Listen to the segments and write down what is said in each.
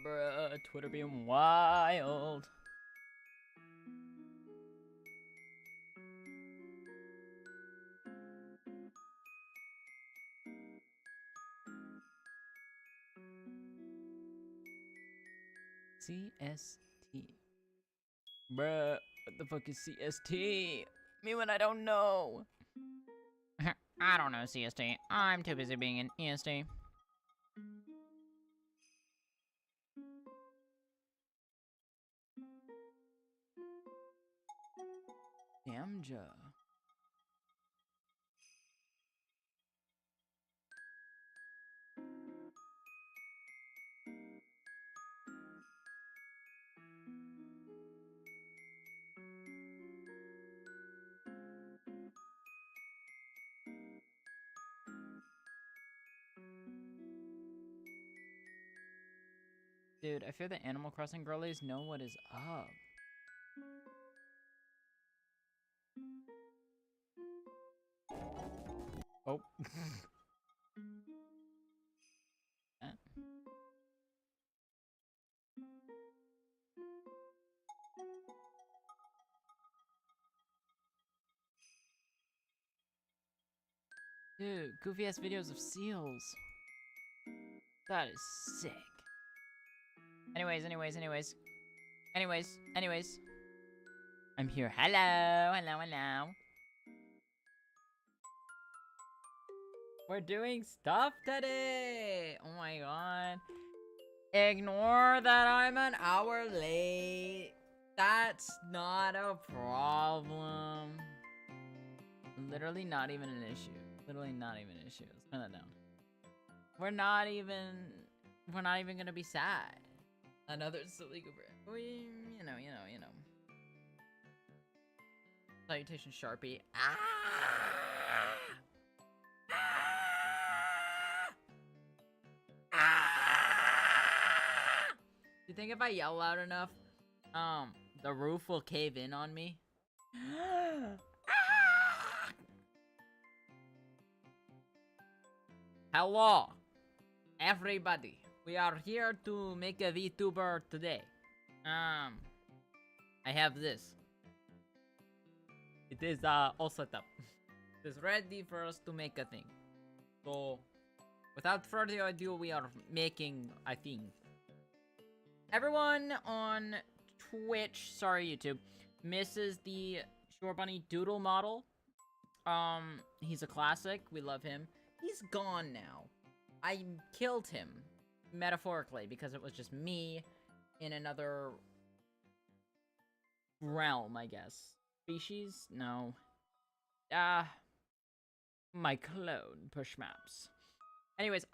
Bruh, Twitter being wild. CST. Bruh, what the fuck is CST? Me when I don't know. I don't know CST. I'm too busy being an EST. Damja. Dude, I fear the Animal Crossing girlies know what is up. Oh. Dude, goofy ass videos of seals. That is sick. Anyways. I'm here. Hello. We're doing stuff today. Oh my god. Ignore that I'm an hour late. That's not a problem. Literally not even an issue. Literally not even an issue. Let's turn that down. We're not even gonna be sad. Another silly goober. You know. Salutation, Sharpie. You think if I yell loud enough, the roof will cave in on me? Hello, everybody. We are here to make a VTuber today. I have this. It is all set up. It is ready for us to make a thing. So, without further ado, we are making a thing. Everyone on Twitch, sorry YouTube, misses the Shorbuni Doodle model. He's a classic. We love him. He's gone now. I killed him, metaphorically, because it was just me in another realm, I guess. Species? No. My clone, push maps. Anyways,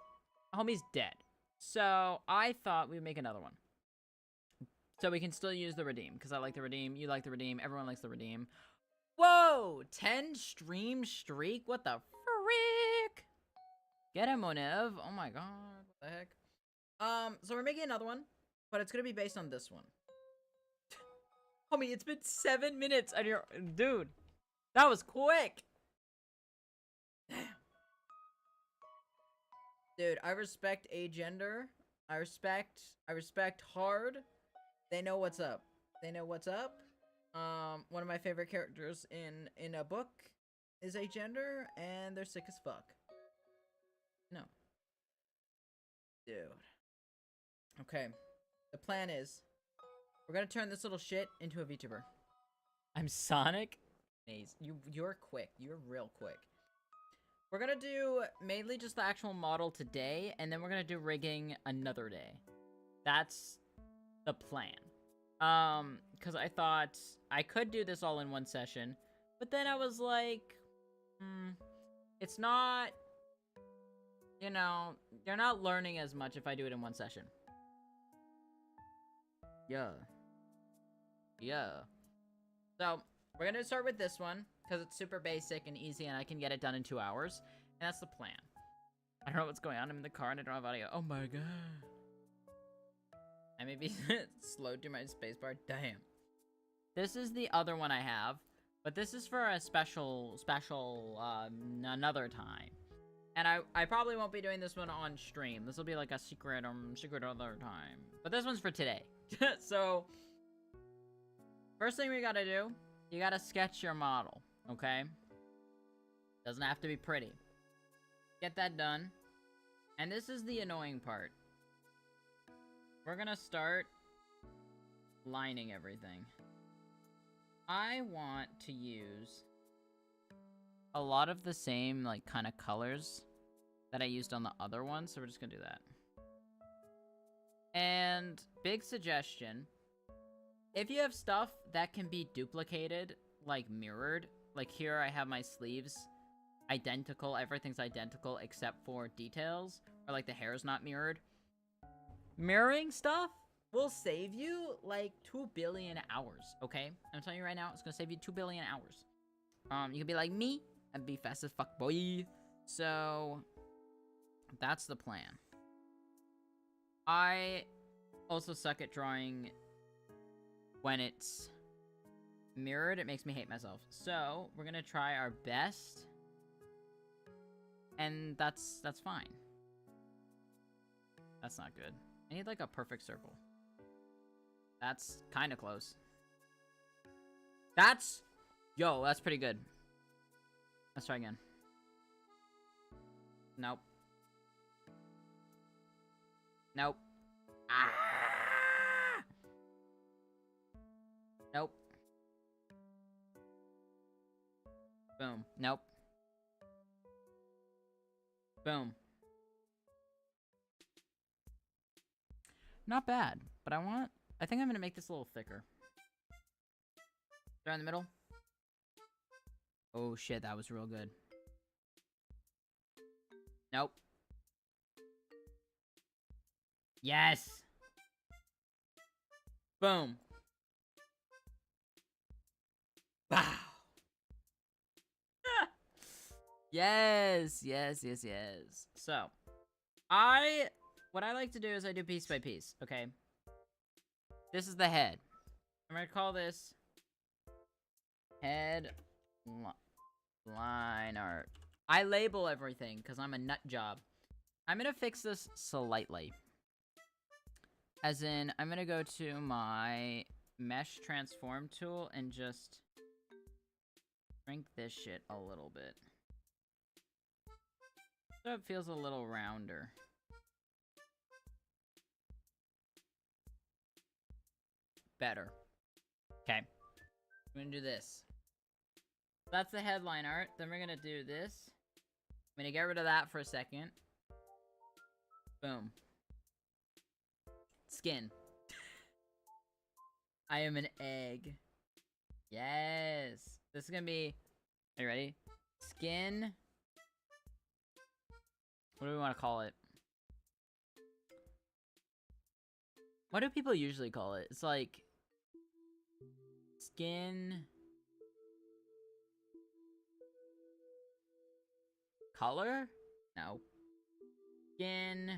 homie's dead. So, I thought we'd make another one. So we can still use the redeem, because I like the redeem, you like the redeem, everyone likes the redeem. Whoa! 10 stream streak? What the frick? Get him, Monev. Oh my god, what the heck? So we're making another one, but it's gonna be based on this one. Homie, it's been 7 minutes and you're... Dude, that was quick! Damn. Dude, I respect agender. I respect hard. They know what's up. They know what's up. One of my favorite characters in a book is agender, and they're sick as fuck. No. Dude. Okay. The plan is, we're gonna turn this little shit into a VTuber. I'm Sonic? Maze. You're quick. You're real quick. We're gonna do mainly just the actual model today, and then we're gonna do rigging another day. That's the plan. Because I thought I could do this all in one session, but then I was like, it's not, you know, you're not learning as much if I do it in one session. Yeah. So, we're gonna start with this one, because it's super basic and easy, and I can get it done in 2 hours, and that's the plan. I don't know what's going on, I'm in the car and I don't have audio. Oh my god. I may be slowed through my spacebar. Damn. This is the other one I have, but this is for a special, another time. And I probably won't be doing this one on stream. This will be like a secret other time. But this one's for today. So, first thing we gotta do, you gotta sketch your model, okay? Doesn't have to be pretty. Get that done. And this is the annoying part. We're gonna start lining everything. I want to use a lot of the same, like, kind of colors that I used on the other one, so we're just gonna do that. And big suggestion, if you have stuff that can be duplicated, like mirrored, like here I have my sleeves identical, everything's identical except for details, or like the hair is not mirrored. Mirroring stuff will save you like 2 billion hours, okay? I'm telling you right now, it's gonna save you 2 billion hours. You can be like me and be fast as fuck, boy. So that's the plan. I also suck at drawing when it's mirrored. It makes me hate myself. So we're gonna try our best, and that's fine. That's not good. I need like a perfect circle. That's kind of close. That's pretty good. Let's try again. Nope. Nope. Ah! Nope. Boom. Nope. Boom. Not bad, but I think I'm gonna make this a little thicker. Right in the middle. Oh shit, that was real good. Nope. Yes! Boom. Wow. Yes, yes, yes, yes. So, what I like to do is I do piece by piece, okay? This is the head. I'm gonna call this head line art. I label everything because I'm a nut job. I'm gonna fix this slightly. As in, I'm gonna go to my mesh transform tool and just shrink this shit a little bit. So it feels a little rounder. Better. Okay. I'm gonna do this. That's the headline art. Then we're gonna do this. I'm gonna get rid of that for a second. Boom. Skin. I am an egg. Yes. This is gonna be... Are you ready? Skin. What do we want to call it? What do people usually call it? It's like... Skin... Color? No. Skin...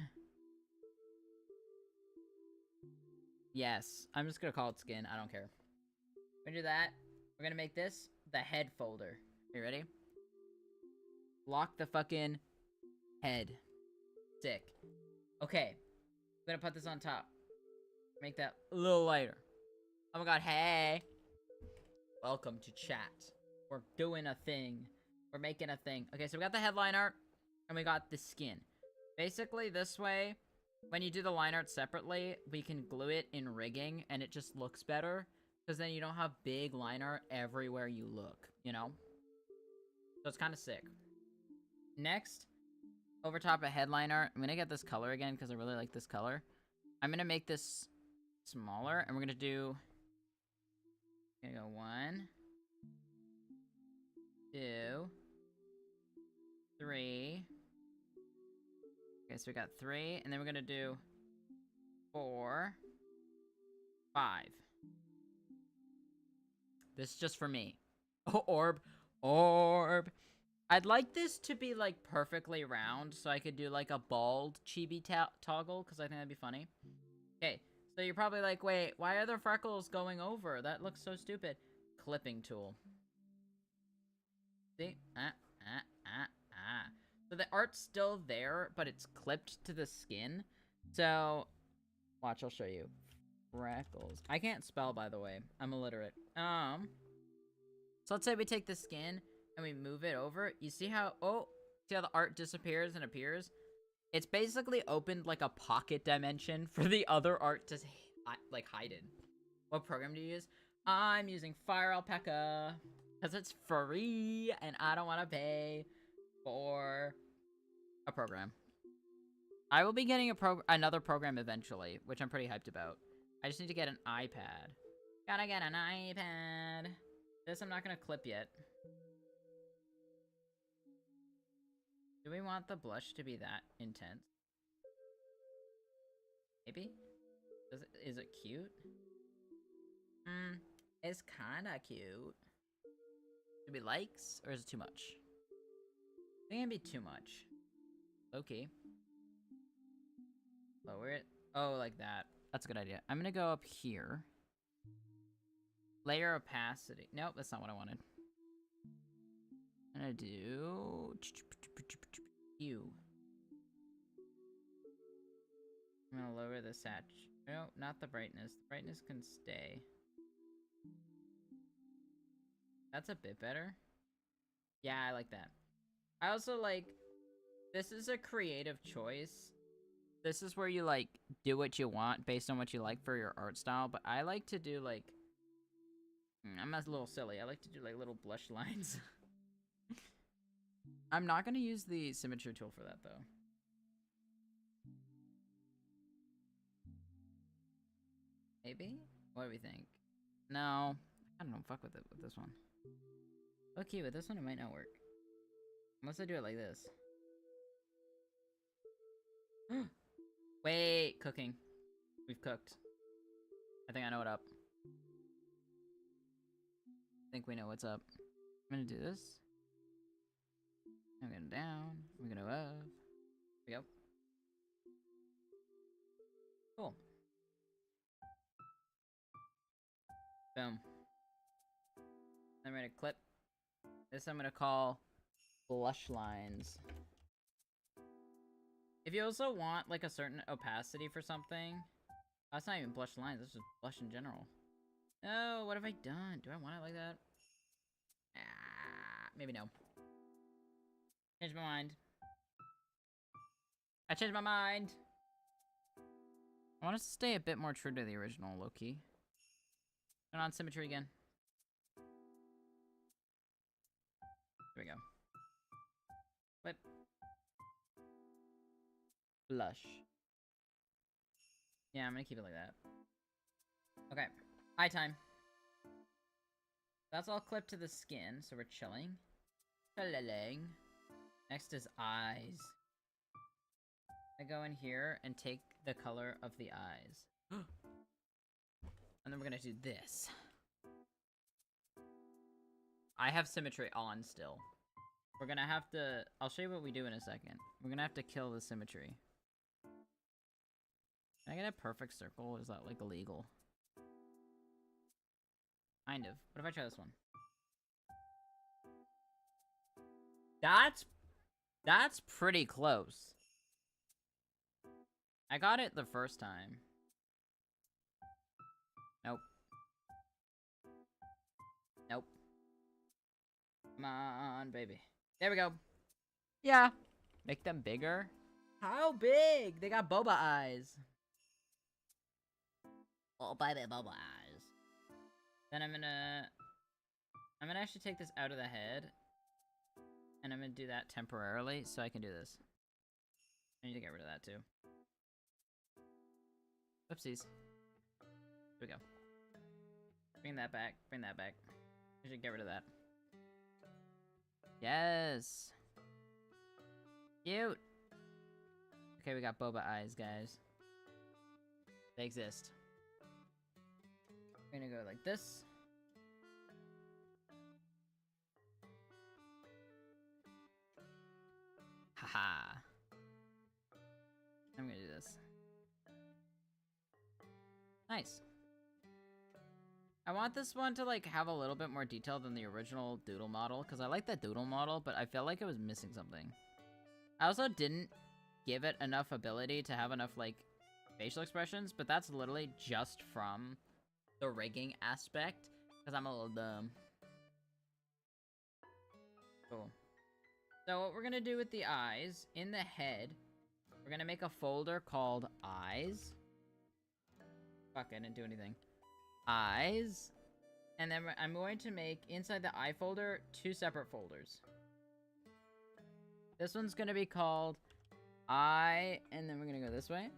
Yes. I'm just gonna call it skin. I don't care. We're gonna do that. We're gonna make this the head folder. Are you ready? Lock the fucking head. Sick. Okay. I'm gonna put this on top. Make that a little lighter. Oh my god, hey. Welcome to chat. We're doing a thing. We're making a thing. Okay, so we got the headline art, and we got the skin. Basically, this way, when you do the line art separately, we can glue it in rigging, and it just looks better. Because then you don't have big line art everywhere you look, you know? So it's kind of sick. Next, over top of headline art, I'm going to get this color again because I really like this color. I'm going to make this smaller, and we're going to do... I'm going to go 1, 2, 3. Okay, so we got 3, and then we're going to do 4, 5. This is just for me. Oh, orb. Orb. I'd like this to be, like, perfectly round, so I could do, like, a bald chibi toggle, because I think that'd be funny. Okay, so you're probably like, wait, why are there freckles going over? That looks so stupid. Clipping tool. See? art's still there, but it's clipped to the skin. So, watch, I'll show you. Freckles. I can't spell, by the way. I'm illiterate. So let's say we take the skin and we move it over. You see how, see how the art disappears and appears? It's basically opened like a pocket dimension for the other art to like hide in. What program do you use? I'm using Fire Alpaca because it's free and I don't want to pay for a program. I will be getting another program eventually, which I'm pretty hyped about. I just need to get an iPad. Gotta get an iPad. This I'm not gonna clip yet. Do we want the blush to be that intense? Maybe? Is it cute? It's kinda cute. Do we likes, or is it too much? I think it'd be too much. Okay. Lower it. Oh, like that. That's a good idea. I'm gonna go up here. Layer opacity. Nope, that's not what I wanted. I'm gonna do hue. I'm gonna lower the no, not the brightness. The brightness can stay. That's a bit better. Yeah, I like that. I also like, this is a creative choice. This is where you like do what you want based on what you like for your art style, but I like to do like, I'm a little silly. I like to do like little blush lines. I'm not gonna use the symmetry tool for that though. Maybe? What do we think? No, I don't know. Fuck with it with this one. Okay, with this one it might not work. Unless I do it like this. Wait, cooking. We've cooked. I think I know what up. I think we know what's up. I'm gonna do this. I'm going down. I'm gonna up. Here we go. Cool. Boom. I'm gonna clip. This I'm gonna call blush lines. If you also want like a certain opacity for something, that's not even blush lines, that's just blush in general. Oh, what have I done? Do I want it like that? Maybe no. Changed my mind. I changed my mind. I want us to stay a bit more true to the original, low-key. Turn on symmetry again. There we go. Flip. Blush. Yeah, I'm gonna keep it like that. Okay. Eye time. That's all clipped to the skin, so we're chilling. Chilling. Next is eyes. I go in here and take the color of the eyes. And then we're gonna do this. I have symmetry on still. We're gonna have to... I'll show you what we do in a second. We're gonna have to kill the symmetry. Can I get a perfect circle, or is that, like, illegal? Kind of. What if I try this one? That's pretty close. I got it the first time. Nope. Nope. Come on, baby. There we go. Yeah. Make them bigger. How big? They got boba eyes. Oh, baby, boba eyes. Then I'm gonna actually take this out of the head. And I'm gonna do that temporarily so I can do this. I need to get rid of that too. Whoopsies. Here we go. Bring that back. Bring that back. I should get rid of that. Yes. Cute. Okay, we got boba eyes, guys. They exist. We're gonna go like this. Haha. I'm gonna do this. Nice. I want this one to like have a little bit more detail than the original doodle model, because I like that doodle model, but I felt like it was missing something. I also didn't give it enough ability to have enough, like, facial expressions, but that's literally just from the rigging aspect, because I'm a little dumb. Cool. So what we're gonna do with the eyes, in the head, we're gonna make a folder called eyes. Fuck, I didn't do anything. Eyes. And then I'm going to make, inside the eye folder, 2 separate folders. This one's gonna be called eye, and then we're gonna go this way.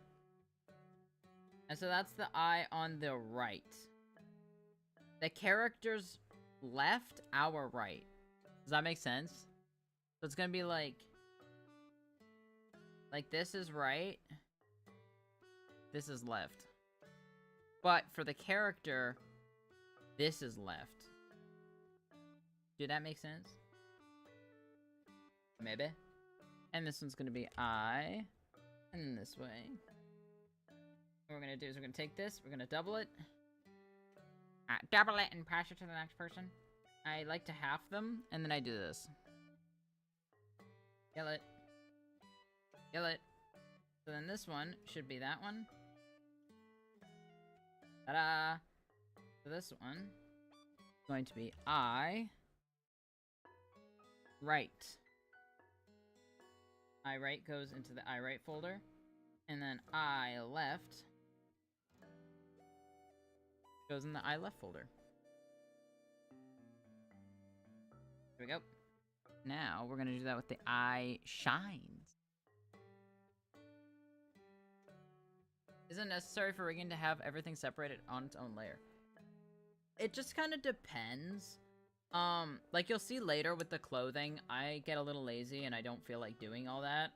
And so that's the eye on the right. The character's left, our right. Does that make sense? So it's gonna be like this is right, this is left. But for the character, this is left. Did that make sense? Maybe. And this one's gonna be I, and then this way. What we're gonna do is we're gonna take this, we're gonna double it. Double it and pass it to the next person. I like to half them, and then I do this. Kill it. Kill it. So then this one should be that one. Ta-da! So this one is going to be I right. I right goes into the I right folder, and then I left goes in the I left folder. There we go. Now we're gonna do that with the eye shines. Is it necessary for rigging to have everything separated on its own layer? It just kind of depends. Like you'll see later with the clothing, I get a little lazy and I don't feel like doing all that.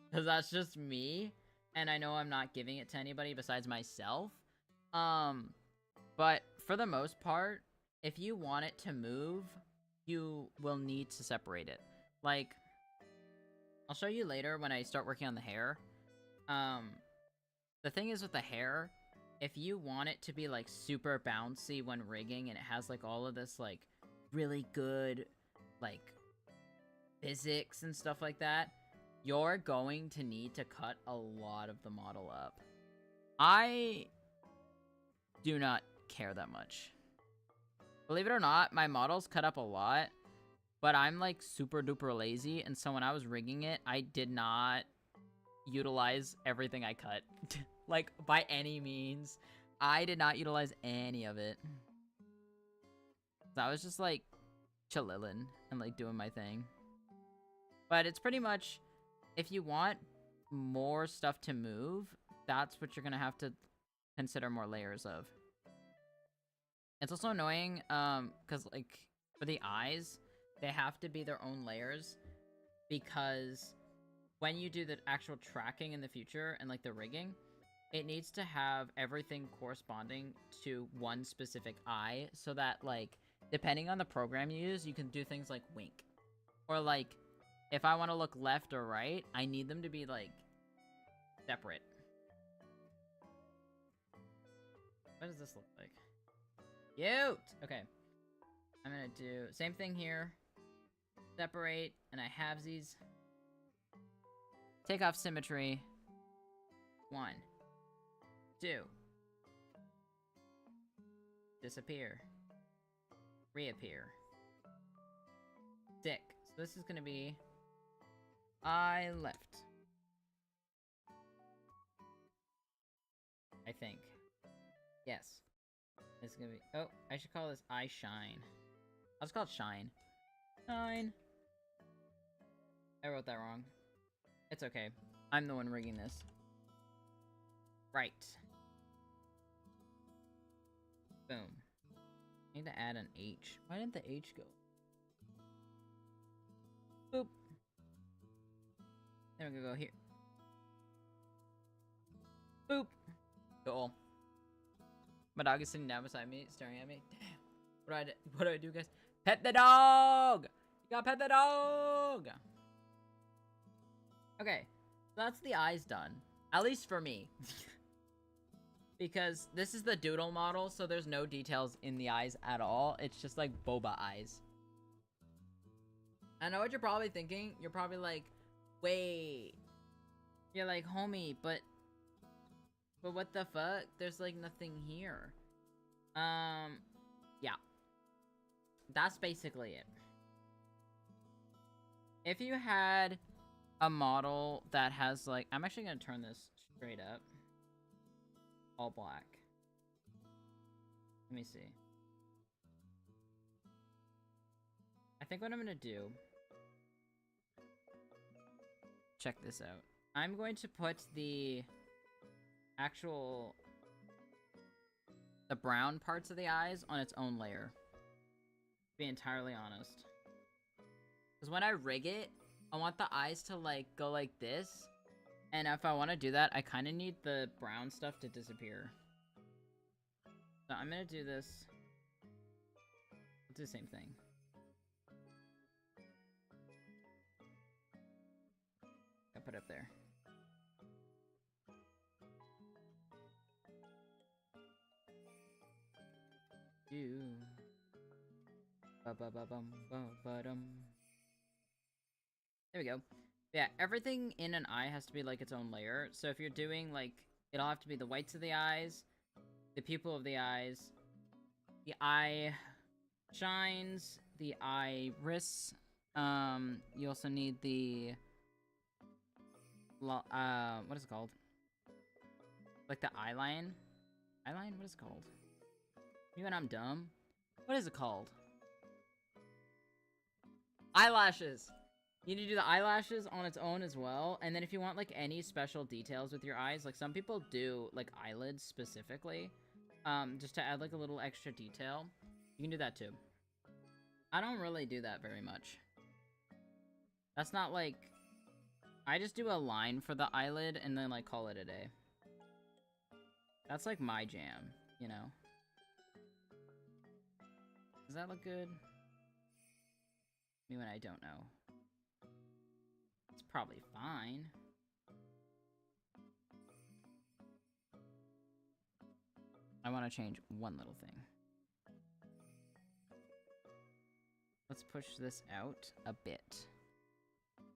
Because that's just me, and I know I'm not giving it to anybody besides myself. But for the most part, if you want it to move, you will need to separate it. Like, I'll show you later when I start working on the hair. The thing is with the hair, if you want it to be, like, super bouncy when rigging, and it has, like, all of this, like, really good, like, physics and stuff like that, you're going to need to cut a lot of the model up. I do not care that much. Believe it or not, my models cut up a lot, but I'm, like, super duper lazy, and so when I was rigging it, I did not utilize everything I cut. Like, by any means. I did not utilize any of it. So I was just, like, chillin' and, like, doing my thing. But it's pretty much, if you want more stuff to move, that's what you're gonna have to consider more layers of. It's also annoying, because, like, for the eyes, they have to be their own layers, because when you do the actual tracking in the future and, like, the rigging, it needs to have everything corresponding to one specific eye, so that, like, depending on the program you use, you can do things like wink. Or, like, if I want to look left or right, I need them to be, like, separate. What does this look like? Cute! Okay. I'm gonna do same thing here. Separate, and I have these. Take off symmetry. 1, 2. Disappear. Reappear. Stick. So this is gonna be I left. I think. Yes. It's gonna be. Oh, I should call this I shine. I'll just call it shine. Shine. I wrote that wrong. It's okay. I'm the one rigging this. Right. Boom. I need to add an H. Why didn't the H go? Boop. Then we're gonna go here. Boop. Cool. My dog is sitting down beside me, staring at me. Damn. What do I do, guys? Pet the dog! You gotta pet the dog! Okay. So that's the eyes done. At least for me. Because this is the doodle model, so there's no details in the eyes at all. It's just like boba eyes. I know what you're probably thinking. You're probably like, wait. You're like, homie, but what the fuck? There's like nothing here. Yeah. That's basically it. If you had a model that has like, I'm actually gonna turn this straight up. All black. Let me see. I think what I'm gonna do, check this out. I'm going to put the actual, the brown parts of the eyes on its own layer. To be entirely honest. Because when I rig it, I want the eyes to like go like this. And if I want to do that, I kind of need the brown stuff to disappear. So I'm going to do this. Let's do the same thing. I'll put it up there. You. Ba-ba-ba-bum-ba-ba-dum. There we go. Yeah, everything in an eye has to be like its own layer. So if you're doing like, it'll have to be the whites of the eyes, the pupil of the eyes, the eye shines, the iris. You also need the what is it called? Like the eye line? Eye line? What is it called? Even I'm dumb. What is it called? Eyelashes! You need to do the eyelashes on its own as well. And then if you want like any special details with your eyes, like some people do like eyelids specifically, just to add like a little extra detail, you can do that too. I don't really do that very much. That's not like, I just do a line for the eyelid and then like call it a day. That's like my jam, you know? Does that look good? Me when I don't know. It's probably fine. I want to change one little thing. Let's push this out a bit.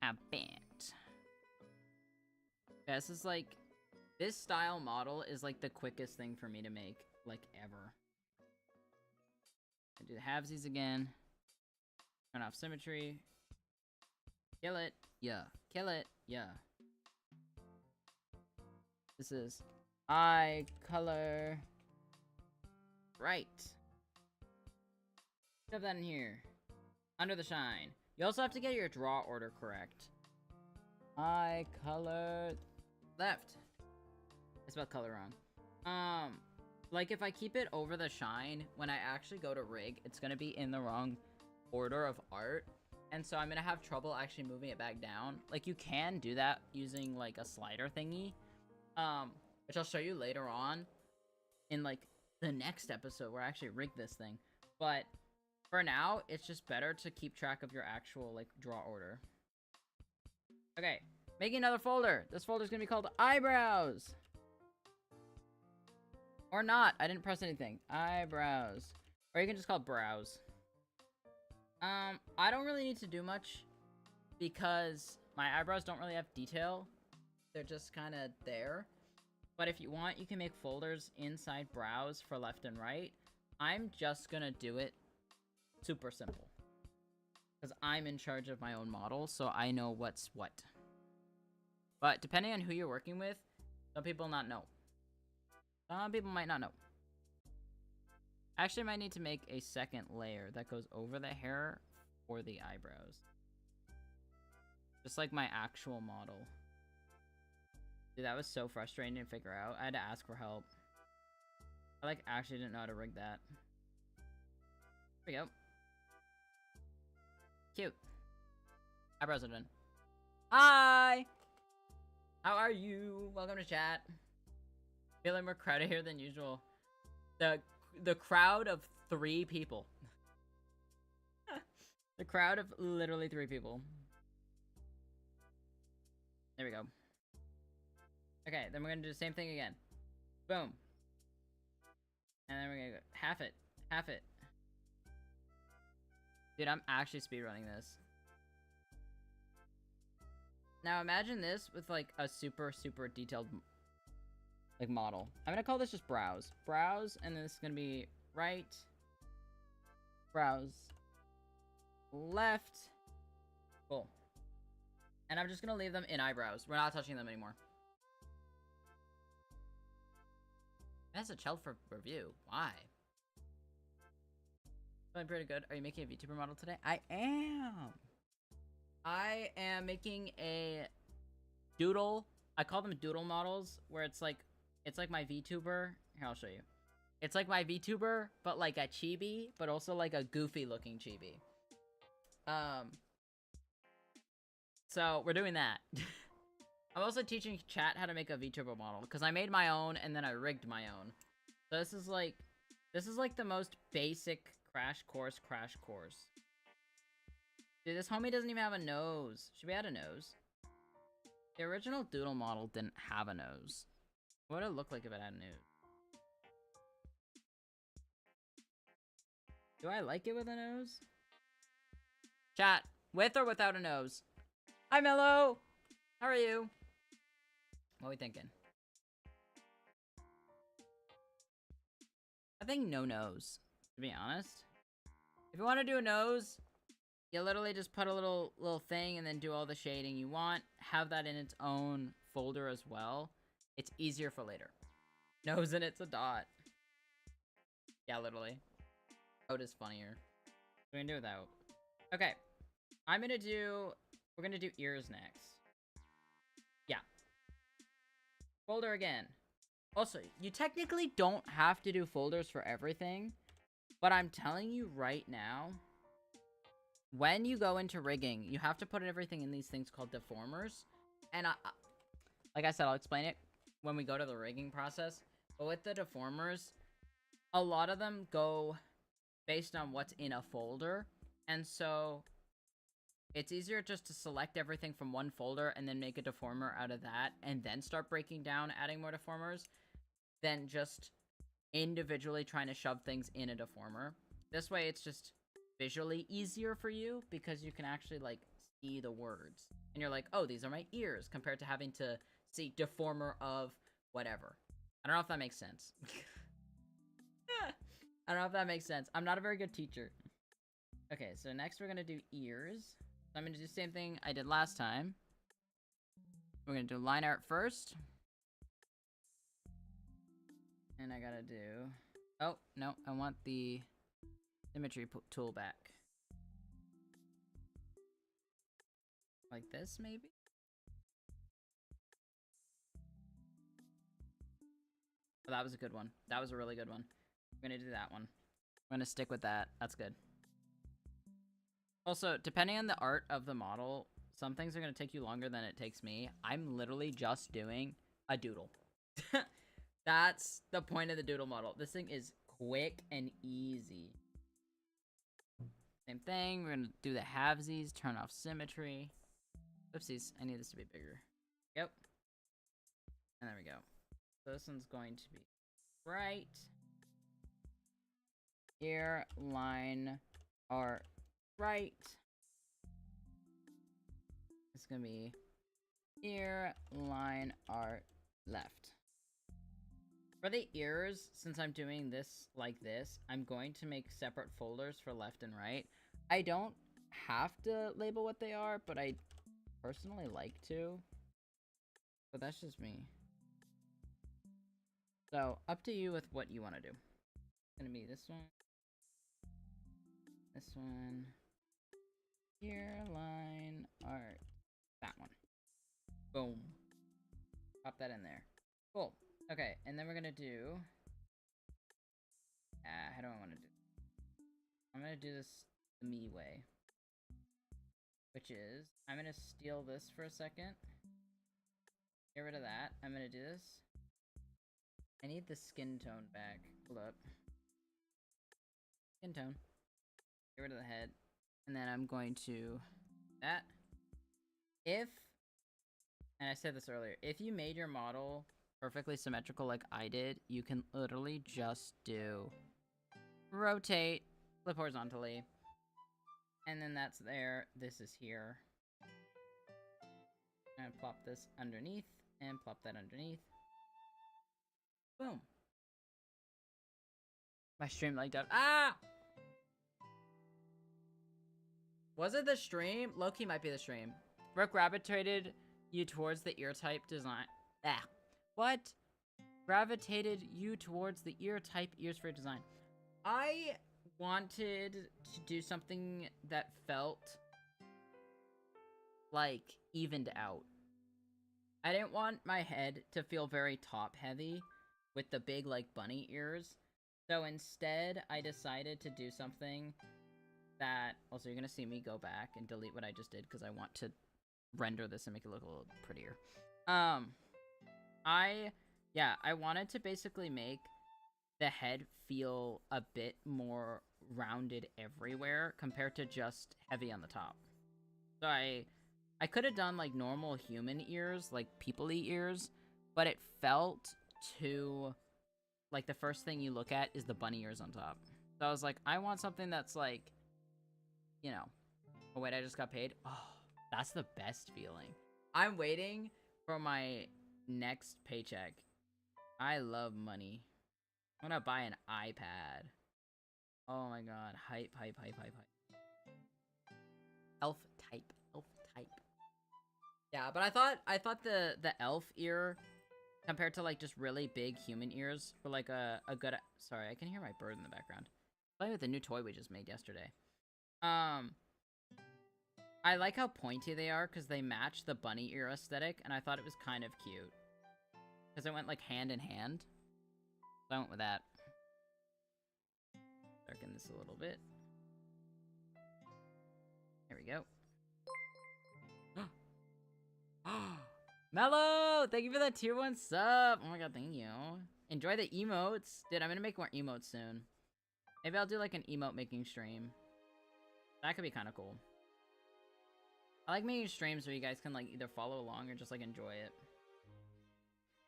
A bit. Yeah, this is like, this style model is like the quickest thing for me to make, like ever. I do the halvesies again. Turn off symmetry. Kill it. Yeah. Kill it. Yeah. This is eye color. Right. Shove that in here. Under the shine. You also have to get your draw order correct. Eye color left. I spelled color wrong. Like if I keep it over the shine, when I actually go to rig, it's gonna be in the wrong order of art. And so I'm gonna have trouble actually moving it back down. Like you can do that using like a slider thingy. Which I'll show you later on in like the next episode where I actually rig this thing. But for now, it's just better to keep track of your actual like draw order. Okay, making another folder. This folder is gonna be called eyebrows. Or not, I didn't press anything. Eyebrows. Or you can just call it brows. I don't really need to do much because my eyebrows don't really have detail. They're just kind of there. But if you want, you can make folders inside brows for left and right. I'm just gonna do it super simple. Because I'm in charge of my own model, so I know what's what. But depending on who you're working with, some people not know. Some people might not know. Actually, I might need to make a second layer that goes over the hair for the eyebrows. Just like my actual model. Dude, that was so frustrating to figure out. I had to ask for help. I like actually didn't know how to rig that. There we go. Cute. Eyebrows are done. Hi! How are you? Welcome to chat. Feeling more crowded here than usual. The crowd of 3 people. The crowd of literally 3 people. There we go. Okay, then we're gonna do the same thing again. Boom. And then we're gonna go half it. Half it. Dude, I'm actually speedrunning this. Now imagine this with like a super detailed like model. I'm gonna call this just browse. Browse, and then this is gonna be right, browse, left. Cool. And I'm just gonna leave them in eyebrows. We're not touching them anymore. That's a child for review. Why? Feeling pretty good. Are you making a VTuber model today? I am. I am making a doodle. I call them doodle models, where it's like my VTuber. Here, I'll show you. It's like my VTuber, but like a chibi, but also like a goofy looking chibi. So we're doing that. I'm also teaching chat how to make a VTuber model, because I made my own and then I rigged my own. So this is like the most basic crash course. Dude, this homie doesn't even have a nose. Should we add a nose? The original doodle model didn't have a nose. What would it look like if it had a nose? Do I like it with a nose? Chat, with or without a nose? Hi, Mello! How are you? What are we thinking? I think no nose, to be honest. If you want to do a nose, you literally just put a little thing and then do all the shading you want. Have that in its own folder as well. It's easier for later. Nose and it's a dot. Yeah, literally. Out is funnier. We're gonna do without. Okay. We're gonna do ears next. Yeah. Folder again. Also, you technically don't have to do folders for everything, but I'm telling you right now, when you go into rigging, you have to put everything in these things called deformers. And like I said, I'll explain it when we go to the rigging process. But with the deformers, a lot of them go based on what's in a folder. And so it's easier just to select everything from one folder and then make a deformer out of that and then start breaking down, adding more deformers, than just individually trying to shove things in a deformer. This way it's just visually easier for you because you can actually like see the words. And you're like, oh, these are my ears, compared to having to see deformer of whatever. I don't know if that makes sense. I don't know if that makes sense. I'm not a very good teacher. Okay, so next we're gonna do ears. So I'm gonna do the same thing I did last time. We're gonna do line art first. And I gotta do... Oh, no, I want the symmetry tool back. Like this, maybe? Oh, that was a good one. That was a really good one. I'm gonna do that one. I'm gonna stick with that. That's good. Also, depending on the art of the model, some things are gonna take you longer than it takes me. I'm literally just doing a doodle. That's the point of the doodle model. This thing is quick and easy. Same thing, we're gonna do the halvesies, turn off symmetry. Oopsies, I need this to be bigger. Yep. And there we go. So this one's going to be right. Ear, line, art, right. It's gonna be ear, line, art, left. For the ears, since I'm doing this like this, I'm going to make separate folders for left and right. I don't have to label what they are, but I personally like to. But that's just me. So, up to you with what you want to do. It's gonna be this one. This one. Ear, line, art. That one. Boom. Pop that in there. Cool. Okay, and then we're gonna do... how do I want to do this? I'm gonna do this the me way. Which is, I'm gonna steal this for a second. Get rid of that. I'm gonna do this. I need the skin tone back. Hold up. Skin tone. Get rid of the head. And then I'm going to... that. If... and I said this earlier. If you made your model perfectly symmetrical like I did, you can literally just do rotate, flip horizontally, and then that's there. This is here. And plop this underneath, and plop that underneath. Boom. My stream lagged out. Ah! Was it the stream? Loki might be the stream. What gravitated you towards the ear type design? Ah. What gravitated you towards the ear type ears for design? I wanted to do something that felt like evened out. I didn't want my head to feel very top heavy with the big like bunny ears. So instead, I decided to do something that... Also, you're gonna see me go back and delete what I just did because I want to render this and make it look a little prettier. I wanted to basically make the head feel a bit more rounded everywhere compared to just heavy on the top. So I could have done like normal human ears, like people-y ears, but it felt too... Like, the first thing you look at is the bunny ears on top. So I was like, I want something that's like, you know... Oh, wait, I just got paid? Oh, that's the best feeling. I'm waiting for my next paycheck. I love money. I'm gonna buy an iPad. Oh my god. Hype. Elf type. Yeah, but I thought the elf ear... Compared to, like, just really big human ears for, like, a good... Sorry, I can hear my bird in the background. Playing with the new toy we just made yesterday. I like how pointy they are, because they match the bunny ear aesthetic, and I thought it was kind of cute. Because it went, like, hand in hand. So I went with that. Darken this a little bit. There we go. Mello! Thank you for that tier 1 sub! Oh my god, thank you. Enjoy the emotes. Dude, I'm gonna make more emotes soon. Maybe I'll do like an emote making stream. That could be kind of cool. I like making streams where you guys can like either follow along or just like enjoy it.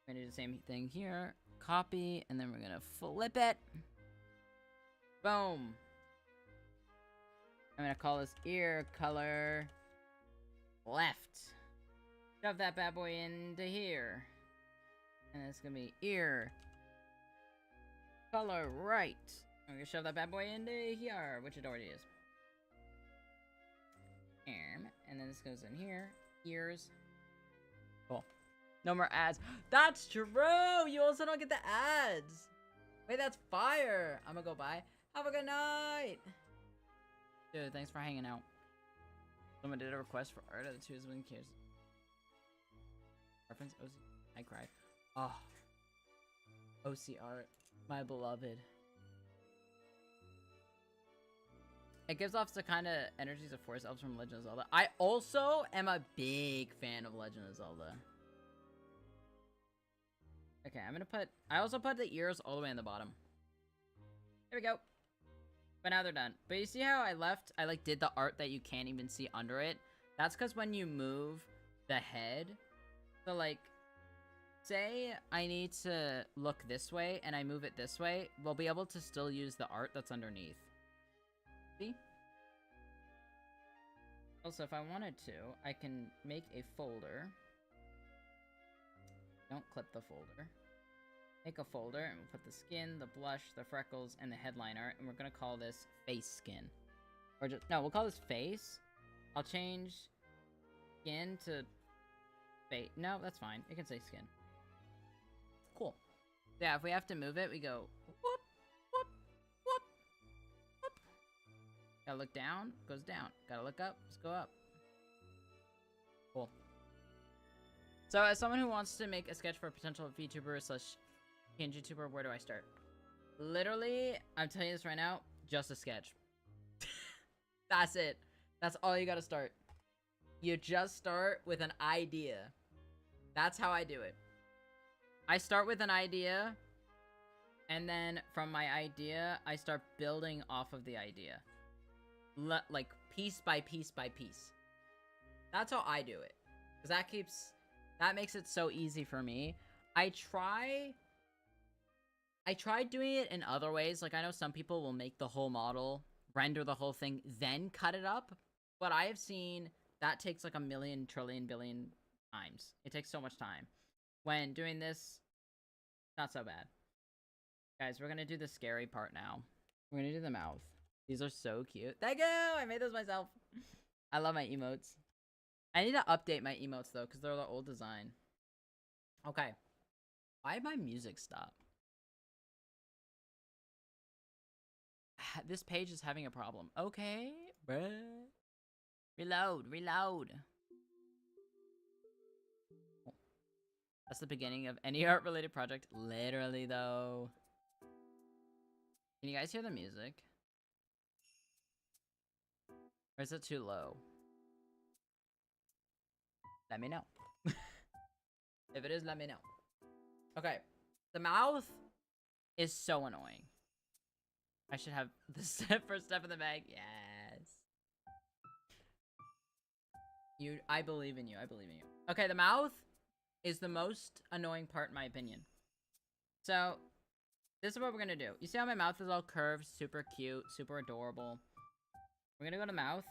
We're gonna do the same thing here. Copy, and then we're gonna flip it. Boom. I'm gonna call this ear color left. Shove that bad boy into here. And it's gonna be ear color right. I'm gonna shove that bad boy into here, which it already is. And then this goes in here. Ears. Cool. No more ads. That's true! You also don't get the ads! Wait, that's fire! I'm gonna go buy. Have a good night! Dude, thanks for hanging out. Someone did a request for art of the 2 is when kids. Reference OC. I cried. Oh. OC art. My beloved. It gives off the kind of energies of Force Elves from Legend of Zelda. I also am a big fan of Legend of Zelda. Okay, I'm gonna put... I also put the ears all the way in the bottom. There we go. But now they're done. But you see how I left... I, like, did the art that you can't even see under it? That's because when you move the head... So, like, say I need to look this way and I move it this way, we'll be able to still use the art that's underneath. See? Also, if I wanted to, I can make a folder. Don't clip the folder. Make a folder, and we'll put the skin, the blush, the freckles, and the headline art, and we're gonna call this face skin. Or just, no, we'll call this face. I'll change skin to... No, that's fine. It can say skin. Cool. Yeah, if we have to move it, we go whoop, whoop, whoop, whoop. Gotta look down, goes down. Gotta look up, let's go up. Cool. So, as someone who wants to make a sketch for a potential VTuber / YouTuber, where do I start? Literally, I'm telling you this right now, just a sketch. That's it. That's all you gotta start. You just start with an idea. That's how I do it. I start with an idea, and then from my idea, I start building off of the idea. Like, piece by piece by piece. That's how I do it. Because that makes it so easy for me. I tried doing it in other ways. Like, I know some people will make the whole model, render the whole thing, then cut it up. But I have seen that takes like a million, trillion, billion times. It takes so much time. When doing this, not so bad. Guys, we're gonna do the scary part now. We're gonna do the mouth. These are so cute. Thank you! I made those myself. I love my emotes. I need to update my emotes though, because they're the old design. Okay. Why did my music stop? This page is having a problem. Okay, bruh. Reload. That's the beginning of any art-related project. Literally, though. Can you guys hear the music? Or is it too low? Let me know. If it is, let me know. Okay. The mouth is so annoying. I should have the first step in the bag. Yes. I believe in you. I believe in you. Okay, the mouth is the most annoying part in my opinion. So, this is what we're gonna do. You see how my mouth is all curved, super cute, super adorable. We're gonna go to mouth.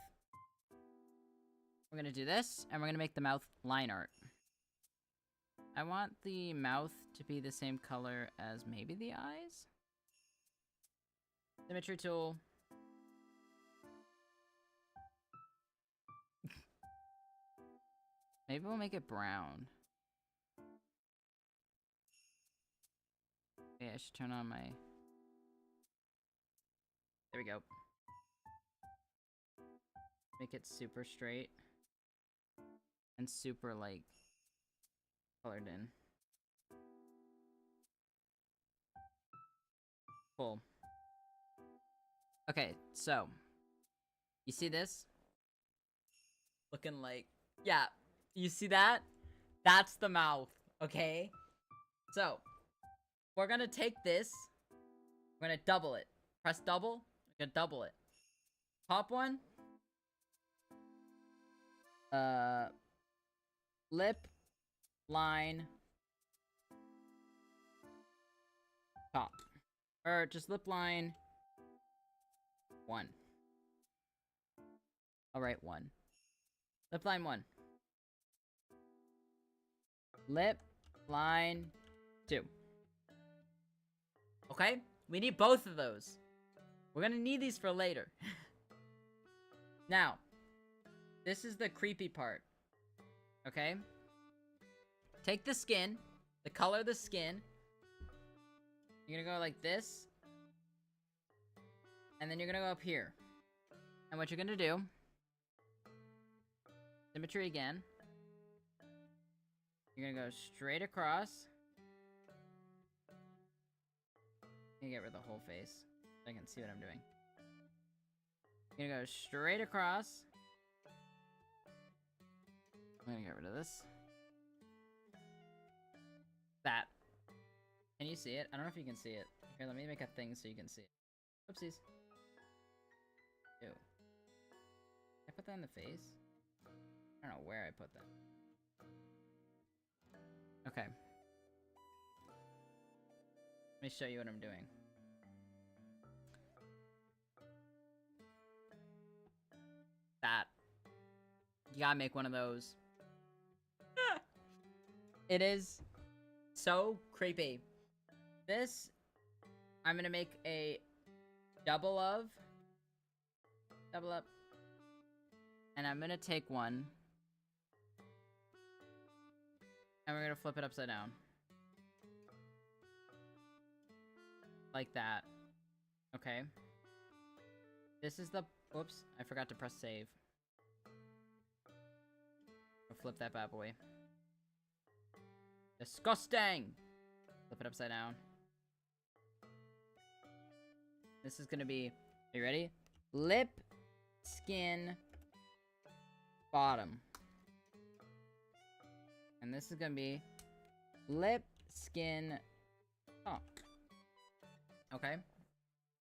We're gonna do this, and we're gonna make the mouth line art. I want the mouth to be the same color as maybe the eyes. Symmetry tool. Maybe we'll make it brown. Okay, I should turn on my... There we go. Make it super straight. And super, like, colored in. Cool. Okay, so. You see this? Looking like... Yeah, you see that? That's the mouth, okay? So, we're gonna take this. We're gonna double it. Press double. We're gonna double it. Top one. Lip. Line. Top. Or just lip line. 1. I'll write 1. Lip line 1. Lip line 2. Okay? We need both of those. We're gonna need these for later. Now, this is the creepy part. Okay? Take the skin, the color of the skin. You're gonna go like this. And then you're gonna go up here. And what you're gonna do, symmetry again. You're gonna go straight across. You get rid of the whole face so I can see what I'm doing. You're gonna go straight across. I'm gonna get rid of this. That. Can you see it? I don't know if you can see it. Here, let me make a thing so you can see it. Oopsies. Ew. Did I put that in the face? I don't know where I put that. Okay. Let me show you what I'm doing. That. You gotta make one of those. It is so creepy. This, I'm gonna make a double of. Double up. And I'm gonna take one. And we're gonna flip it upside down. Like that. Okay. This is the... Whoops, I forgot to press save. I'll flip that bad boy. Disgusting! Flip it upside down. This is gonna be... Are you ready? Lip, skin, bottom. And this is gonna be lip, skin, top. Okay.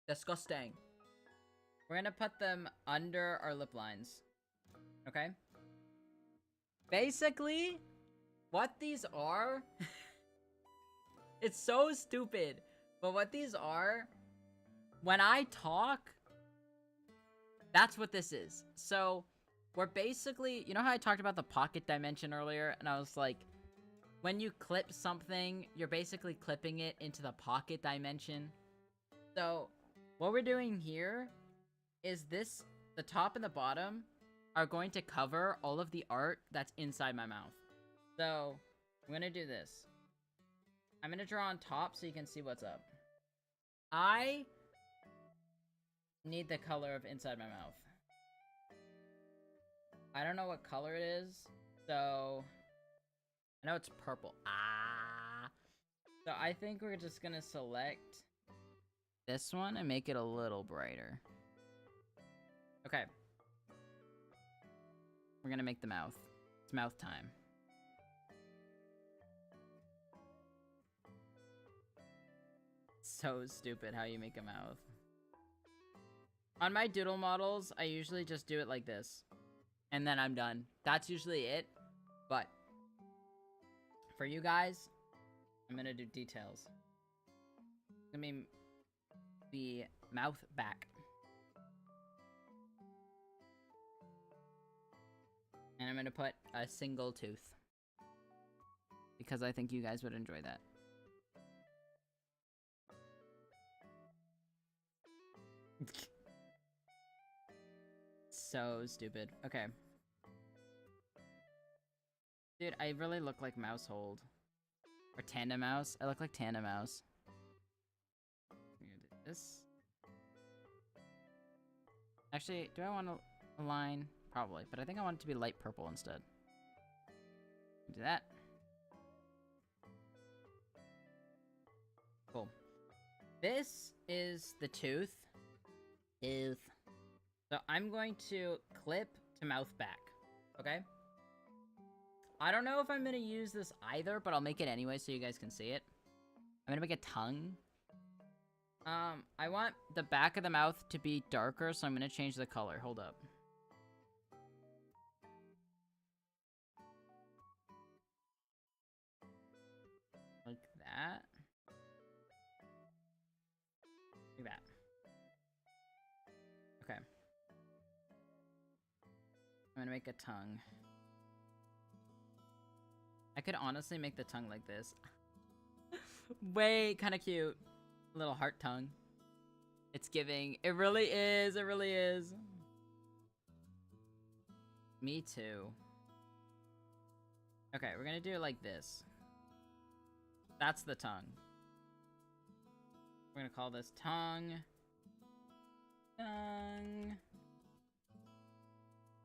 Disgusting. We're gonna put them under our lip lines. Okay? Basically, what these are... It's so stupid. But what these are... When I talk... That's what this is. So, we're basically, you know how I talked about the pocket dimension earlier, and I was like, when you clip something, you're basically clipping it into the pocket dimension. So, what we're doing here is this, the top and the bottom are going to cover all of the art that's inside my mouth. So, I'm gonna do this. I'm gonna draw on top so you can see what's up. I need the color of inside my mouth. I don't know what color it is, so I know it's purple. So I think we're just gonna select this one and make it a little brighter. Okay. We're gonna make the mouth. It's mouth time. So stupid how you make a mouth. On my doodle models, I usually just do it like this. And then I'm done. That's usually it. But for you guys, I'm gonna do details. It's gonna be the mouth back. And I'm gonna put a single tooth. Because I think you guys would enjoy that. So stupid. Okay. Dude, I really look like Mousehold. Or Tandem Mouse. I look like Tandem Mouse. I'm gonna do this. Actually, do I want a line? Probably, but I think I want it to be light purple instead. Do that. Cool. This is the tooth. So I'm going to clip to mouth back. Okay? I don't know if I'm gonna use this either, but I'll make it anyway so you guys can see it. I'm gonna make a tongue. I want the back of the mouth to be darker, so I'm gonna change the color. Hold up. Like that. Like that. Okay. I'm gonna make a tongue. I could honestly make the tongue like this. Wait, kind of cute. Little heart tongue. It's giving. It really is. It really is. Me too. Okay, we're gonna do it like this. That's the tongue. We're gonna call this tongue. Tongue.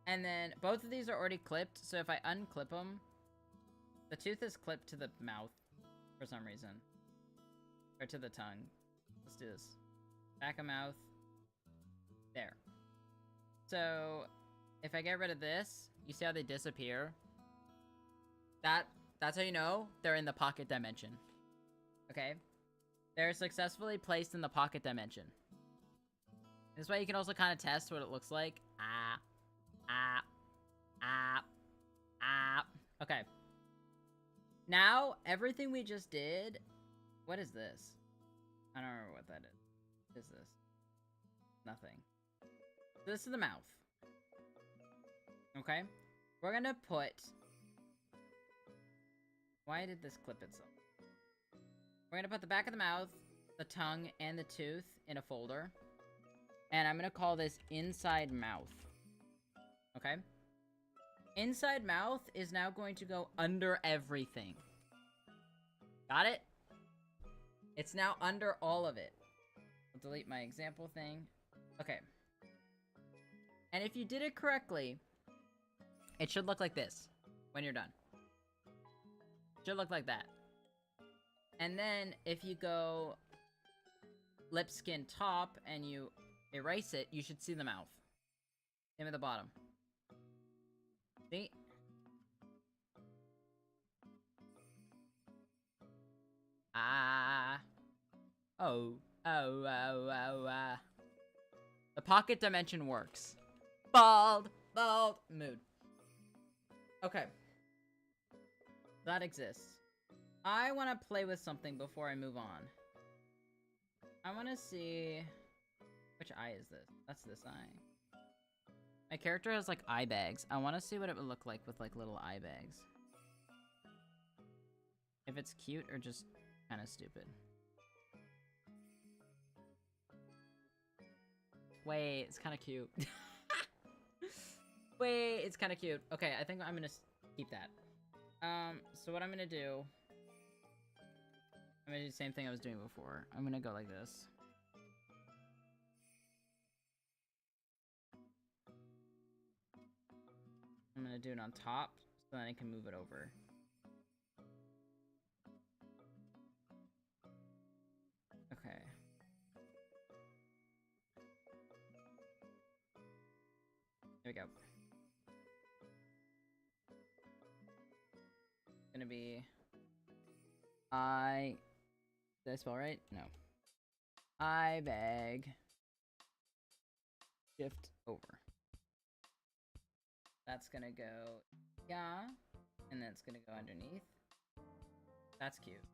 And then both of these are already clipped, so if I unclip them, the tooth is clipped to the mouth for some reason. Or to the tongue. Let's do this. Back of mouth. There. So, if I get rid of this, you see how they disappear? That's how you know they're in the pocket dimension. Okay? They're successfully placed in the pocket dimension. This way you can also kind of test what it looks like. Okay. Now, everything we just did... What is this? I don't remember what that is. What is this? Nothing. So this is the mouth. Okay? We're gonna put... Why did this clip itself? We're gonna put the back of the mouth, the tongue, and the tooth in a folder. And I'm gonna call this inside mouth. Okay? Inside mouth is now going to go under everything. Got it? It's now under all of it. I'll delete my example thing. Okay. And if you did it correctly, it should look like this when you're done. It should look like that. And then if you go lip skin top and you erase it, you should see the mouth. Same at the bottom. See? The pocket dimension works. Bald mood. Okay. That exists. I want to play with something before I move on. I want to see... Which eye is this? That's this eye. My character has like eye bags. I want to see what it would look like with like little eye bags. If it's cute or just kind of stupid. Wait, it's kind of cute. Wait, it's kind of cute. Okay, I think I'm gonna keep that. So what I'm gonna do... I'm gonna do the same thing I was doing before. I'm gonna go like this. I'm gonna do it on top, so then I can move it over. Okay. There we go. Gonna be... Did I spell right? No. I bag. Shift over. That's gonna go, yeah, and then it's gonna go underneath. That's cute.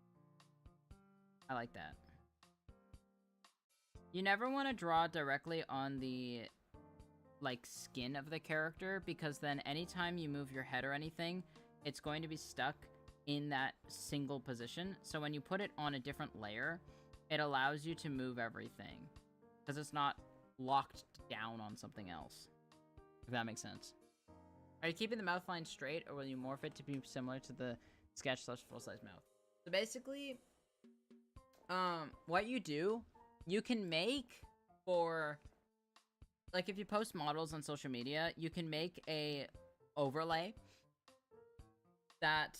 I like that. You never want to draw directly on the, like, skin of the character, because then anytime you move your head or anything, it's going to be stuck in that single position. So when you put it on a different layer, it allows you to move everything, because it's not locked down on something else, if that makes sense. Are you keeping the mouth line straight, or will you morph it to be similar to the sketch / full-size mouth? So basically, what you do, you can make for, like, if you post models on social media, you can make a overlay that,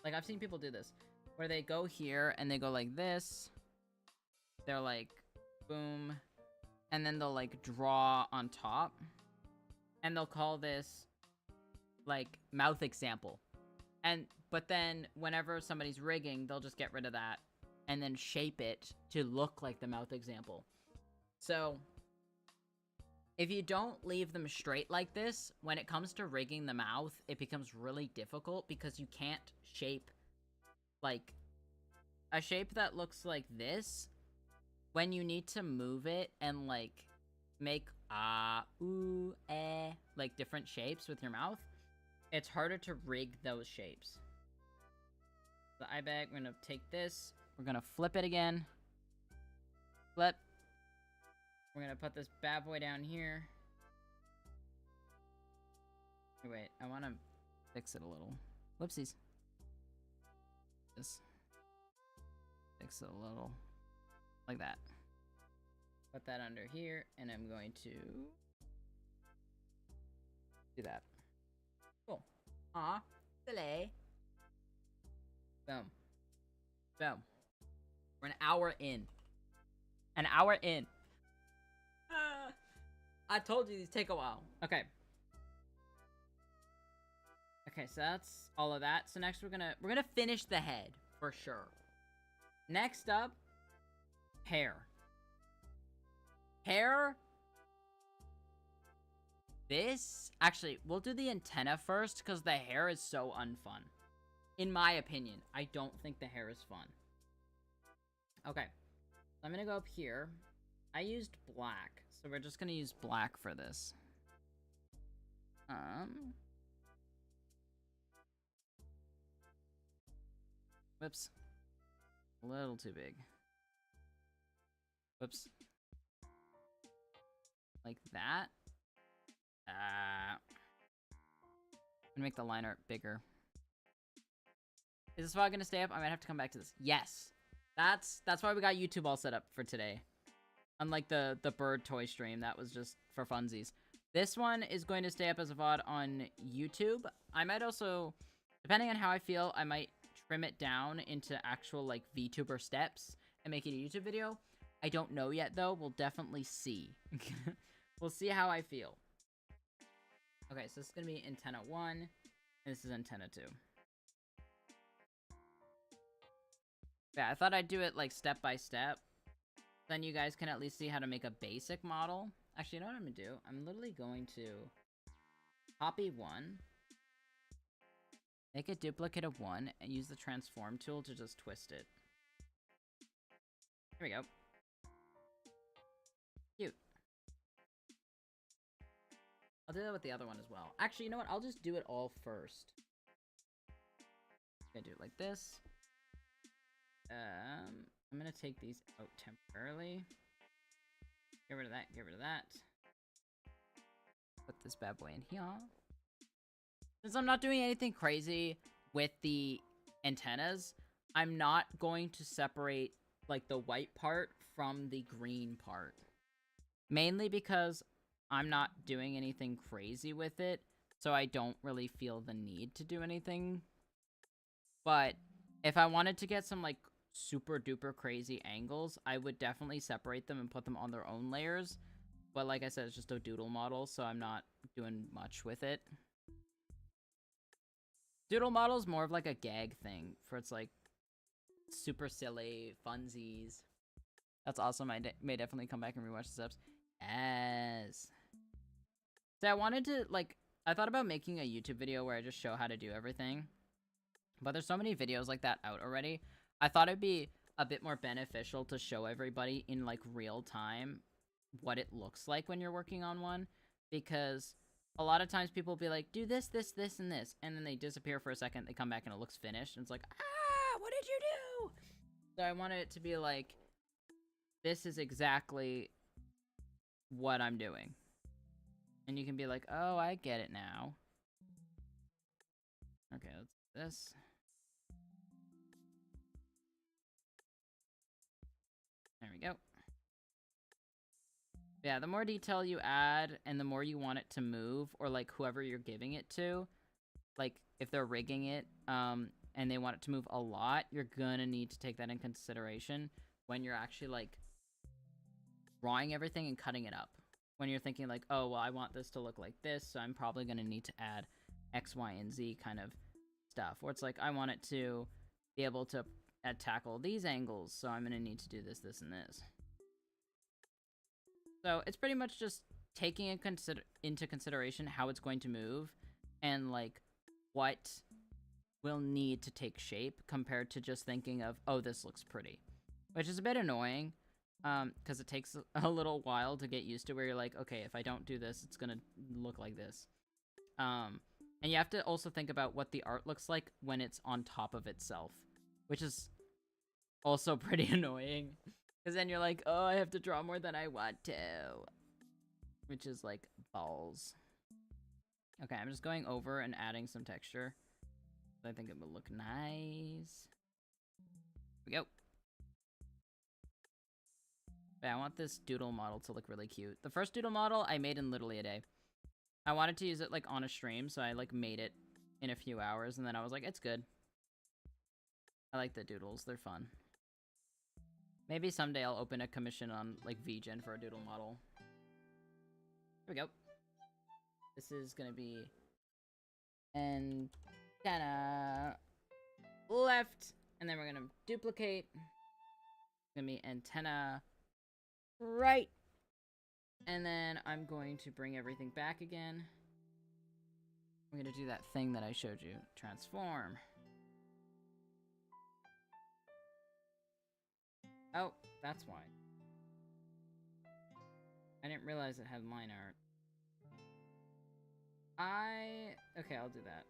like, I've seen people do this, where they go here and they go like this. They're like, boom, and then they'll, like, draw on top, and they'll call this, like, mouth example. But then whenever somebody's rigging, they'll just get rid of that and then shape it to look like the mouth example. So if you don't leave them straight like this, when it comes to rigging the mouth, it becomes really difficult, because you can't shape, like, a shape that looks like this when you need to move it and, like, make ooh, eh, like, different shapes with your mouth. It's harder to rig those shapes. The eye bag, we're gonna take this, we're gonna flip it again. Flip. We're gonna put this bad boy down here. Wait, I wanna fix it a little. Whoopsies. Just fix it a little. Like that. Put that under here, and I'm going to do that. Cool. Aw, delay. Boom. Boom. We're an hour in. An hour in. I told you these take a while. Okay. Okay, so that's all of that. So next we're gonna finish the head for sure. Next up, hair. Hair. This, actually, we'll do the antenna first, because the hair is so unfun. In my opinion, I don't think the hair is fun. Okay, I'm gonna go up here. I used black, so we're just gonna use black for this. Whoops. A little too big. Whoops. Like that. I'm gonna make the line art bigger. Is this fog gonna stay up? I might have to come back to this. Yes. That's why we got YouTube all set up for today. Unlike the bird toy stream, that was just for funsies. This one is going to stay up as a VOD on YouTube. I might also, depending on how I feel, I might trim it down into actual, like, VTuber steps and make it a YouTube video. I don't know yet, though. We'll definitely see. We'll see how I feel. Okay, so this is going to be antenna 1, and this is antenna 2. Yeah, I thought I'd do it, like, step by step. Then you guys can at least see how to make a basic model. Actually, you know what I'm going to do? I'm literally going to copy 1, make a duplicate of 1, and use the transform tool to just twist it. There we go. Cute. I'll do that with the other one as well. Actually, you know what? I'll just do it all first. I'm gonna do it like this. I'm gonna take these out temporarily. Get rid of that, get rid of that. Put this bad boy in here. Since I'm not doing anything crazy with the antennas, I'm not going to separate, like, the white part from the green part. Mainly because I'm not doing anything crazy with it, so I don't really feel the need to do anything. But if I wanted to get some, like, super duper crazy angles, I would definitely separate them and put them on their own layers. But like I said, it's just a doodle model, so I'm not doing much with it. Doodle model is more of like a gag thing, for it's like super silly funsies. That's awesome. I may definitely come back and rewatch the steps. Yes. So I wanted to, like, I thought about making a YouTube video where I just show how to do everything. But there's so many videos like that out already. I thought it'd be a bit more beneficial to show everybody in, like, real time what it looks like when you're working on one. Because a lot of times people will be like, do this, this, this, and this. And then they disappear for a second. They come back and it looks finished. And it's like, ah, what did you do? So I wanted it to be like, this is exactly what I'm doing. And you can be like, oh, I get it now. Okay, let's do this. There we go. Yeah, the more detail you add and the more you want it to move, or like whoever you're giving it to, like if they're rigging it and they want it to move a lot, you're gonna need to take that in consideration when you're actually like drawing everything and cutting it up. When you're thinking like, oh, well, I want this to look like this, so I'm probably gonna need to add X, Y, and Z kind of stuff. Or it's like, I want it to be able to tackle these angles, so I'm gonna need to do this, this, and this. So it's pretty much just taking into consideration how it's going to move and like what will need to take shape compared to just thinking of, oh, this looks pretty, which is a bit annoying because it takes a little while to get used to where you're like, okay, if I don't do this, it's gonna look like this. And you have to also think about what the art looks like when it's on top of itself, which is also pretty annoying. Because then you're like, oh, I have to draw more than I want to. Which is like balls. Okay, I'm just going over and adding some texture. I think it will look nice. Here we go. Yeah, I want this doodle model to look really cute. The first doodle model I made in literally a day. I wanted to use it like on a stream, so I like made it in a few hours, and then I was like, it's good. I like the doodles, they're fun. Maybe someday I'll open a commission on, like, VGen for a doodle model. Here we go. This is gonna be antenna left, and then we're gonna duplicate. It's gonna be antenna right. And then I'm going to bring everything back again. I'm gonna do that thing that I showed you. Transform. Oh, that's why. I didn't realize it had line art. Okay, I'll do that.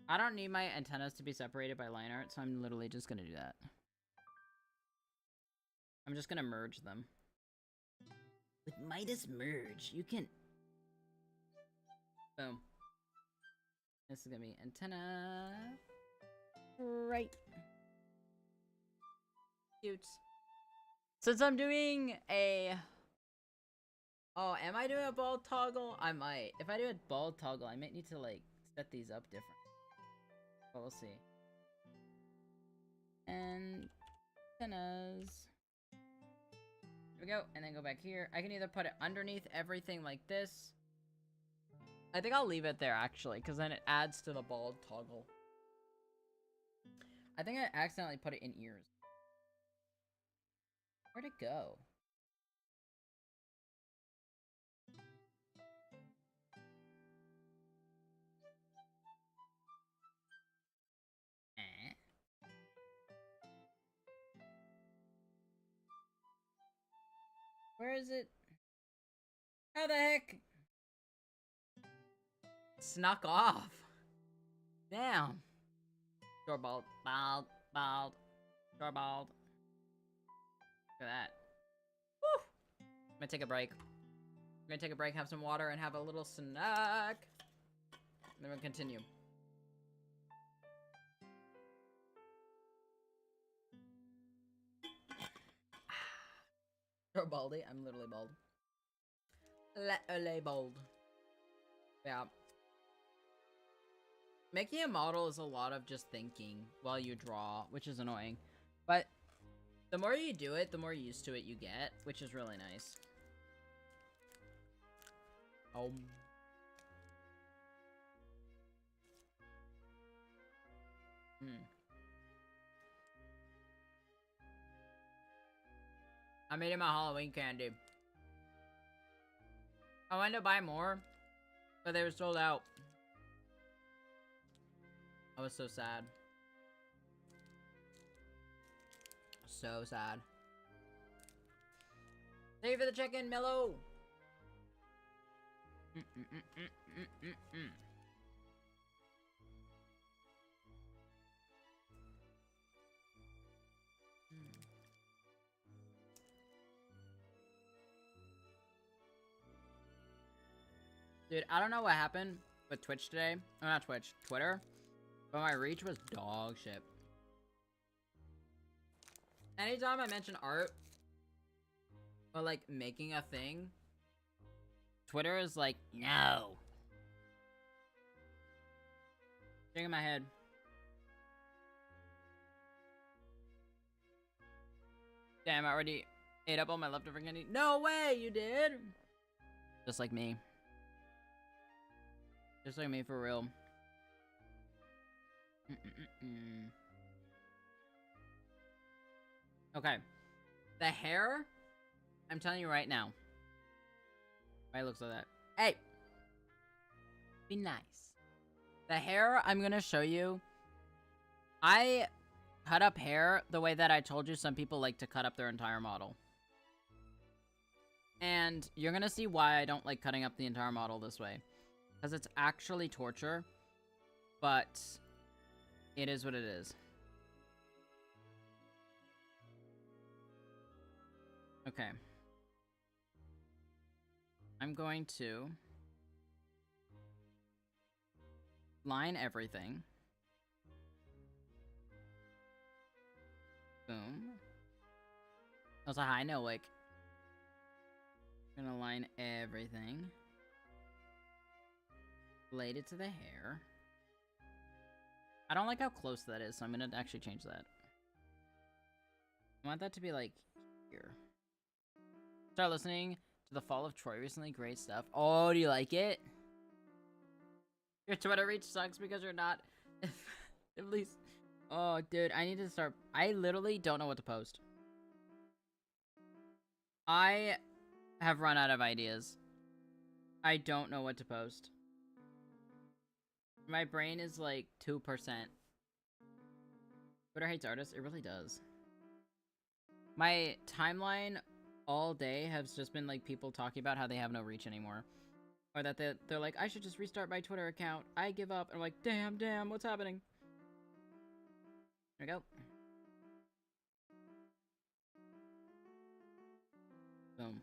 I don't need my antennas to be separated by line art, so I'm literally just gonna do that. I'm just gonna merge them. With Midas Merge, you can... Boom. This is gonna be antenna... right. Cute. Since I'm doing a... Oh, am I doing a ball toggle? I might. If I do a ball toggle, I might need to, like, set these up different. But we'll see. And... antennas. Here we go. And then go back here. I can either put it underneath everything like this. I think I'll leave it there, actually, because then it adds to the ball toggle. I think I accidentally put it in ears. Where'd it go? Where is it? How the heck? Snuck off. Damn. Shorbald. Bald. Bald. Shorbald. Look at that. Woo! I'm gonna take a break. I'm gonna take a break, have some water, and have a little snack. And then we'll continue. You're baldy. I'm literally bald. Literally bald. Yeah. Making a model is a lot of just thinking while you draw, which is annoying. But the more you do it, the more used to it you get, which is really nice. I'm eating my Halloween candy. I wanted to buy more, but they were sold out. I was so sad. So sad. Thank you for the check-in, Mellow! Dude, I don't know what happened with Twitch today. Oh, not Twitch, Twitter. But my reach was dog shit. Anytime I mention art, or like making a thing, Twitter is like, no. Shaking my head. Damn, I already ate up all my leftover candy. No way, you did? Just like me. Just like me, for real. Okay. The hair, I'm telling you right now. Why it looks like that. Hey! Be nice. The hair, I'm gonna show you. I cut up hair the way that I told you some people like to cut up their entire model. And you're gonna see why I don't like cutting up the entire model this way. Because it's actually torture, but it is what it is. Okay. I'm going to line everything. Boom. Also, hi, Nowick. I'm gonna line everything. Related to the hair. I don't like how close that is, so I'm gonna actually change that. I want that to be like here. Start listening to The Fall of Troy recently. Great stuff. Oh, do you like it? Your Twitter reach sucks because you're not at least. Oh, dude, I need to start. I literally don't know what to post. I have run out of ideas. I don't know what to post. My brain is like 2%. Twitter hates artists? It really does. My timeline all day has just been like people talking about how they have no reach anymore. Or that they're like, I should just restart my Twitter account. I give up. And I'm like, damn, what's happening? There we go. Boom.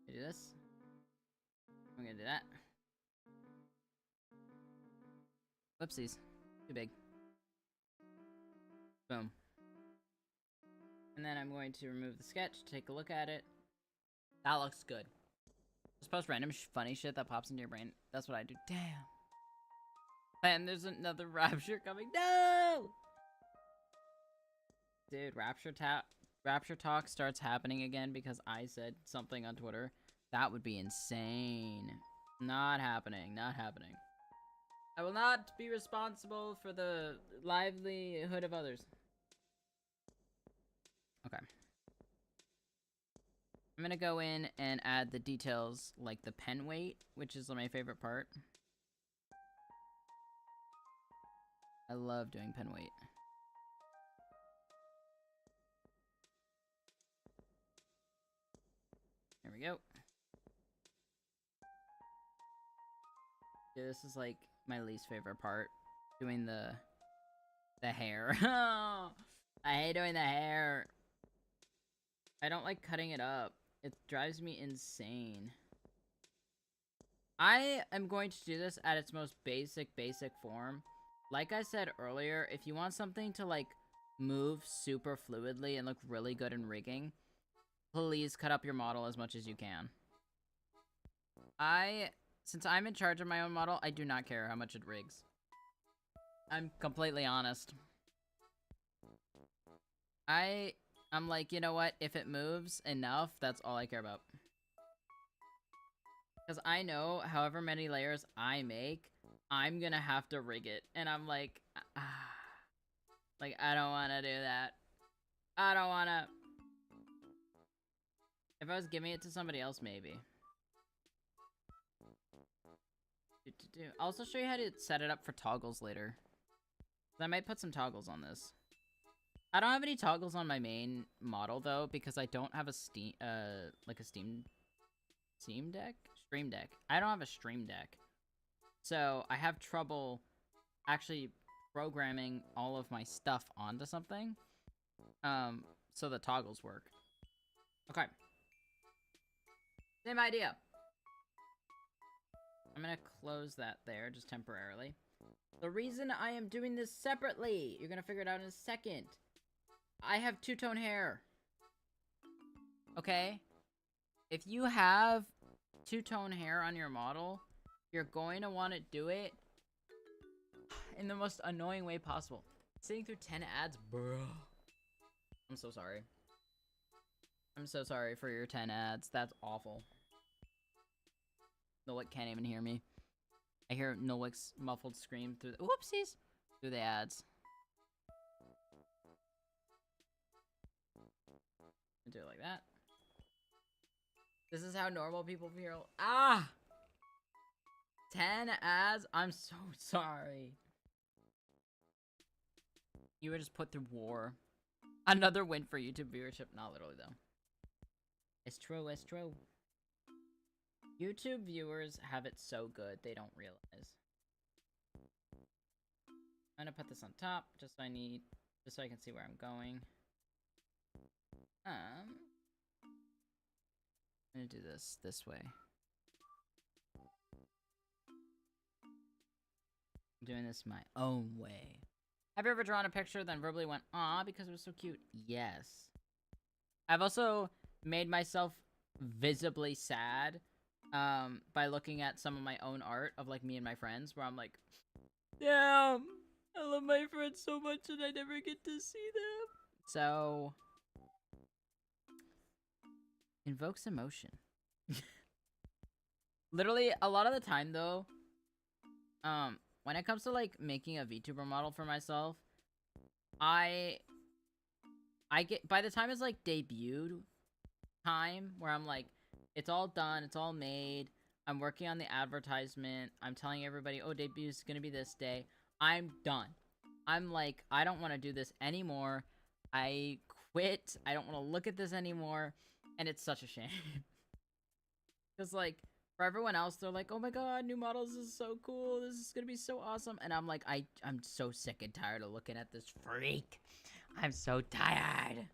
I do this. I'm gonna do that. Whoopsies. Too big. Boom. And then I'm going to remove the sketch, take a look at it. That looks good. Just post random funny shit that pops into your brain. That's what I do. Damn. And there's another Rapture coming. No! Dude, Rapture Talk starts happening again because I said something on Twitter. That would be insane. Not happening. Not happening. I will not be responsible for the livelihood of others. Okay. I'm gonna go in and add the details like the pen weight, which is my favorite part. I love doing pen weight. There we go. Yeah, this is like my least favorite part. Doing the hair. I hate doing the hair. I don't like cutting it up. It drives me insane. I am going to do this at its most basic form. Like I said earlier, if you want something to like move super fluidly and look really good in rigging, please cut up your model as much as you can. Since I'm in charge of my own model, I do not care how much it rigs. I'm completely honest. I'm like, you know what? If it moves enough, that's all I care about. Because I know however many layers I make, I'm gonna have to rig it. And I'm like, like, I don't want to do that. I don't want to. If I was giving it to somebody else, maybe. I'll also show you how to set it up for toggles later. I might put some toggles on this. I don't have any toggles on my main model though, because I don't have a Steam Deck? Stream Deck. I don't have a Stream Deck. So I have trouble actually programming all of my stuff onto something. So the toggles work. Okay. Same idea. I'm gonna close that there just temporarily. The reason I am doing this separately, you're gonna figure it out in a second. I have two-tone hair. Okay? If you have two-tone hair on your model, you're going to want to do it in the most annoying way possible. Sitting through 10 ads, bro. I'm so sorry. I'm so sorry for your 10 ads. That's awful. Nolik can't even hear me. I hear Nolik's muffled scream through the whoopsies through the ads. Do it like that. This is how normal people feel. 10 ads? I'm so sorry. You were just put through war. Another win for YouTube viewership. Not literally, though. It's true, it's true. YouTube viewers have it so good, they don't realize. I'm gonna put this on top, just so I can see where I'm going. I'm gonna do this way. I'm doing this my own way. Have you ever drawn a picture then verbally went, "Aw," because it was so cute? Yes. I've also made myself visibly sad by looking at some of my own art of like me and my friends, where I'm like, damn, I love my friends so much and I never get to see them. So invokes emotion. Literally, a lot of the time though, when it comes to like making a VTuber model for myself, I get, by the time it's like debuted time, where I'm like, it's all done, it's all made, I'm working on the advertisement, I'm telling everybody, oh, debut's gonna be this day, I'm done. I'm like, I don't want to do this anymore. I quit. I don't want to look at this anymore. And it's such a shame. Because, like, for everyone else, they're like, oh my god, new models is so cool. This is going to be so awesome. And I'm like, I'm so sick and tired of looking at this freak. I'm so tired.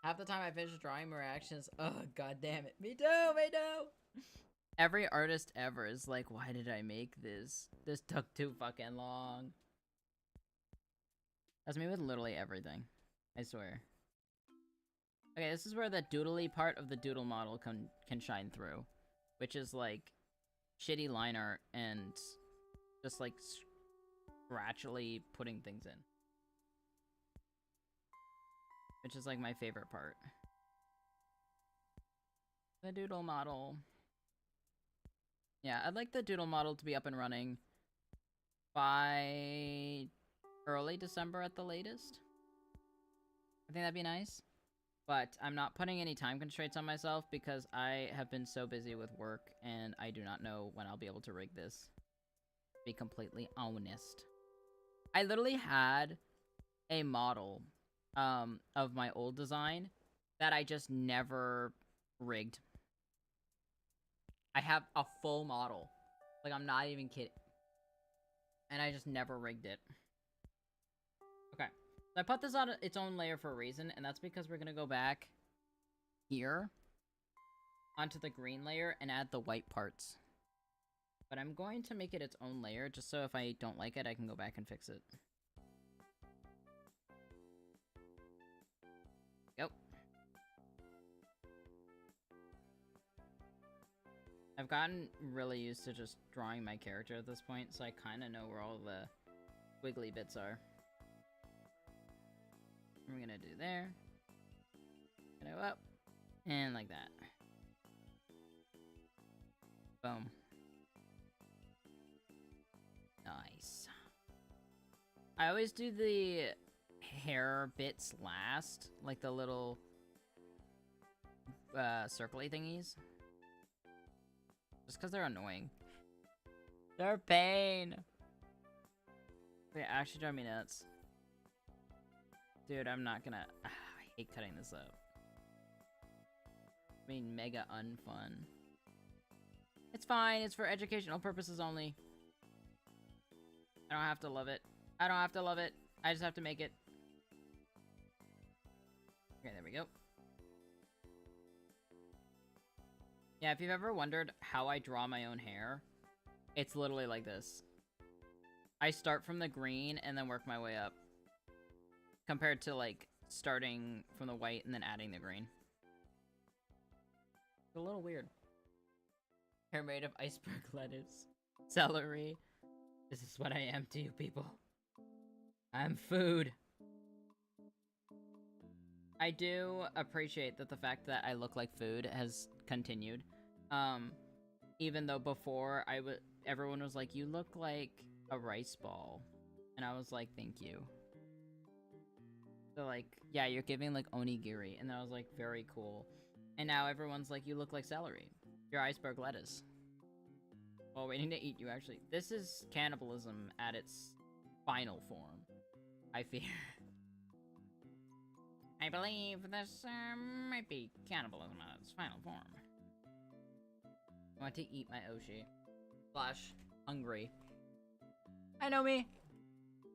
Half the time I finish drawing, my reactions, oh, god damn it. Me too, me too. Every artist ever is like, why did I make this? This took too fucking long. That's me with literally everything. I swear. Okay, this is where the doodly part of the doodle model can shine through. Which is like shitty line art and just like scratchily putting things in. Which is like my favorite part. The doodle model. Yeah, I'd like the doodle model to be up and running by early December at the latest. I think that'd be nice. But I'm not putting any time constraints on myself because I have been so busy with work and I do not know when I'll be able to rig this. To be completely honest. I literally had a model of my old design that I just never rigged. I have a full model Like, I'm not even kidding. And I just never rigged it. Okay. So I put this on its own layer for a reason, and that's because we're gonna go back here onto the green layer and add the white parts. But I'm going to make it its own layer, just so if I don't like it, I can go back and fix it. Yep. I've gotten really used to just drawing my character at this point, so I kind of know where all the wiggly bits are. We're gonna do there. Gonna go up. And like that. Boom. Nice. I always do the hair bits last, like the little circly thingies. Just because they're annoying. They're a pain. They actually drive me nuts. Dude, I'm not gonna... I hate cutting this up. I mean, mega unfun. It's fine, it's for educational purposes only. I don't have to love it. I don't have to love it. I just have to make it. Okay, there we go. Yeah, if you've ever wondered how I draw my own hair, it's literally like this. I start from the green and then work my way up. Compared to, like, starting from the white and then adding the green. It's a little weird. Hair made of iceberg lettuce. Celery. This is what I am to you people. I'm food. I do appreciate that the fact that I look like food has continued. Even though before everyone was like, you look like a rice ball. And I was like, thank you. So like, yeah, you're giving like onigiri. And I was like, very cool. And now everyone's like, you look like celery. You're iceberg lettuce. While waiting to eat you, actually. This is cannibalism at its final form, I fear. I believe this might be cannibalism at its final form. I want to eat my Oshi. Slash, hungry. Hi, Nomi!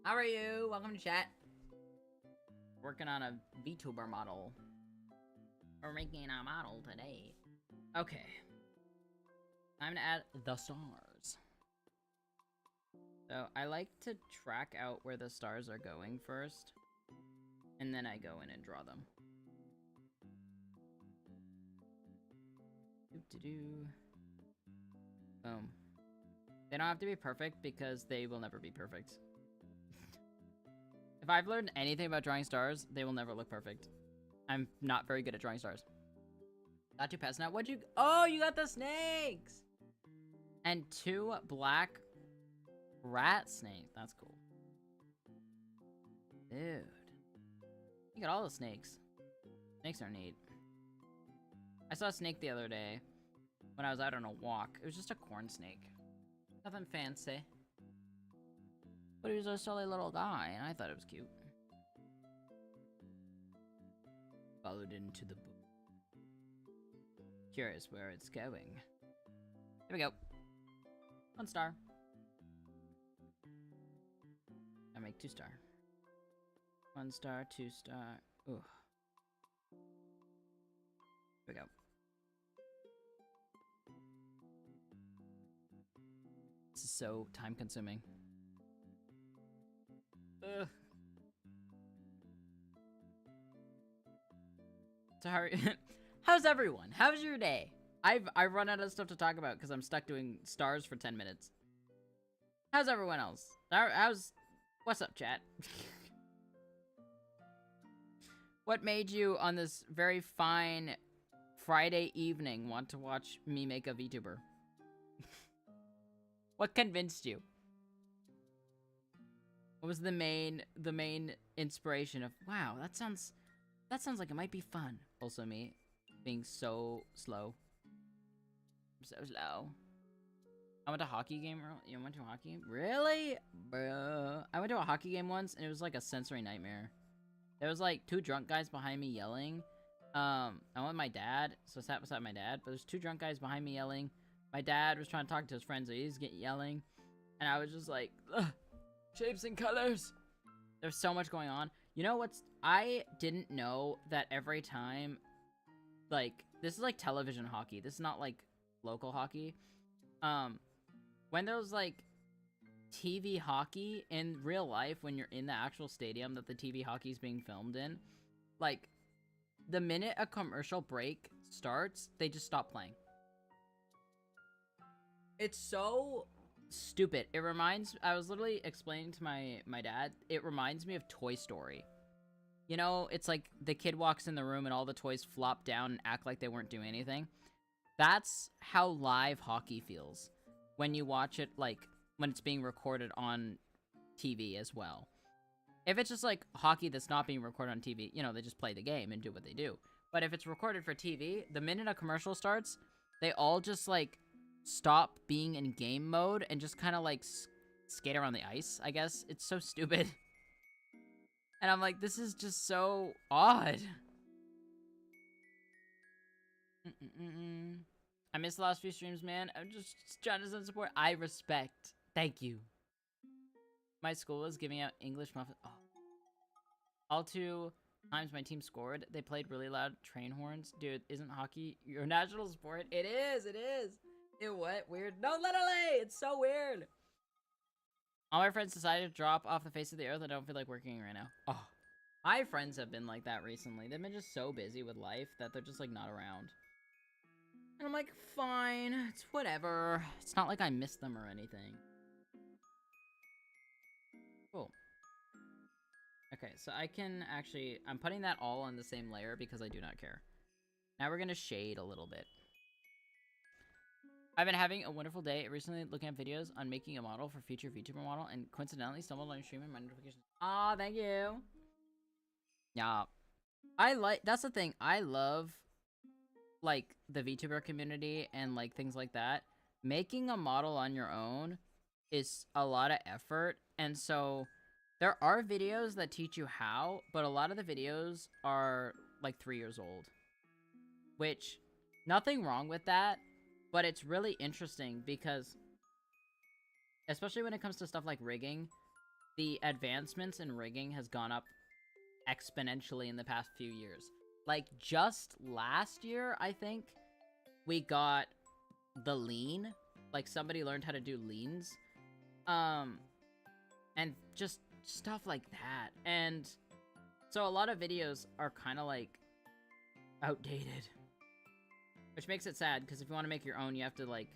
How are you? Welcome to chat. Working on a Vtuber model. We're making a model today. Okay. Time to add the stars. So, I like to track out where the stars are going first. And then I go in and draw them. Doo-doo-doo. Boom. They don't have to be perfect because they will never be perfect. If I've learned anything about drawing stars, they will never look perfect. I'm not very good at drawing stars. Got 2 pets now. What'd you... Oh, you got the snakes! And 2 black rat snakes. That's cool. Dude. You got all the snakes. Snakes are neat. I saw a snake the other day when I was out on a walk. It was just a corn snake. Nothing fancy. But he was a silly little guy, and I thought it was cute. Followed into the book. Curious where it's going. Here we go. 1 star. I make 2 star. 1 star, 2 star. Ooh. Here we go. This is so time consuming. Ugh. Sorry. How's everyone? How's your day? I've run out of stuff to talk about because I'm stuck doing stars for 10 minutes. How's everyone else? What's up, chat? What made you on this very fine Friday evening want to watch me make a VTuber? What convinced you? What was the main inspiration of, wow, that sounds like it might be fun. Also me being so slow. I'm so slow. I went to a hockey game. You went to a hockey game? Really? Bro. I went to a hockey game once and it was like a sensory nightmare. There was like 2 drunk guys behind me yelling. I went with my dad, so I sat beside my dad, but there's 2 drunk guys behind me yelling. My dad was trying to talk to his friends, so he's getting yelling. And I was just like, ugh, shapes and colors. There's so much going on. You know what's... I didn't know that every time... Like, this is like television hockey. This is not like local hockey. When there's like TV hockey in real life, when you're in the actual stadium that the TV hockey is being filmed in, like, the minute a commercial break starts, they just stop playing. It's so stupid. It reminds... I was literally explaining to my dad, it reminds me of Toy Story. You know, it's like the kid walks in the room and all the toys flop down and act like they weren't doing anything. That's how live hockey feels when you watch it, like, when it's being recorded on TV as well. If it's just, like, hockey that's not being recorded on TV, you know, they just play the game and do what they do. But if it's recorded for TV, the minute a commercial starts, they all just, like, stop being in game mode and just kind of, like, skate around the ice, I guess. It's so stupid. And I'm like, this is just so odd. I missed the last few streams, man. I'm just trying to send support. I respect. Thank you. My school was giving out English muffins. Oh. All 2 times my team scored, they played really loud train horns. Dude, isn't hockey your national sport? It is, it is. Ew, what? Weird. No, literally! It's so weird. All my friends decided to drop off the face of the earth. I don't feel like working right now. Oh. My friends have been like that recently. They've been just so busy with life that they're just, like, not around. And I'm like, fine. It's whatever. It's not like I miss them or anything. Cool. Okay, so I can actually... I'm putting that all on the same layer because I do not care. Now we're gonna shade a little bit. I've been having a wonderful day recently looking at videos on making a model for future VTuber model and coincidentally stumbled on your stream and my notifications. Aw, thank you. Yeah. That's the thing. I love, like, the VTuber community and, like, things like that. Making a model on your own is a lot of effort. And so there are videos that teach you how, but a lot of the videos are, like, 3 years old. Which, nothing wrong with that. But it's really interesting because, especially when it comes to stuff like rigging, the advancements in rigging has gone up exponentially in the past few years. Like, just last year, I think, we got the lean. Like, somebody learned how to do leans. And just stuff like that. And so a lot of videos are kind of, like, outdated. Which makes it sad, because if you want to make your own, you have to, like,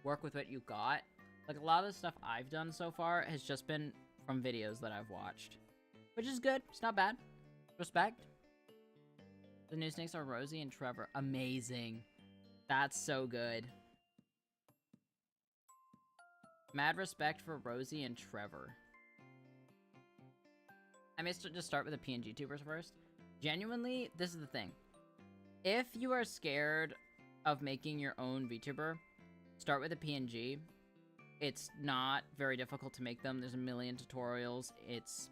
work with what you got. Like, a lot of the stuff I've done so far has just been from videos that I've watched. Which is good. It's not bad. Respect. The new snakes are Rosie and Trevor. Amazing. That's so good. Mad respect for Rosie and Trevor. I may just start with the PNG tubers first. Genuinely, this is the thing. If you are scared of making your own VTuber, start with a PNG. It's not very difficult to make them. There's a million tutorials. It's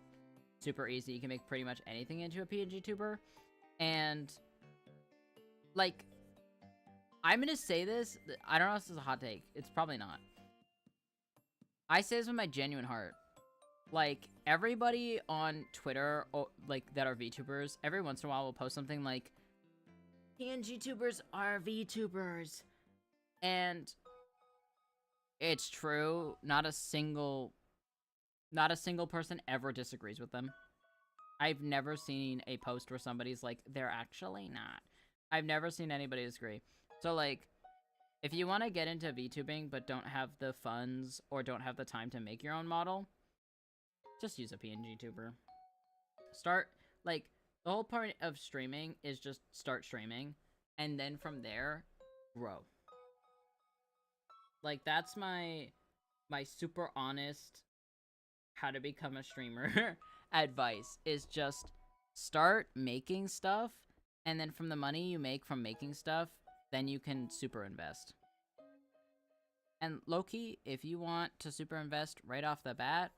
super easy. You can make pretty much anything into a PNG tuber. And, like, I'm gonna say this. I don't know if this is a hot take. It's probably not. I say this with my genuine heart. Like, everybody on Twitter, like, that are VTubers, every once in a while will post something like, PNG tubers are VTubers. And it's true. Not a single person ever disagrees with them. I've never seen a post where somebody's like, they're actually not. I've never seen anybody disagree. So, like, if you want to get into VTubing but don't have the funds or don't have the time to make your own model, just use a PNG tuber. Start, like, the whole point of streaming is just start streaming, and then from there, grow. Like, that's my super honest how to become a streamer advice, is just start making stuff, and then from the money you make from making stuff, then you can super invest. And low-key, if you want to super invest right off the bat,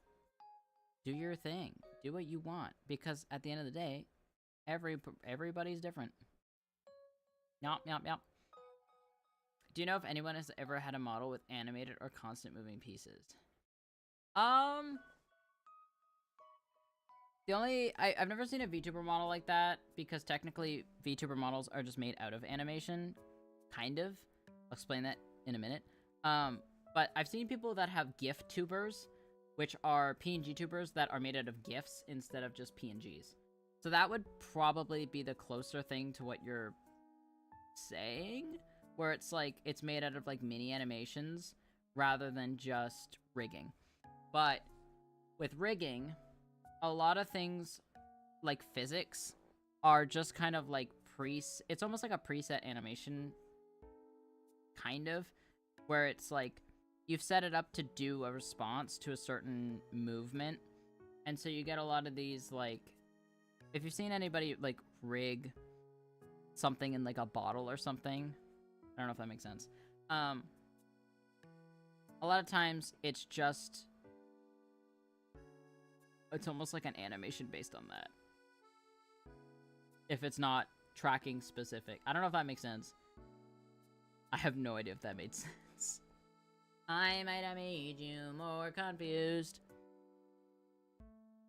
do your thing. Do what you want, because at the end of the day, everybody's different. Yup. Do you know if anyone has ever had a model with animated or constant moving pieces? I've never seen a VTuber model like that, because technically VTuber models are just made out of animation. Kind of. I'll explain that in a minute. But I've seen people that have GIF tubers, which are PNG tubers that are made out of GIFs instead of just PNGs. So that would probably be the closer thing to what you're saying, where it's like, it's made out of like mini animations rather than just rigging. But with rigging, a lot of things like physics are just kind of like it's almost like a preset animation, kind of, where it's like you've set it up to do a response to a certain movement. And so you get a lot of these, like, if you've seen anybody like rig something in like a bottle or something, I don't know if that makes sense. A lot of times it's almost like an animation based on that, if it's not tracking specific. I don't know if that makes sense. I have no idea if that made sense. I might have made you more confused.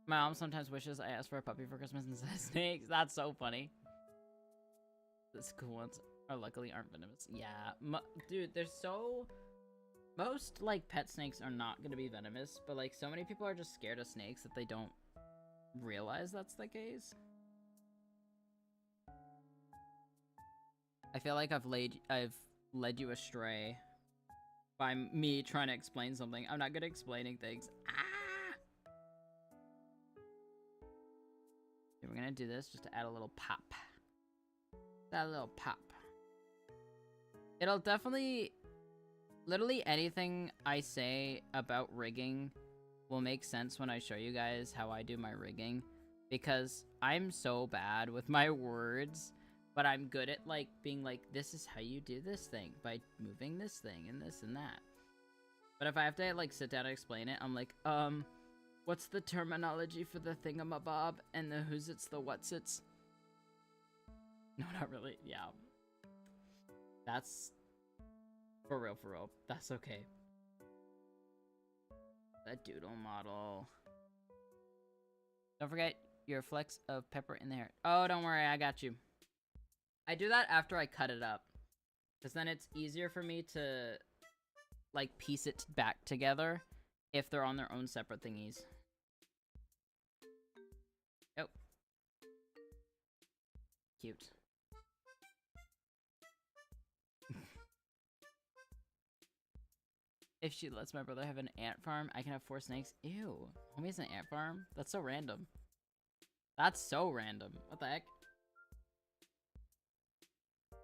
My mom sometimes wishes I asked for a puppy for Christmas instead of snakes. That's so funny. The school ones luckily aren't venomous. Yeah, dude, most, like, pet snakes are not gonna be venomous, but, like, so many people are just scared of snakes that they don't realize that's the case. I feel like I've led you astray by me trying to explain something. I'm not good at explaining things. Ah! Okay, we're gonna do this just to add a little pop. That little pop. It'll definitely... Literally anything I say about rigging will make sense when I show you guys how I do my rigging, because I'm so bad with my words, but I'm good at, like, being like, this is how you do this thing, by moving this thing and this and that. But if I have to, like, sit down and explain it, I'm like, what's the terminology for the thingamabob and the who's it's the what's it's? No, not really. Yeah. That's... For real, for real. That's okay. The doodle model. Don't forget your flecks of pepper in the hair. Oh, don't worry, I got you. I do that after I cut it up, because then it's easier for me to, like, piece it back together if they're on their own separate thingies. Oh. Cute. If she lets my brother have an ant farm, I can have 4 snakes. Ew. Homie has an ant farm? That's so random. That's so random. What the heck?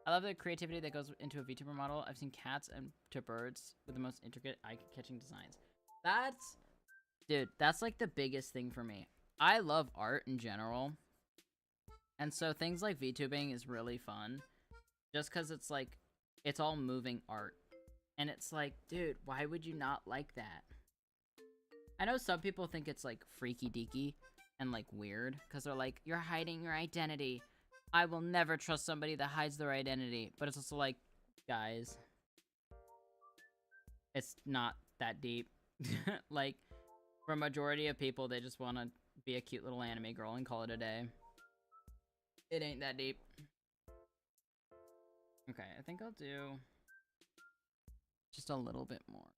I love the creativity that goes into a VTuber model. I've seen cats and to birds with the most intricate eye-catching designs. That's... Dude, that's like the biggest thing for me. I love art in general. And so things like VTubing is really fun. Just because it's like, it's all moving art. And it's like, dude, why would you not like that? I know some people think it's like freaky deaky and like weird, because they're like, you're hiding your identity. I will never trust somebody that hides their identity. But it's also like, guys, it's not that deep. Like, for a majority of people, they just want to be a cute little anime girl and call it a day. It ain't that deep. Okay, I think I'll do just a little bit more,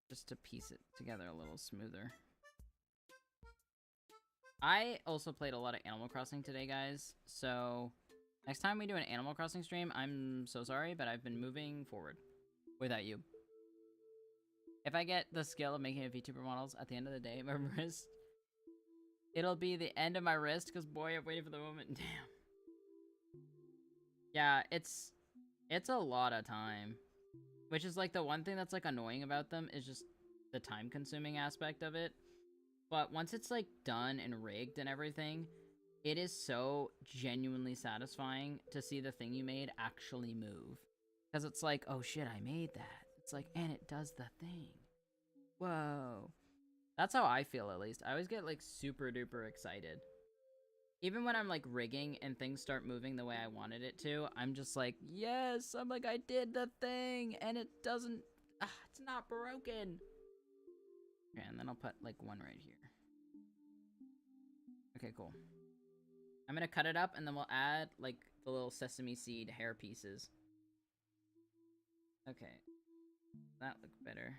just to piece it together a little smoother. I also played a lot of Animal Crossing today, guys, so next time we do an Animal Crossing stream, I'm so sorry, but I've been moving forward without you. If I get the skill of making a VTuber models at the end of the day, my wrist, it'll be the end of my wrist, because boy, I'm waiting for the moment. Damn. Yeah, it's a lot of time, which is like the one thing that's like annoying about them is just the time consuming aspect of it. But once it's like done and rigged and everything, it is so genuinely satisfying to see the thing you made actually move. Because it's like, oh shit, I made that. It's like, and it does the thing. Whoa. That's how I feel, at least. I always get like super duper excited. even when I'm like rigging and things start moving the way I wanted it to, I'm just like, yes, I'm like, I did the thing, and it doesn't, it's not broken. Okay, and then I'll put like one right here. Okay, cool. I'm gonna cut it up, and then we'll add like the little sesame seed hair pieces. Okay, that looks better.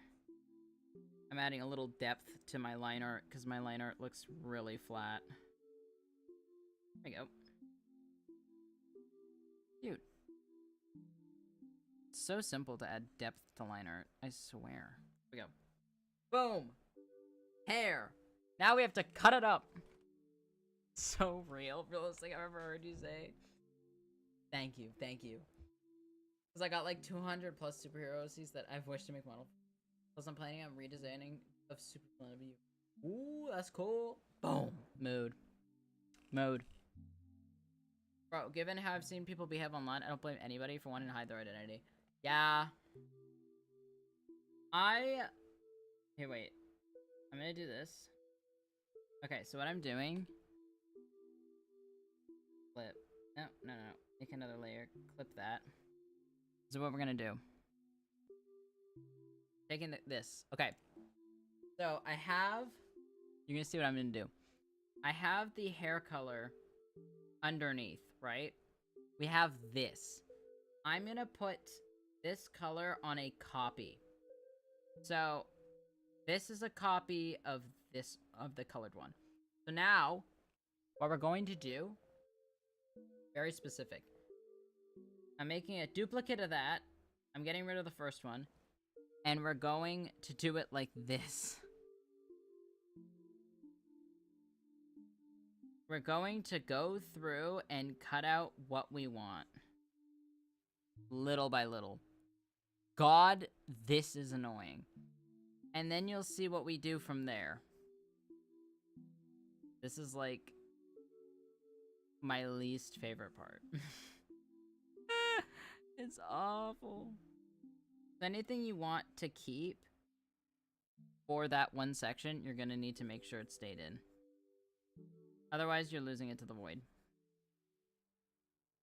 I'm adding a little depth to my line art because my line art looks really flat. There we go. Dude. It's so simple to add depth to line art, I swear. Here we go. Boom! Hair! Now we have to cut it up! So realistic I've ever heard you say. Thank you, thank you. Because I got like 200 plus superhero OCs that I've wished to make model. Plus I'm planning on redesigning of Super Planet View. Ooh, that's cool. Boom! Mood. Mode. Bro, given how I've seen people behave online, I don't blame anybody for wanting to hide their identity. Yeah. Here, wait. I'm gonna do this. Okay, so what I'm doing... Flip. No. Make another layer. Clip that. This is what we're gonna do. Taking this. Okay. So, I have... You're gonna see what I'm gonna do. I have the hair color underneath, right? We have this. I'm gonna put this color on a copy. So, this is a copy of this, of the colored one. So now, what we're going to do, very specific. I'm making a duplicate of that. I'm getting rid of the first one. And we're going to do it like this. We're going to go through and cut out what we want. Little by little. God, this is annoying. And then you'll see what we do from there. This is like my least favorite part. It's awful. Anything you want to keep for that one section, you're gonna need to make sure it stayed in. Otherwise, you're losing it to the void.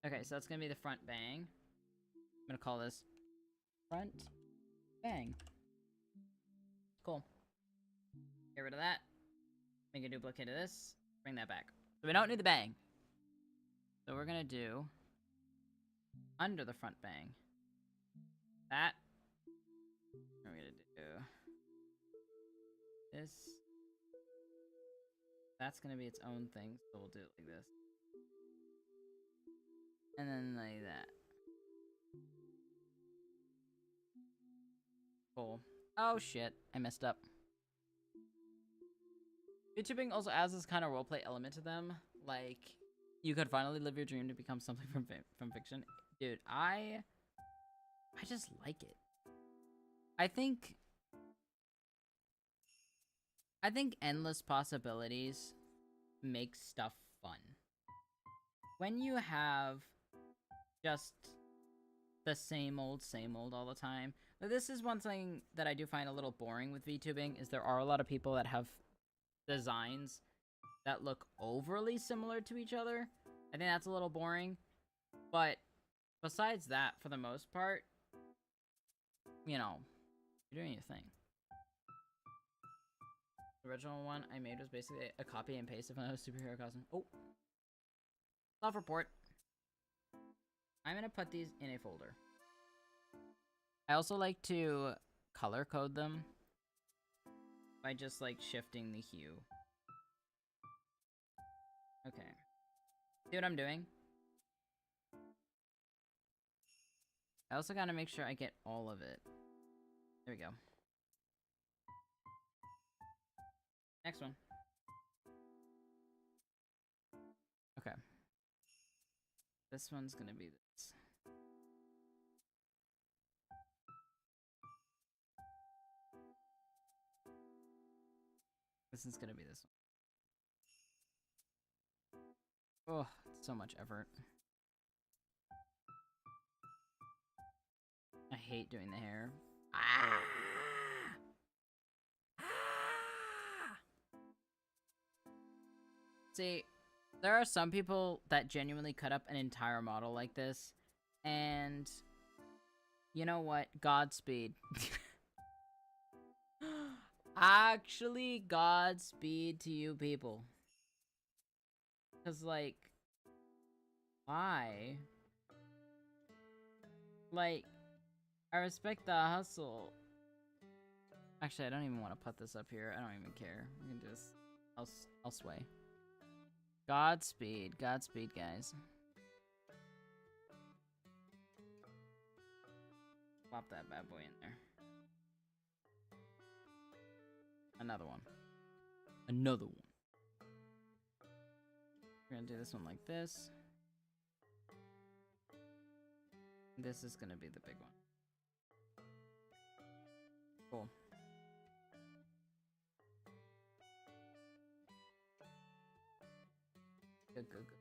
Okay, so that's gonna be the front bang. I'm gonna call this front bang. Cool. Get rid of that. Make a duplicate of this. Bring that back. So we don't need the bang. So we're gonna do under the front bang. That. We're gonna do this. That's gonna be its own thing, so we'll do it like this. And then like that. Cool. Oh shit, I messed up. VTubing also adds this kind of roleplay element to them. Like, you could finally live your dream to become something from fiction. Dude, I just like it. I think endless possibilities make stuff fun. When you have just the same old all the time. This is one thing that I do find a little boring with VTubing, is there are a lot of people that have designs that look overly similar to each other. I think that's a little boring. But besides that, for the most part, you know, you're doing your thing. The original one I made was basically a copy and paste of another superhero costume. Oh! Self-report. I'm gonna put these in a folder. I also like to color code them by just like shifting the hue. Okay. See what I'm doing? I also gotta make sure I get all of it. There we go. Next one. Okay. This one's gonna be this. This is gonna be this one. Oh, so much effort. I hate doing the hair. Ah! Ah! See, There are some people that genuinely cut up an entire model like this, and you know what? Godspeed. Actually, Godspeed to you people. Cause like, why? Like, I respect the hustle. Actually, I don't even want to put this up here. I don't even care. We can just, I'll sway. Godspeed, Godspeed, guys. Plop that bad boy in there. Another one. Another one. We're gonna do this one like this. This is gonna be the big one. Cool. Good, good, good.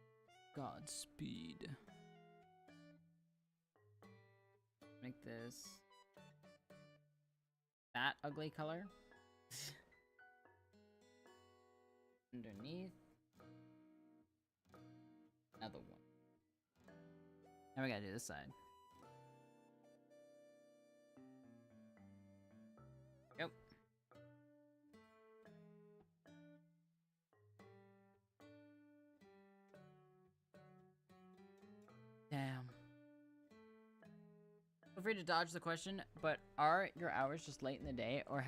Godspeed. Make this that ugly color. Underneath. Another one. Now we gotta do this side. Yep. Damn. Feel free to dodge the question, but are your hours just late in the day, or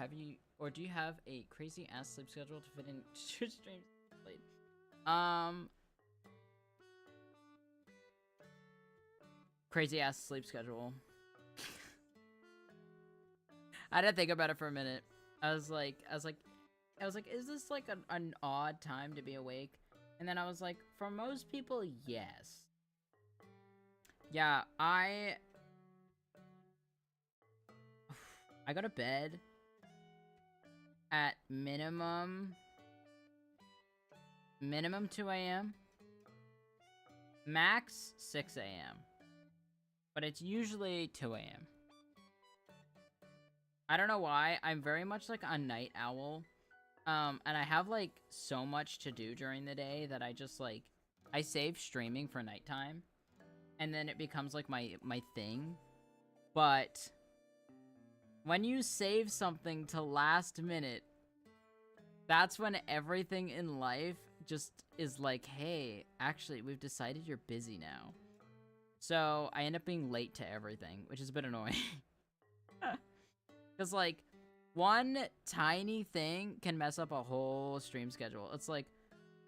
do you have a crazy ass sleep schedule to fit in two streams late? Crazy ass sleep schedule. I had to think about it for a minute. I was like, is this like an odd time to be awake? And then I was like, for most people, yes. Yeah, I go to bed at minimum 2 a.m. Max 6 a.m. But it's usually 2 a.m. I don't know why. I'm very much like a night owl. And I have like so much to do during the day that I just like I save streaming for nighttime. And then it becomes like my thing. But when you save something to last minute, that's when everything in life just is like, hey, actually, we've decided you're busy now. So I end up being late to everything, which is a bit annoying. Because, like, one tiny thing can mess up a whole stream schedule. It's like,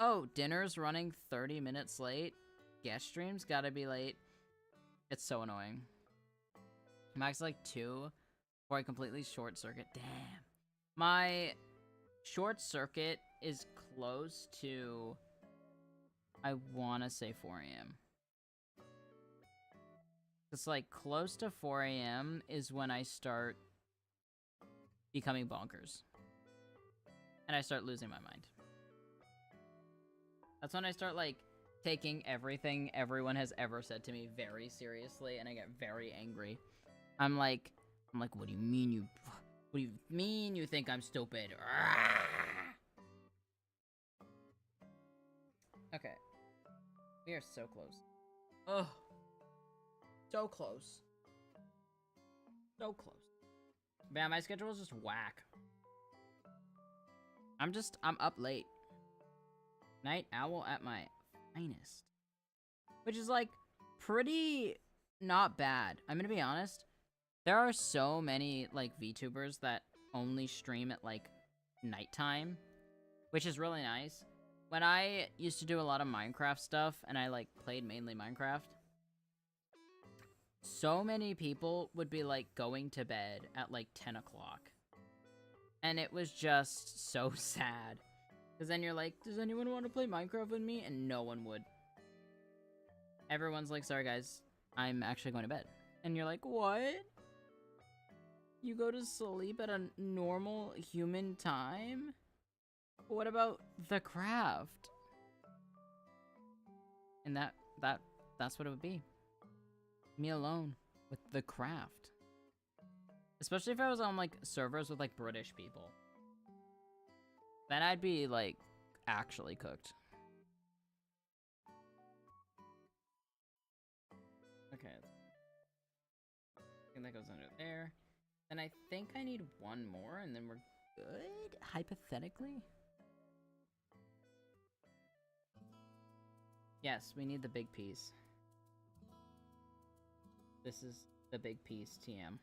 oh, dinner's running 30 minutes late. Guest stream's gotta be late. It's so annoying. Max like 2 before I completely short circuit. Damn. My short circuit is close to, I want to say 4 a.m. It's like close to 4 a.m. is when I start becoming bonkers. And I start losing my mind. That's when I start like taking everything everyone has ever said to me very seriously, and I get very angry. I'm like, what do you mean you think I'm stupid? Okay. We are so close. Ugh. So close. So close. Man, my schedule is just whack. I'm up late. Night owl at my finest. Which is like pretty not bad. I'm gonna be honest. There are so many like VTubers that only stream at like nighttime, which is really nice. When I used to do a lot of Minecraft stuff and I like played mainly Minecraft, so many people would be like going to bed at like 10 o'clock. And it was just so sad. Because then you're like, does anyone want to play Minecraft with me? And no one would. Everyone's like, sorry guys, I'm actually going to bed. And you're like, what? You go to sleep at a normal human time? What about the craft? And that's what it would be. Me alone with the craft. Especially if I was on like servers with like British people. Then I'd be like actually cooked. think that goes under there. And I think I need one more, and then we're good, hypothetically. Yes, we need the big piece. This is the big piece, TM.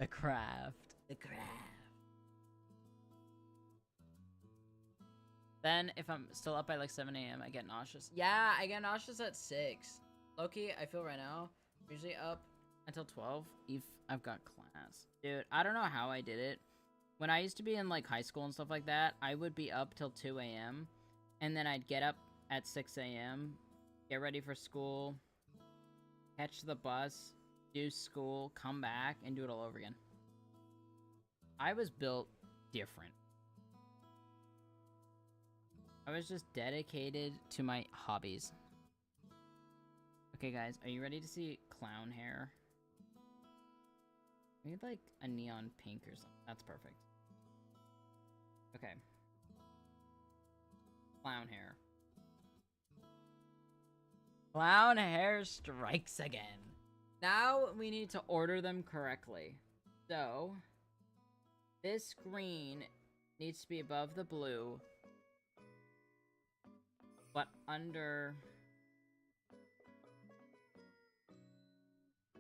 The craft. The craft. Then, if I'm still up by like 7 a.m., I get nauseous. Yeah, I get nauseous at 6. Low-key, I feel right now, I'm usually up until 12 if I've got class. Dude, I don't know how I did it. When I used to be in like high school and stuff like that, I would be up till 2 a.m. and then I'd get up at 6 a.m., get ready for school, catch the bus, do school, come back, and do it all over again. I was built different. I was just dedicated to my hobbies. Okay, guys, are you ready to see clown hair? I need like a neon pink or something. That's perfect. Okay. Clown hair. Clown hair strikes again. Now we need to order them correctly. So, this green needs to be above the blue, but under,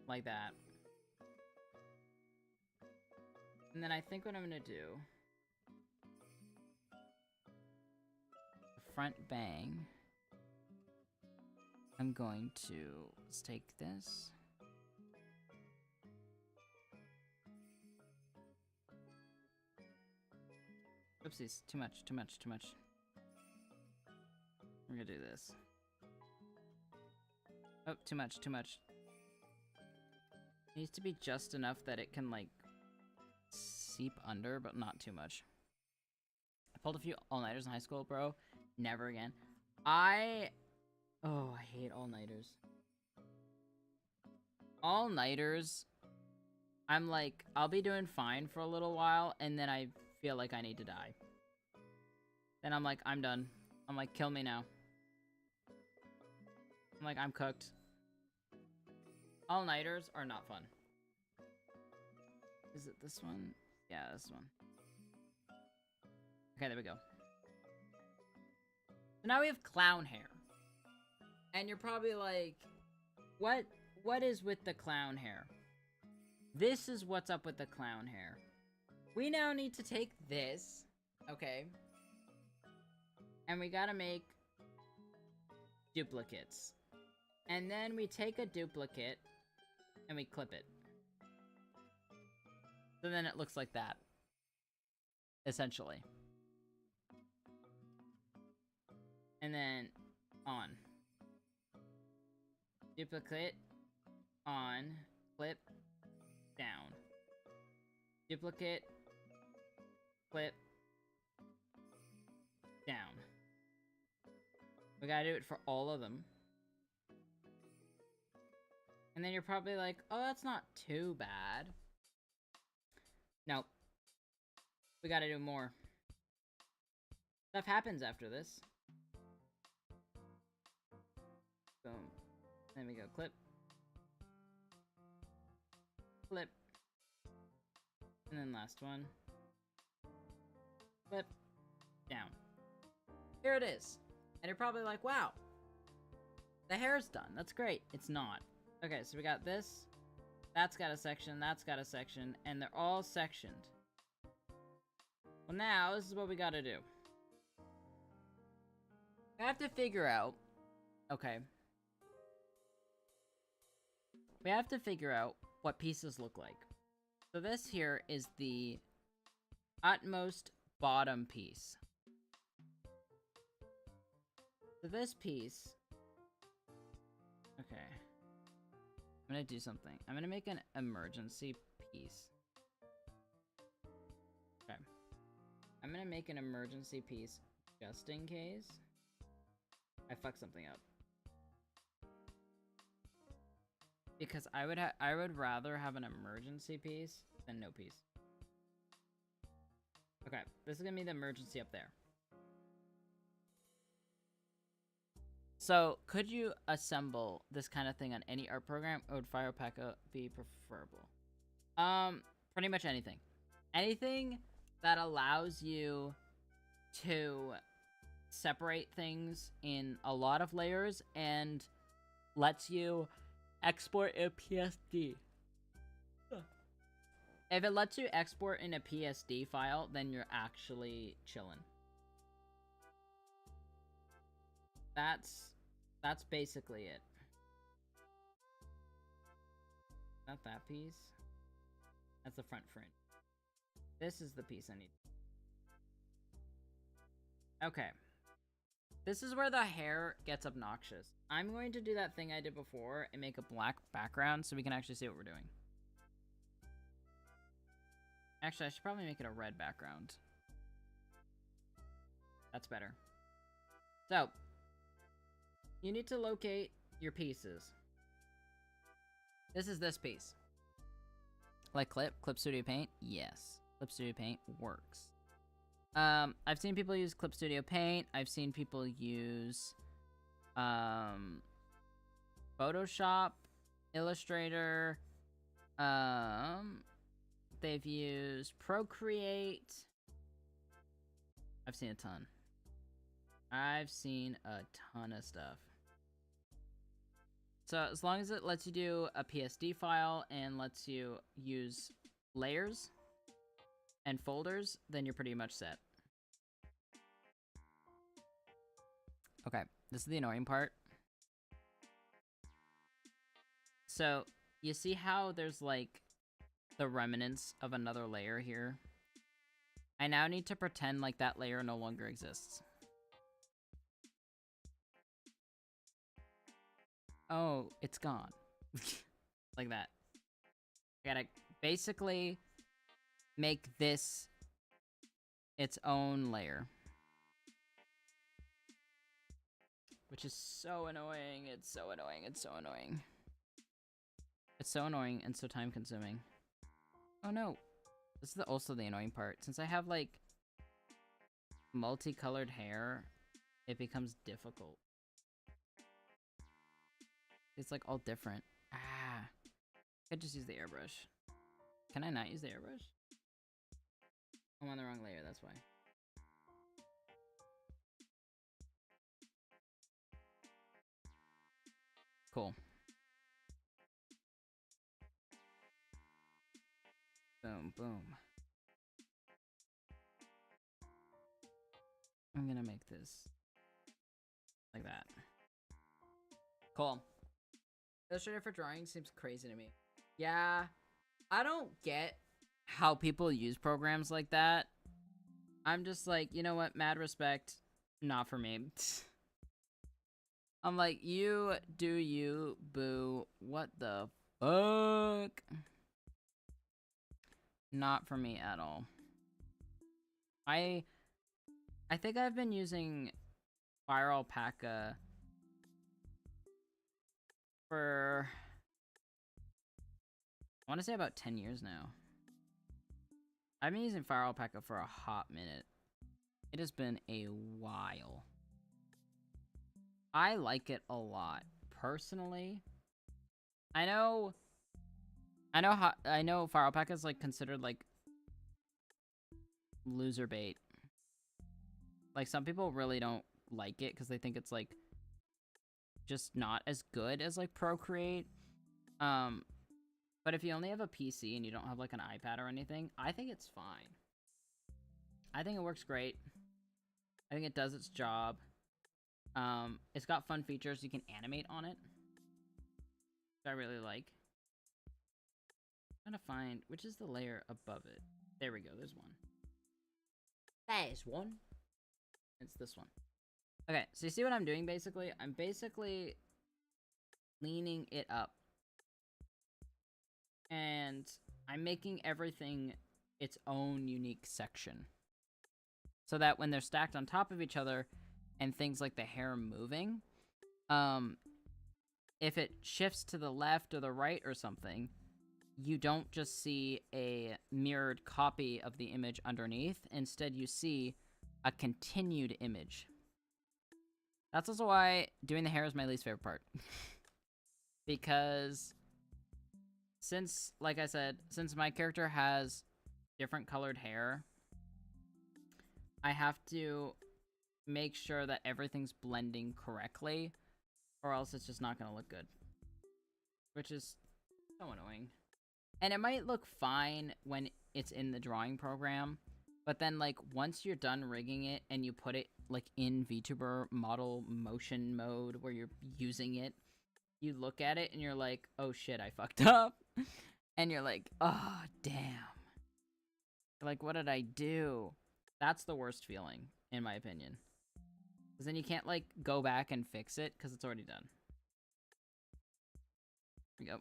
like that. And then I think what I'm gonna do, the front bang, I'm going to, let's take this. Oopsies, too much. We're gonna do this. Oh, too much. Needs to be just enough that it can, like, seep under, but not too much. I pulled a few all-nighters in high school, bro. Never again. I hate all-nighters. All-nighters, I'm like, I'll be doing fine for a little while, and then I feel like I need to die. Then I'm like, I'm done. I'm like, kill me now. I'm like, I'm cooked. All-nighters are not fun. Is it this one? Yeah, this one. Okay, there we go. So now we have clown hair. And you're probably like, what is with the clown hair? This is what's up with the clown hair. We now need to take this, okay, and we gotta make duplicates. And then we take a duplicate and we clip it. So then it looks like that, essentially. And then on. Duplicate, on, clip, down. Duplicate, clip, down. We gotta do it for all of them. And then you're probably like, oh, that's not too bad. Nope. We gotta do more. Stuff happens after this. Boom. Then we go clip. Clip. And then last one. Clip. Down. Here it is. And you're probably like, wow. The hair's done. That's great. It's not. Okay, so we got this. That's got a section. That's got a section. And they're all sectioned. Well, now, this is what we gotta do. We have to figure out... Okay. We have to figure out what pieces look like. So this here is the utmost bottom piece. So this piece... Okay. I'm gonna do something. I'm gonna make an emergency piece. Okay. I'm gonna make an emergency piece just in case I fuck something up. Because I would rather have an emergency piece than no piece. Okay, this is gonna be the emergency up there. So, could you assemble this kind of thing on any art program, or would Fire Alpaca be preferable? Pretty much anything. Anything that allows you to separate things in a lot of layers and lets you export a PSD. If it lets you export in a PSD file, then you're actually chilling. That's basically it. Not that piece. That's the front fringe. This is the piece I need. Okay. This is where the hair gets obnoxious. I'm going to do that thing I did before and make a black background so we can actually see what we're doing. Actually, I should probably make it a red background. That's better. So, you need to locate your pieces. This is this piece. Like Clip Studio Paint? Yes. Clip Studio Paint works. I've seen people use Clip Studio Paint. I've seen people use Photoshop, Illustrator. They've used Procreate. I've seen a ton. I've seen a ton of stuff. So as long as it lets you do a PSD file and lets you use layers and folders, then you're pretty much set. Okay, this is the annoying part. So you see how there's like the remnants of another layer here? I now need to pretend like that layer no longer exists. Oh, it's gone. Like that. I gotta basically make this its own layer. Which is so annoying. It's so annoying. It's so annoying. It's so annoying and so time consuming. Oh no. This is also the annoying part. Since I have like multicolored hair, it becomes difficult. It's like all different. Ah. I could just use the airbrush. Can I not use the airbrush? I'm on the wrong layer, that's why. Cool. Boom, boom. I'm gonna make this like that. Cool. Illustrator for drawing seems crazy to me. Yeah, I don't get how people use programs like that. I'm just like, you know what, mad respect, not for me. I'm like, you do you, boo, what the fuck? Not for me at all. I think I've been using Fire Alpaca for, I want to say about 10 years now. I've been using Fire Alpaca for a hot minute. It has been a while. I like it a lot. Personally, I know Fire Alpaca is like considered like loser bait. Like some people really don't like it because they think it's like just not as good as like Procreate. But if you only have a PC and you don't have like an iPad or anything, I think it's fine. I think it works great. I think it does its job. It's got fun features. You can animate on it, which I really like. I'm trying to find which is the layer above it. There we go. There's one. There's one. It's this one. Okay, so you see what I'm doing basically? I'm basically leaning it up. And I'm making everything its own unique section. So that when they're stacked on top of each other and things like the hair moving, if it shifts to the left or the right or something, you don't just see a mirrored copy of the image underneath. Instead, you see a continued image. That's also why doing the hair is my least favorite part. Because since, like I said, since my character has different colored hair, I have to make sure that everything's blending correctly, or else it's just not gonna look good. Which is so annoying. And it might look fine when it's in the drawing program, but then, like, once you're done rigging it and you put it, like, in VTuber model motion mode where you're using it, you look at it and you're like, oh shit, I fucked up. And you're like, oh, damn. Like, what did I do? That's the worst feeling, in my opinion. Because then you can't, like, go back and fix it because it's already done. Here we go.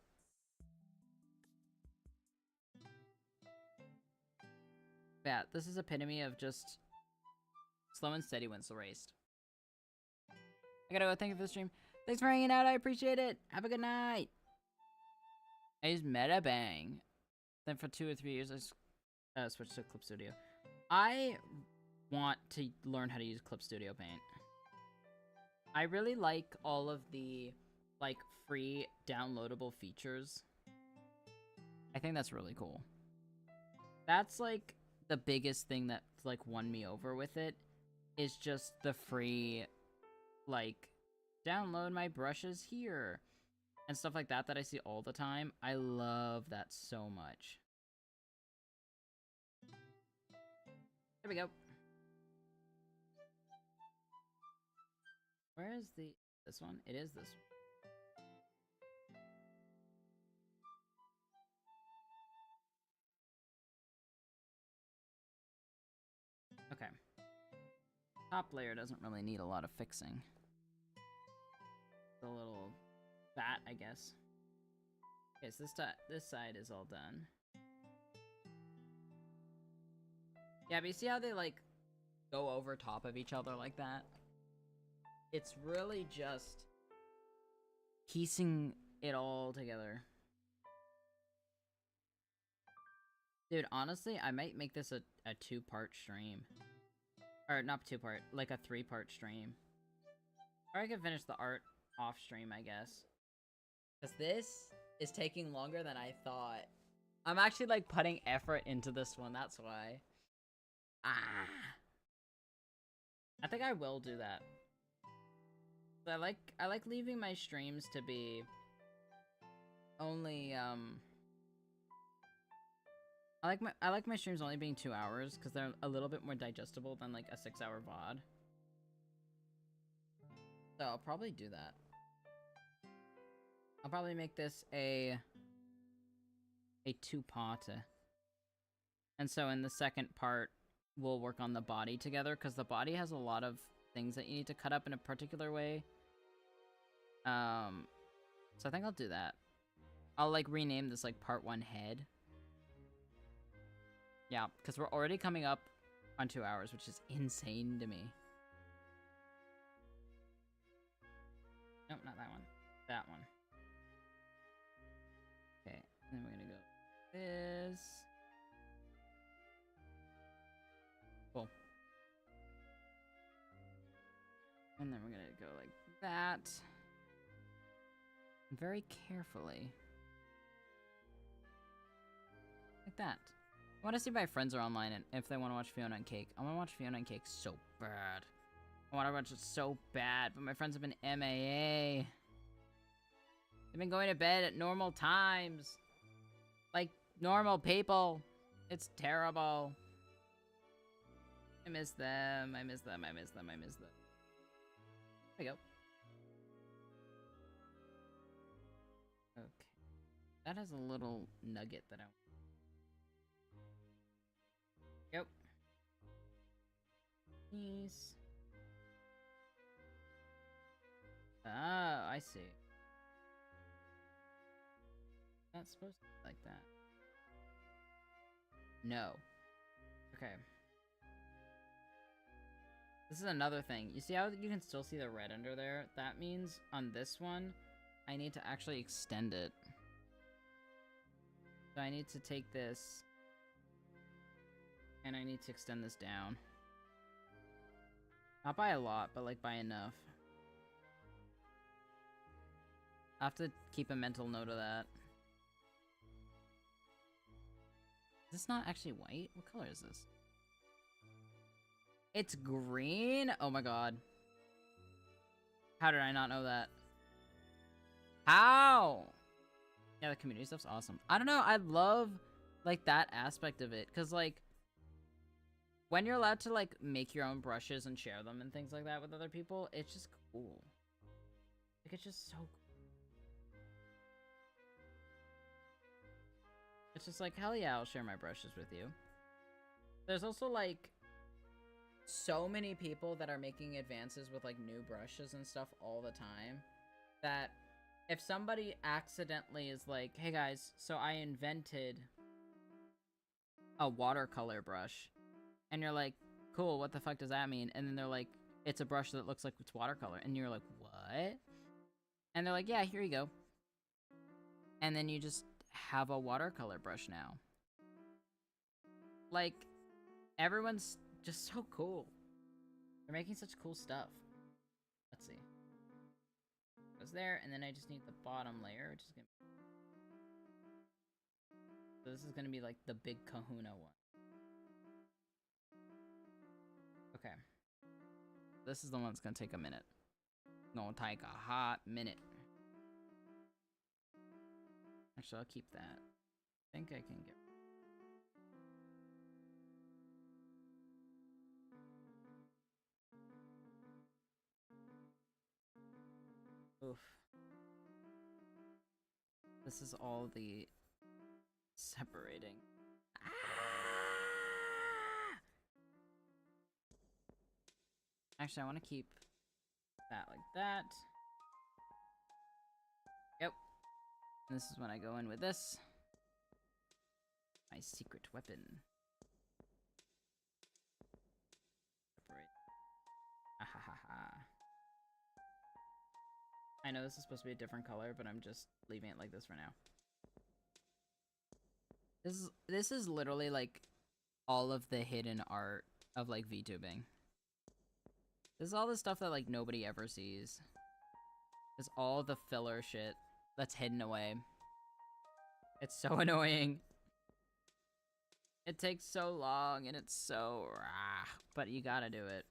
Yeah, this is epitome of just slow and steady wins the race. I gotta go. Thank you for the stream. Thanks for hanging out. I appreciate it. Have a good night. I use Metabang. Then for 2 or 3 years, I switched to Clip Studio. I want to learn how to use Clip Studio Paint. I really like all of the, like, free downloadable features. I think that's really cool. That's, like, the biggest thing that, like, won me over with it is just the free, like, download my brushes here and stuff like that that I see all the time. I love that so much. There we go. Where is this one? It is this one. Okay. Top layer doesn't really need a lot of fixing. The little bat, I guess. Okay, so this side is all done. Yeah, but you see how they, like, go over top of each other like that? It's really just piecing it all together. Dude, honestly, I might make this a 2-part stream. Or, not 2-part, like a 3-part stream. Or I could finish the art off stream, I guess. Because this is taking longer than I thought. I'm actually, like, putting effort into this one, that's why. I think I will do that. I like leaving my streams to be only, I like my streams only being 2 hours because they're a little bit more digestible than, like, a 6-hour VOD. So I'll probably do that. I'll probably make this a 2-parter. And so in the second part, we'll work on the body together because the body has a lot of things that you need to cut up in a particular way. So I think I'll do that. I'll, like, rename this, like, part 1 head. Yeah, because we're already coming up on 2 hours, which is insane to me. Nope, not that one. That one. Okay, then we're gonna go this. Cool. And then we're gonna go like that. Very carefully. Like that. I want to see if my friends are online and if they want to watch Fiona and Cake. I want to watch Fiona and Cake so bad. I want to watch it so bad, but my friends have been MAA. They've been going to bed at normal times. Like normal people. It's terrible. I miss them. I miss them. I miss them. I miss them. There we go. Okay. That has a little nugget that I want. Yep. Peace. Oh, I see. Not supposed to be like that. No. Okay. This is another thing. You see how you can still see the red under there? That means on this one, I need to actually extend it. So I need to take this, and I need to extend this down. Not by a lot, but like by enough. I have to keep a mental note of that. Is this not actually white? What color is this? It's green? Oh my god. How did I not know that? How? Yeah, the community stuff's awesome. I don't know, I love, like, that aspect of it. Because, like, when you're allowed to, like, make your own brushes and share them and things like that with other people, it's just cool. Like, it's just so cool. It's just like, hell yeah, I'll share my brushes with you. There's also, like, so many people that are making advances with, like, new brushes and stuff all the time, that if somebody accidentally is like, hey guys, so I invented a watercolor brush, and you're like, cool, what the fuck does that mean? And then they're like, it's a brush that looks like it's watercolor, and you're like, what? And they're like, yeah, here you go. And then you just have a watercolor brush now. Like, everyone's just so cool. They're making such cool stuff. Let's see. Goes there, and then I just need the bottom layer, which is gonna be... So this is gonna be like the big kahuna one. Okay. This is the one that's gonna take a minute. Gonna take a hot minute. Actually, I'll keep that. I think I can get... Oof. This is all the separating. Ah! Actually, I want to keep that like that. Yep. And this is when I go in with this. My secret weapon. Separate. Ahahaha. I know this is supposed to be a different color, but I'm just leaving it like this for now. This is literally like all of the hidden art of like VTubing. This is all the stuff that like nobody ever sees. It's all the filler shit that's hidden away. It's so annoying. It takes so long and it's so but you gotta do it.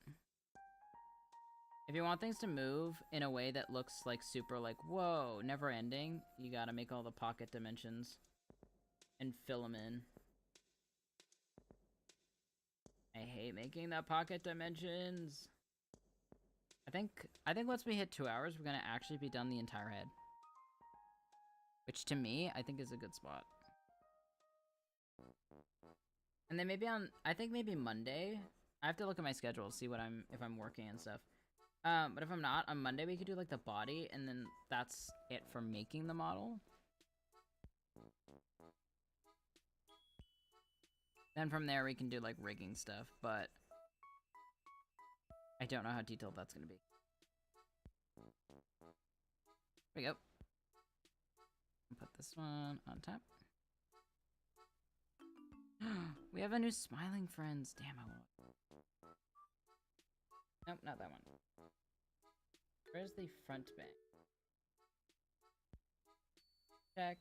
If you want things to move in a way that looks like super like, whoa, never ending, you gotta make all the pocket dimensions and fill them in. I hate making the pocket dimensions. I think once we hit 2 hours, we're gonna actually be done the entire head. Which to me, I think is a good spot. And then maybe I think maybe Monday, I have to look at my schedule, see what if I'm working and stuff. But if I'm not, on Monday we could do like the body, and then that's it for making the model. Then from there we can do like rigging stuff, but I don't know how detailed that's gonna be. There we go. Put this one on top. We have a new smiling friends. Damn, I won't. Nope, not that one. Where's the front bang? Check.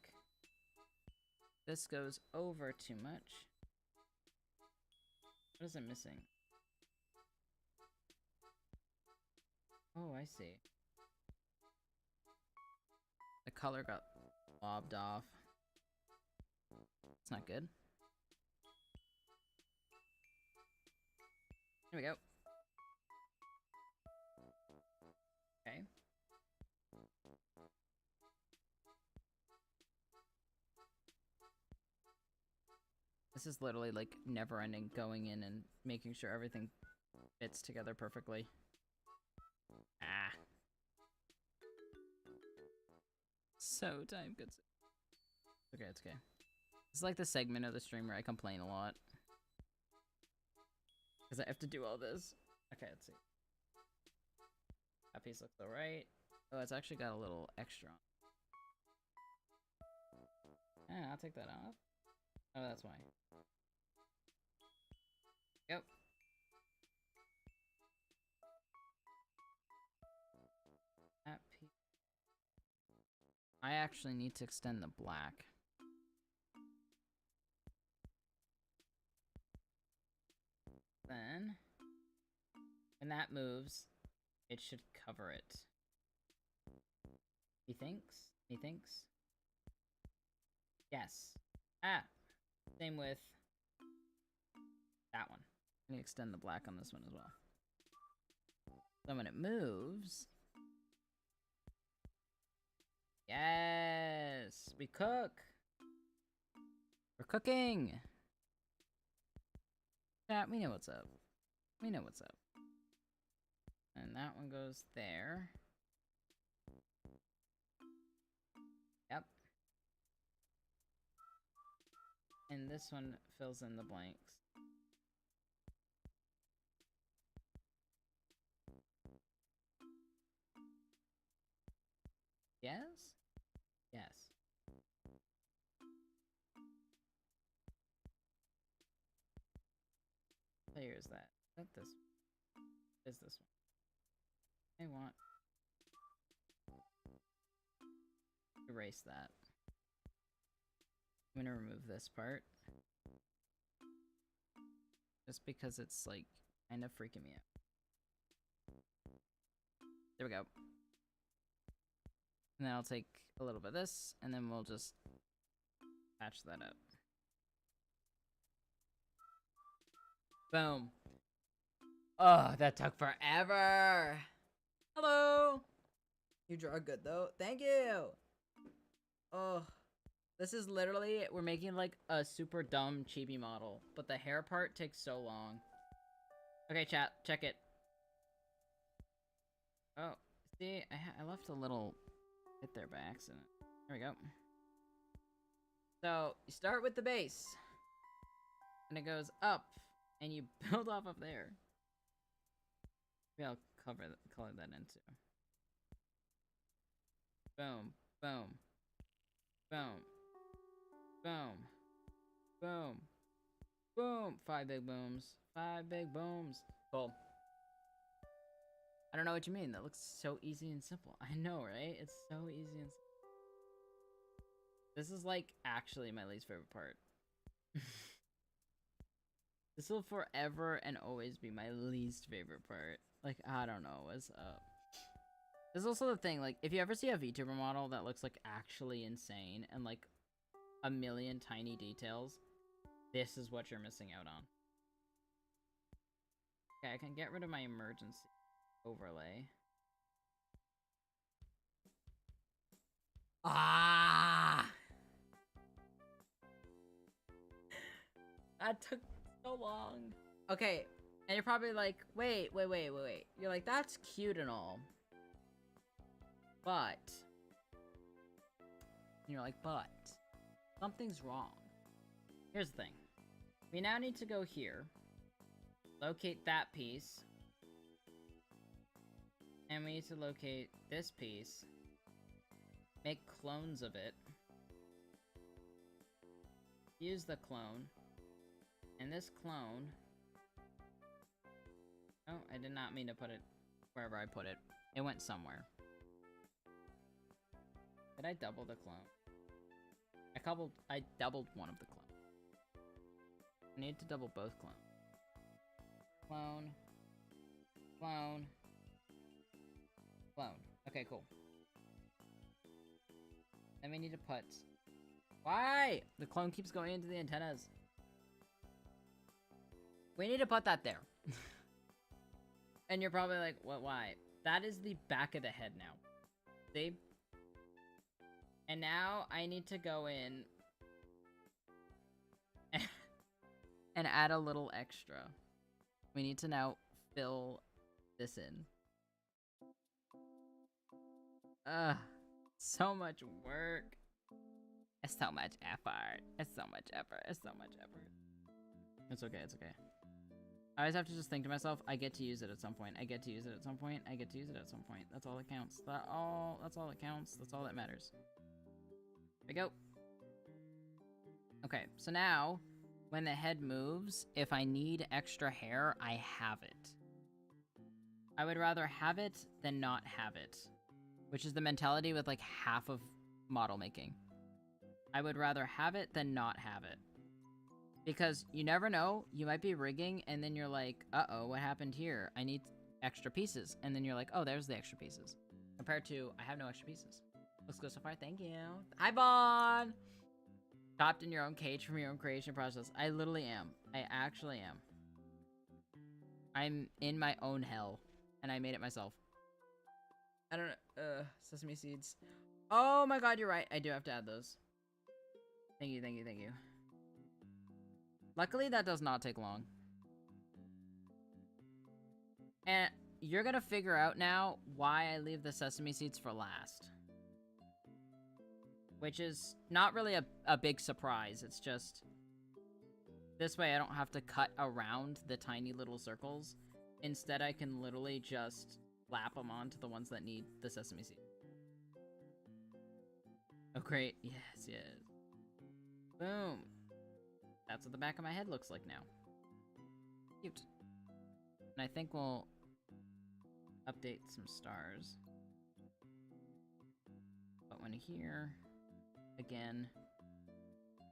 This goes over too much. What is it missing? Oh, I see. The color got lobbed off. It's not good. Here we go. Okay. This is literally like never ending, going in and making sure everything fits together perfectly. Ah. So time consuming. Okay, it's okay. It's like the segment of the stream where I complain a lot. Because I have to do all this. Okay, let's see. That piece looks alright. Oh, it's actually got a little extra on. Yeah, I'll take that off. Oh, that's why. Yep. That piece. I actually need to extend the black. Then, when that moves, it should cover it. He thinks? He thinks? Yes. Ah! Same with that one. I'm gonna extend the black on this one as well. So when it moves... Yes! We cook! We're cooking! Chat, we know what's up. We know what's up. And that one goes there. Yep. And this one fills in the blanks. Yes? Yes. Player is that? Is that this one? Is this one? I want... erase that. I'm gonna remove this part. Just because it's, like, kind of freaking me out. There we go. And then I'll take a little bit of this, and then we'll just patch that up. Boom. Oh, that took forever. Hello. You draw good though. Thank you. Oh, this is literally, we're making like a super dumb chibi model, but the hair part takes so long. Okay, chat, check it. Oh, see, I left a little hit there by accident. There we go. So, you start with the base, and it goes up, and you build off of there. Maybe I'll color that in too. Boom, boom, boom, boom, boom, boom. 5 big booms. 5 big booms. Cool. I don't know what you mean. That looks so easy and simple. I know, right? It's so easy and simple. This is like actually my least favorite part. This will forever and always be my least favorite part. Like, I don't know what's up. There's also the thing, like, if you ever see a VTuber model that looks like actually insane and like a million tiny details, this is what you're missing out on. Okay, I can get rid of my emergency overlay. Ah! That took so long. Okay, and you're probably like, wait. You're like, that's cute and all. But... you're like, but... something's wrong. Here's the thing. We now need to go here. Locate that piece. And we need to locate this piece. Make clones of it. Use the clone. And this clone... oh, I did not mean to put it wherever I put it. It went somewhere. Did I double the clone? I doubled one of the clones. I need to double both clones. Clone. Clone. Clone. Okay, cool. Then we need to put... why? The clone keeps going into the antennas. We need to put that there. And you're probably like, what, why? That is the back of the head now. See? And now I need to go in and add a little extra. We need to now fill this in. Ugh, so much work. It's so much effort. It's so much effort. It's so much effort. It's okay, it's okay. I always have to just think to myself, I get to use it at some point. I get to use it at some point. I get to use it at some point. That's all that counts. That's all that counts. That's all that matters. There we go. Okay, so now, when the head moves, if I need extra hair, I have it. I would rather have it than not have it. Which is the mentality with like half of model making. I would rather have it than not have it. Because you never know, you might be rigging and then you're like, uh-oh, what happened here? I need extra pieces. And then you're like, oh, there's the extra pieces. Compared to, I have no extra pieces. Looks good so far, thank you. Hi, Vaughn! Trapped in your own cage from your own creation process. I literally am. I actually am. I'm in my own hell. And I made it myself. I don't know. Sesame seeds. Oh my god, you're right. I do have to add those. Thank you, thank you, thank you. Luckily, that does not take long. And you're gonna figure out now why I leave the sesame seeds for last. Which is not really a big surprise. It's just... this way I don't have to cut around the tiny little circles. Instead, I can literally just lap them onto the ones that need the sesame seed. Oh, great. Yes, yes. Boom. That's what the back of my head looks like now. Cute. And I think we'll update some stars. Put one here. Again.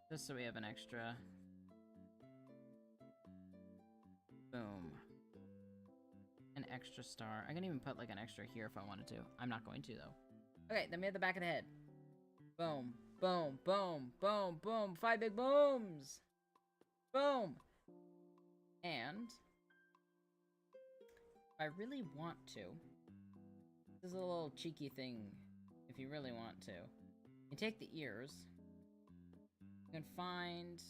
Just so we have an extra. Boom. An extra star. I can even put like an extra here if I wanted to. I'm not going to though. Okay, then we have the back of the head. Boom. Boom. Boom. Boom. Boom. 5 big booms! Boom! And if I really want to, this is a little cheeky thing if you really want to. You take the ears. You can find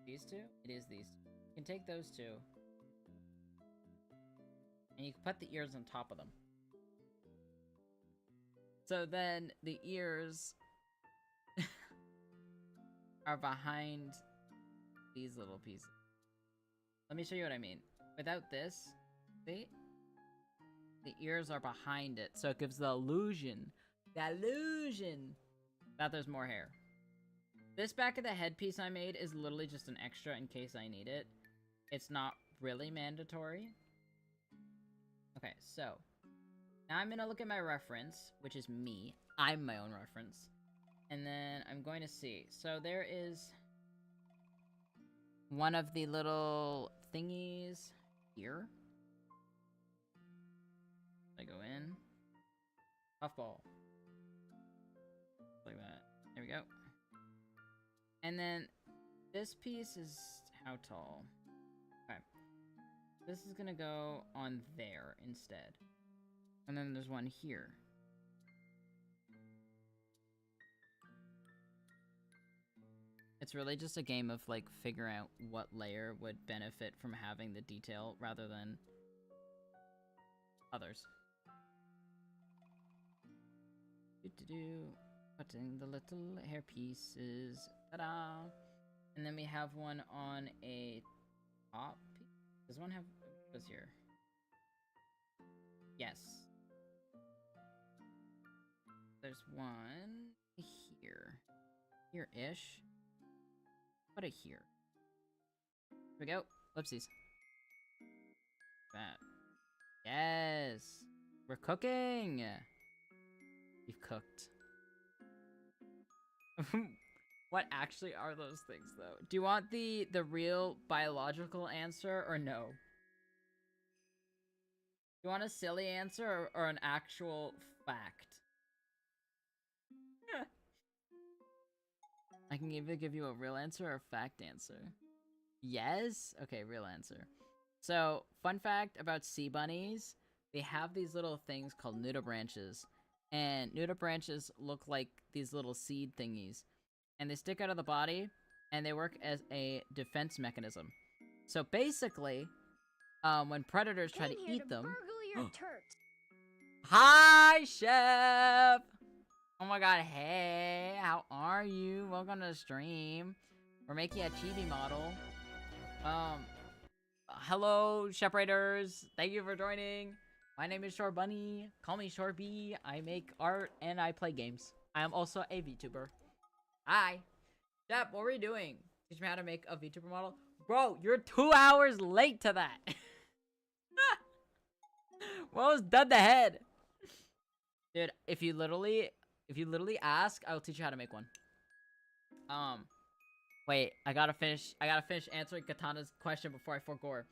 these two. It is these two. You can take those two. And you can put the ears on top of them. So then the ears are behind these little pieces. Let me show you what I mean. Without this, see? The ears are behind it, so it gives the illusion that there's more hair. This back of the head piece I made is literally just an extra in case I need it. It's not really mandatory. Okay, so now I'm gonna look at my reference, which is me. I'm my own reference. And then I'm going to see. So there is one of the little thingies here. I go in. Puffball. Like that. There we go. And then this piece is how tall? Okay. This is gonna go on there instead. And then there's one here. It's really just a game of, like, figuring out what layer would benefit from having the detail rather than others. Putting the little hair pieces. Ta-da! And then we have one on a top piece. Does one have... what's here? Yes. There's one here. Here-ish. Put it here. Here we go. Whoopsies. That. Yes! We're cooking! You've cooked. What actually are those things, though? Do you want the real biological answer, or no? Do you want a silly answer, or an actual fact? I can either give you a real answer or a fact answer. Yes? Okay, real answer. So, fun fact about sea bunnies, they have these little things called nudibranches. And nudibranches look like these little seed thingies. And they stick out of the body, and they work as a defense mechanism. So basically, when predators try to eat them... Hi, Chef! Oh my god, hey, how are you? Welcome to the stream. We're making a chibi model. Hello, Chef Raiders. Thank you for joining. My name is Shorbuni. Call me Shorby. I make art and I play games. I am also a Vtuber. Hi. Chef, what were you doing? Teach me how to make a Vtuber model? Bro, you're 2 hours late to that. What was done the head? Dude, if you literally If you literally ask, I'll teach you how to make one. Wait, I gotta finish answering Katana's question before I forgore.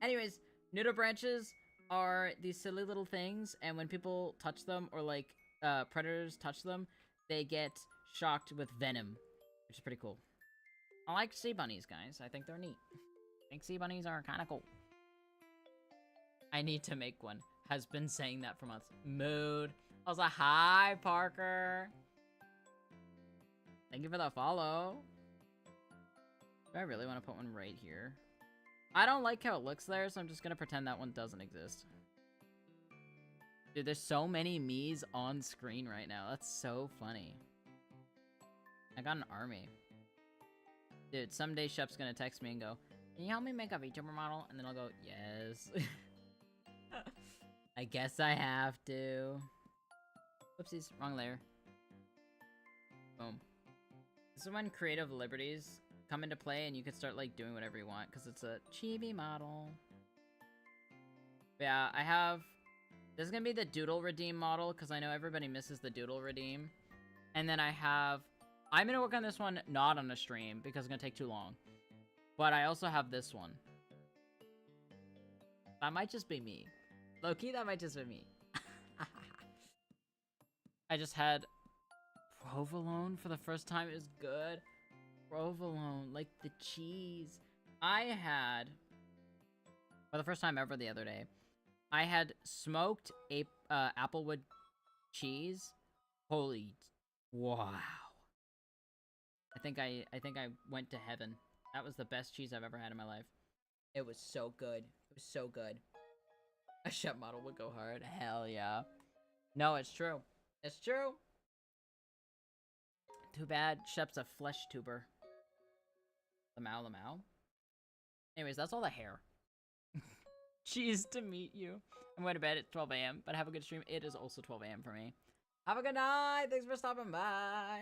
Anyways, noodle branches are these silly little things, and when people touch them, or like, predators touch them, they get shocked with venom, which is pretty cool. I like sea bunnies, guys. I think they're neat. I think sea bunnies are kinda cool. I need to make one. Has been saying that for months. Mood. I was like, hi, Parker. Thank you for the follow. Do I really want to put one right here? I don't like how it looks there, so I'm just gonna pretend that one doesn't exist. Dude, there's so many me's on screen right now. That's so funny. I got an army. Dude, someday Shep's gonna text me and go, can you help me make a VTuber model? And then I'll go, yes. I guess I have to. Whoopsies, wrong layer. Boom. This is when creative liberties come into play and you can start like doing whatever you want because it's a chibi model. But yeah, I have... This is gonna be the Doodle Redeem model because I know everybody misses the Doodle Redeem. And then I have... I'm gonna work on this one not on a stream because it's gonna take too long. But I also have this one. That might just be me. Low-key, that might just be me. I just had provolone for the first time. It was good. Provolone, like the cheese. I had, for the first time ever the other day, I had smoked applewood cheese. Holy, wow. I think I went to heaven. That was the best cheese I've ever had in my life. It was so good. It was so good. A Shep model would go hard. Hell yeah. No, it's true. It's true. Too bad Shep's a flesh tuber. Lamau, Lamau. Anyways, that's all the hair. Cheese to meet you. I'm going to bed at 12 a.m., but have a good stream. It is also 12 a.m. for me. Have a good night. Thanks for stopping by.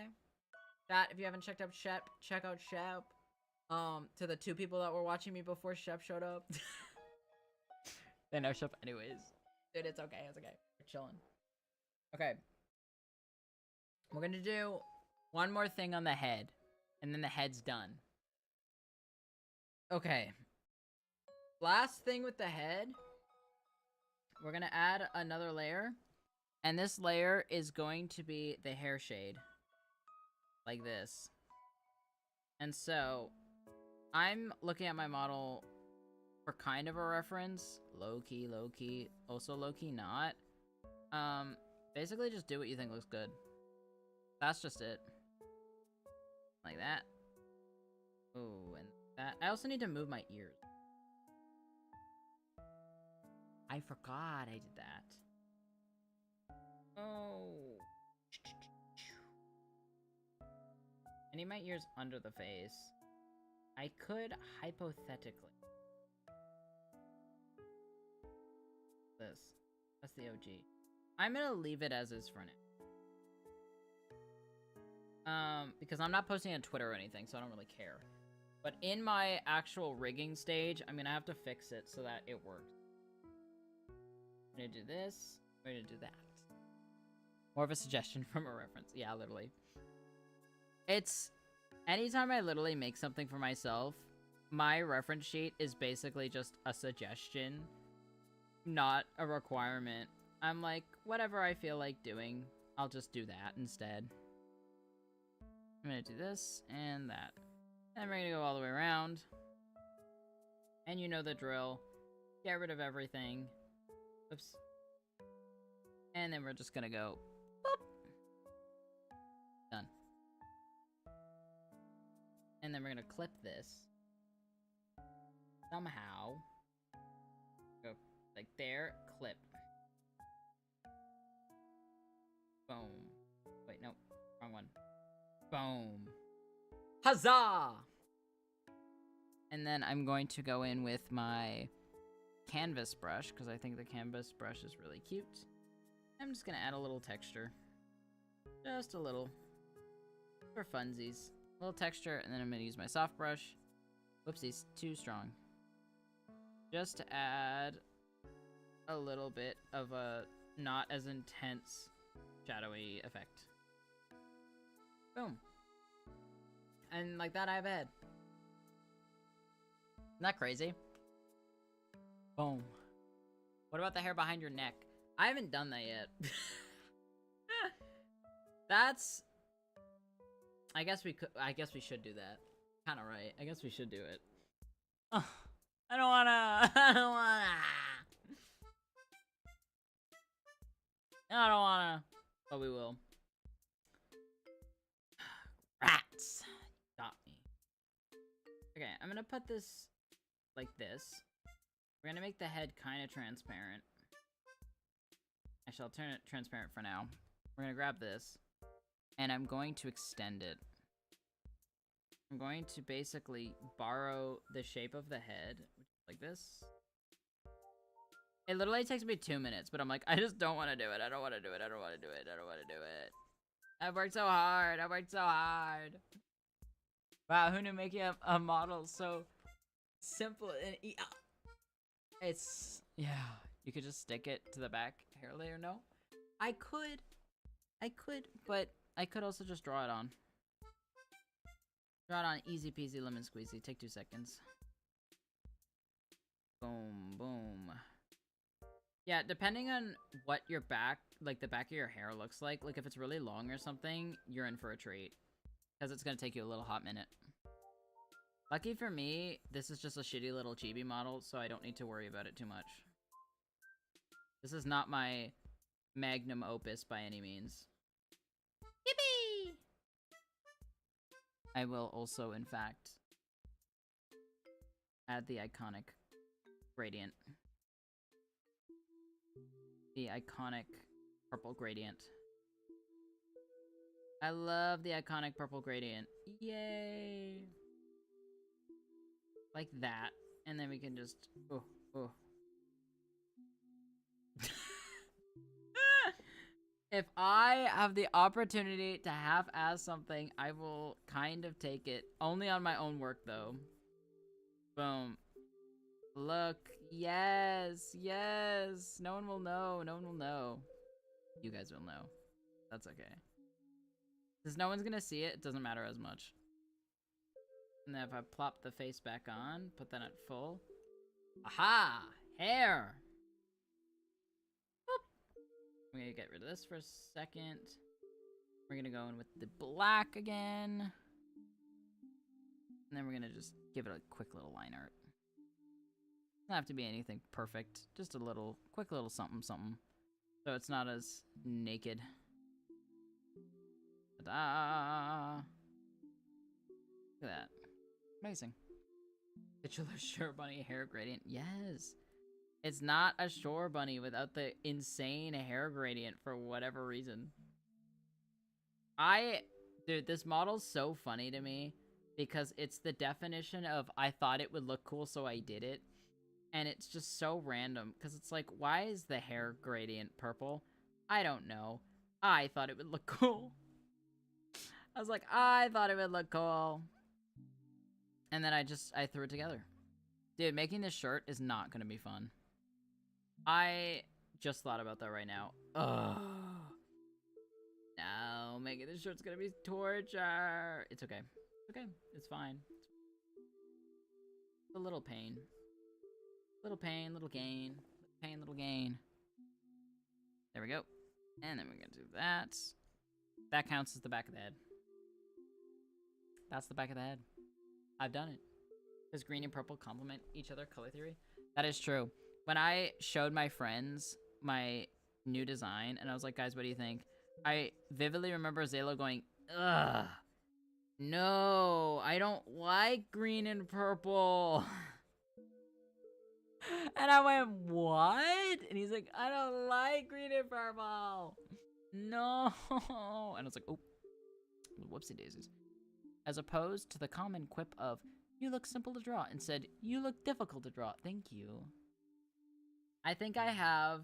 Chat, if you haven't checked out Shep, check out Shep. To the 2 people that were watching me before Shep showed up. They know Shep anyways. Dude, it's okay. It's okay. We're chilling. Okay. We're gonna do one more thing on the head, and then the head's done. Okay. Last thing with the head, we're gonna add another layer, and this layer is going to be the hair shade. Like this. And so, I'm looking at my model for kind of a reference. Low-key, low-key, also low-key not. Basically just do what you think looks good. That's just it. Like that. Oh, and that. I also need to move my ears. I forgot I did that. Oh. I need my ears under the face. I could hypothetically. This. That's the OG. I'm gonna leave it as is for now. Because I'm not posting on Twitter or anything, so I don't really care. But in my actual rigging stage, I'm gonna have to fix it so that it works. I'm gonna do this. I'm gonna do that. More of a suggestion from a reference. Yeah, literally. It's... Anytime I literally make something for myself, my reference sheet is basically just a suggestion, not a requirement. I'm like, whatever I feel like doing, I'll just do that instead. I'm gonna do this and that. And we're gonna go all the way around. And you know the drill. Get rid of everything. Oops. And then we're just gonna go, boop. Done. And then we're gonna clip this. Somehow. Go like there, clip. Boom. Wait, no. Wrong one. Boom. Huzzah! And then I'm going to go in with my canvas brush, because I think the canvas brush is really cute. I'm just going to add a little texture. Just a little. For funsies. A little texture, and then I'm going to use my soft brush. Whoopsies, too strong. Just to add a little bit of a not as intense shadowy effect. Boom. And like that, I have a head. Isn't that crazy? Boom. What about the hair behind your neck? I haven't done that yet. That's... I guess we should do that. Kinda right. I guess we should do it. Oh, I don't wanna. I don't wanna. But we will. Rats. Got me. Okay, I'm gonna put this like this. We're gonna make the head kind of transparent. Actually, I'll turn it transparent for now. We're gonna grab this, and I'm going to extend it. I'm going to basically borrow the shape of the head, like this. It literally takes me 2 minutes, but I'm like, I just don't want to do it. I don't want to do it. I don't want to do it. I don't want to do it. I've worked so hard. I've worked so hard. Wow, who knew making a model so simple and it's, yeah, you could just stick it to the back hair layer. No, I could, but I could also just draw it on. Draw it on, easy peasy lemon squeezy. Take 2 seconds. Boom, boom. Yeah, depending on what your back, like the back of your hair looks like if it's really long or something, you're in for a treat. Because it's going to take you a little hot minute. Lucky for me, this is just a shitty little chibi model, so I don't need to worry about it too much. This is not my magnum opus by any means. Yippee! I will also, in fact, add the iconic gradient. The iconic purple gradient. I love the iconic purple gradient. Yay! Like that. And then we can just... Oh, oh. If I have the opportunity to half-ass something, I will kind of take it. Only on my own work, though. Boom. Look. Yes. Yes. No one will know. No one will know. You guys will know. That's okay. Since no one's gonna see it, it doesn't matter as much. And then if I plop the face back on, put that at full. Aha! Hair! Boop. I'm gonna get rid of this for a second. We're gonna go in with the black again. And then we're gonna just give it a quick little line art. Doesn't have to be anything perfect. Just a little, quick little something something. So it's not as naked. Ta-da! Look at that. Amazing. Titular Shorbuni hair gradient. Yes. It's not a Shorbuni without the insane hair gradient for whatever reason. Dude, this model's so funny to me because it's the definition of I thought it would look cool, so I did it. And it's just so random because it's like, why is the hair gradient purple? I don't know. I thought it would look cool. I was like, I thought it would look cool. And then I threw it together. Dude, making this shirt is not going to be fun. I just thought about that right now. Ugh. No, making this shirt's going to be torture. It's okay. It's okay. It's fine. It's a little pain. Little pain, little gain. Little pain, little gain. There we go. And then we're going to do that. That counts as the back of the head. That's the back of the head. I've done it. Does green and purple complement each other? Color theory? That is true. When I showed my friends my new design, and I was like, guys, what do you think? I vividly remember Zalo going, ugh, no, I don't like green and purple. And I went, what? And he's like, I don't like green and purple. No. And I was like, oh, whoopsie daisies. As opposed to the common quip of, you look simple to draw, and said, you look difficult to draw. Thank you. I think I have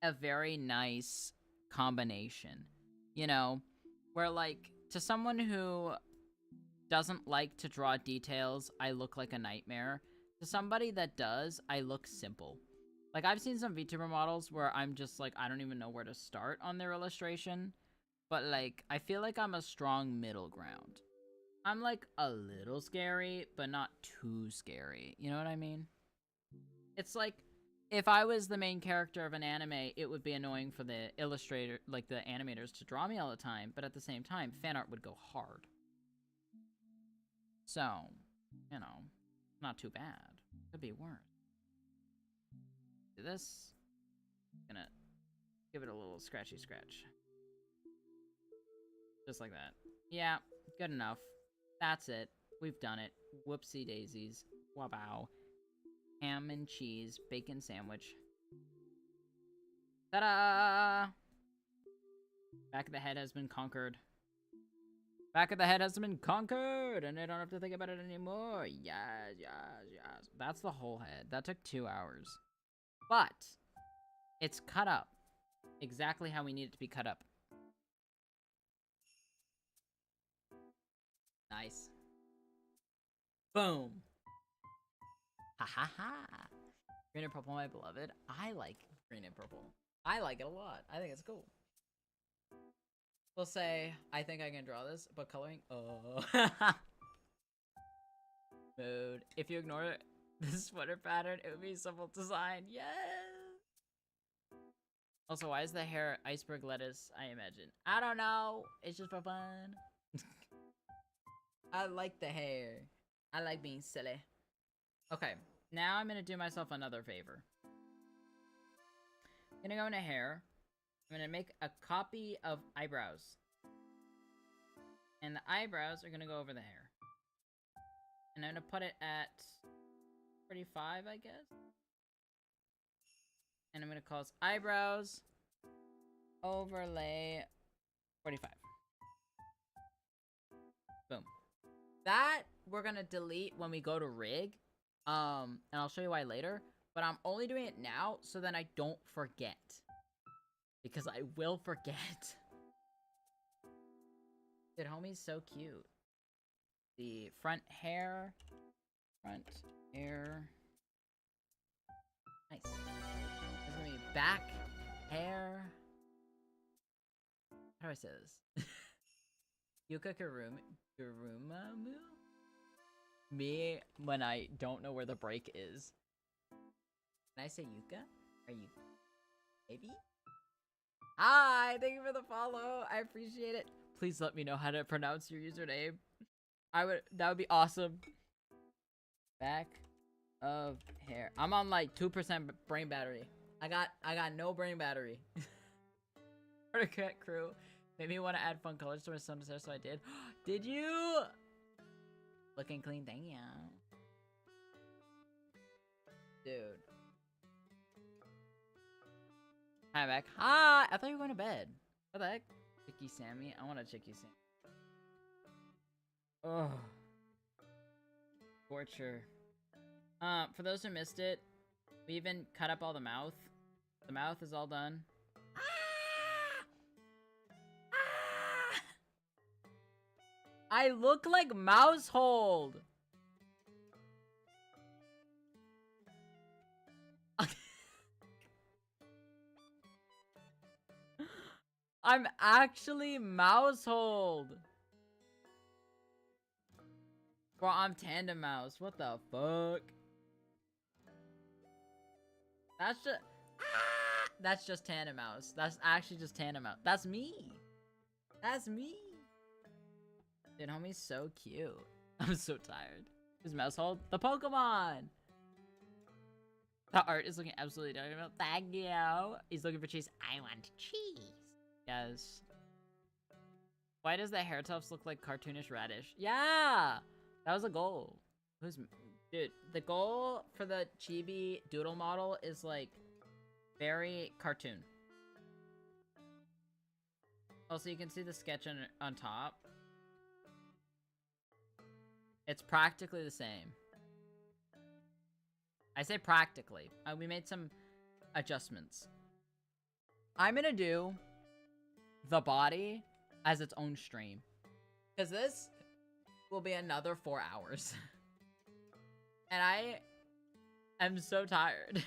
a very nice combination, you know, where like, to someone who doesn't like to draw details, I look like a nightmare. To somebody that does, I look simple. Like, I've seen some VTuber models where I'm just like, I don't even know where to start on their illustration. but like I feel like I'm a strong middle ground. I'm like a little scary, but not too scary. You know what I mean? It's like if I was the main character of an anime, it would be annoying for the illustrator, like the animators, to draw me all the time, but at the same time, fan art would go hard. So, you know, not too bad. Could be worse. Do this. Gonna give it a little scratchy scratch. Just like that. Yeah, good enough. That's it. We've done it. Whoopsie daisies. Wabow. Ham and cheese bacon sandwich. Ta-da! Back of the head has been conquered. Back of the head has been conquered, and I don't have to think about it anymore. Yes, yes, yes. That's the whole head. That took 2 hours. But it's cut up exactly how we need it to be cut up. Nice. Boom. Ha ha ha. Green and purple, my beloved. I like green and purple. I like it a lot. I think it's cool. We'll say, I think I can draw this, but coloring, oh. Mood. If you ignore it, this sweater pattern, it would be simple design. Yes! Also, why is the hair iceberg lettuce, I imagine? I don't know. It's just for fun. I like the hair. I like being silly. Okay, now I'm gonna do myself another favor. I'm gonna go into hair. I'm gonna make a copy of eyebrows. And the eyebrows are gonna go over the hair. And I'm gonna put it at 45, I guess. And I'm gonna call this eyebrows overlay 45. Boom. That we're gonna delete when we go to rig. And I'll show you why later. But I'm only doing it now so that I don't forget. Because I will forget. Dude, homie's so cute. The front hair. Front hair. Nice. There's gonna be back hair. How do I say this? Yuka Kurumamu? Me when I don't know where the break is. Can I say Yuka? Are you maybe? Hi, thank you for the follow. I appreciate it. Please let me know how to pronounce your username. That would be awesome. Back of hair. I'm on like 2% brain battery. I got no brain battery. Cat crew made me want to add fun colors to my son's hair, so I did. Did you? Looking clean, thank you. Dude. Hi, back. Hi! I thought you were going to bed. What the heck? Chicky Sammy? I want a Chicky Sammy. Oh. Torture. For those who missed it, we even cut up all the mouth. The mouth is all done. I look like Mousehold! I'm actually Mousehold! Bro, I'm Tandem Mouse. What the fuck? That's just Tandem Mouse. That's actually just Tandem Mouse. That's me! That's me! Dude, homie's so cute. I'm so tired. Who's Mousehold? The Pokemon! The art is looking absolutely terrible. Thank you! He's looking for cheese. I want cheese! Yes. Why does the hair tufts look like cartoonish radish? Yeah! That was a goal. Dude, the goal for the chibi doodle model is like very cartoon. Also, you can see the sketch on top. It's practically the same. I say practically. We made some adjustments. I'm gonna do the body as its own stream. Because this will be another 4 hours. And I am so tired.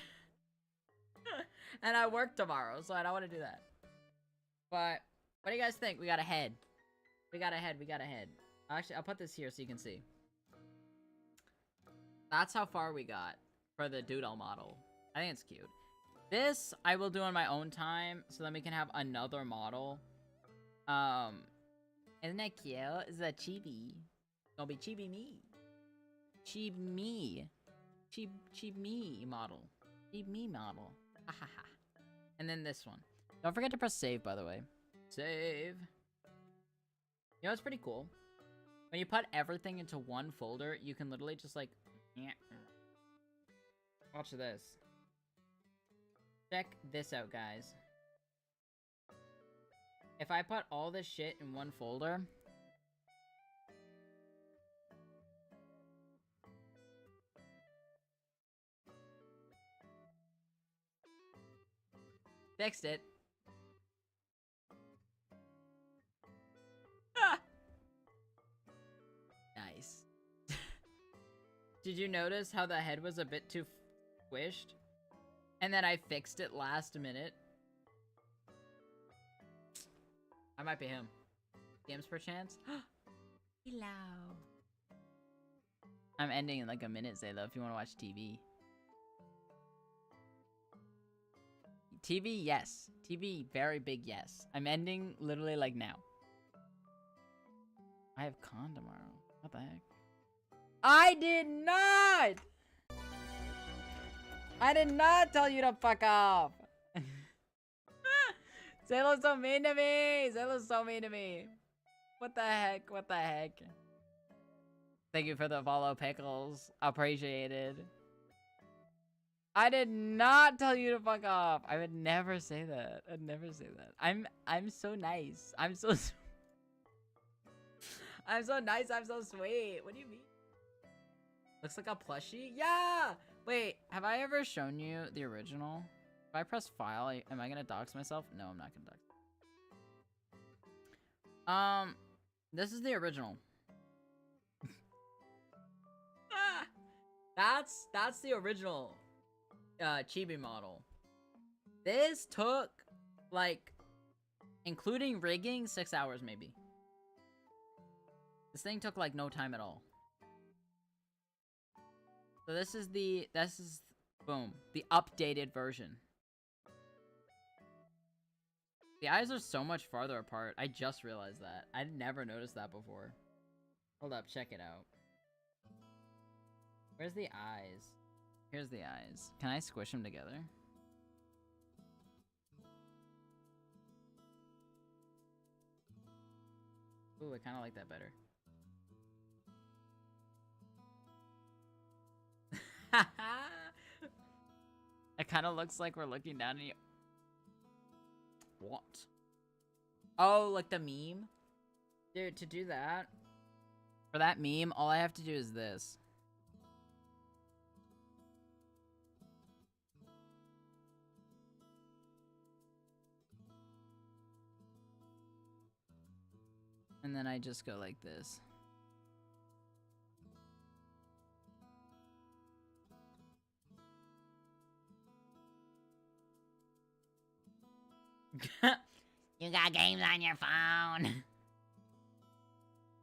And I work tomorrow, so I don't want to do that. But What do you guys think? We got a head. We got a head. We got a head. Actually, I'll put this here so you can see. That's how far we got for the doodle model. I think it's cute. This I will do on my own time, so then we can have another model. Isn't that cute? Is that chibi? Gonna be chibi me. Cheap me. Cheap me model. Cheap me model. Ahaha. And then this one. Don't forget to press save, by the way. Save. You know what's pretty cool? When you put everything into one folder, you can literally just like... Watch this. Check this out, guys. If I put all this shit in one folder... Fixed it. Ah! Nice. Did you notice how the head was a bit too squished? And then I fixed it last minute? I might be him. Games per chance? Hello. I'm ending in like a minute, Zayla, if you want to watch TV. TV, yes. TV, very big yes. I'm ending literally like now. I have con tomorrow. What the heck? I did not! I did not tell you to fuck off! Zayla's so mean to me! Zayla's so mean to me! What the heck? What the heck? Thank you for the follow, Pickles. Appreciated. I did not tell you to fuck off. I would never say that. I'd never say that. I'm so nice. I'm so I'm so nice. I'm so sweet. What do you mean? Looks like a plushie? Yeah! Wait, have I ever shown you the original? If I press file, am I gonna dox myself? No, I'm not gonna dox. This is the original. That's the original chibi model. This took like, including rigging, 6 hours maybe. This thing took like no time at all. So this is boom, the updated version. The eyes are so much farther apart. I just realized that. I never noticed that before. Hold up, check it out. Where's the eyes? Here's the eyes. Can I squish them together? Ooh, I kind of like that better. It kind of looks like we're looking down at you. What? Oh, like the meme? Dude, to do that, for that meme, all I have to do is this. And then I just go like this. You got games on your phone.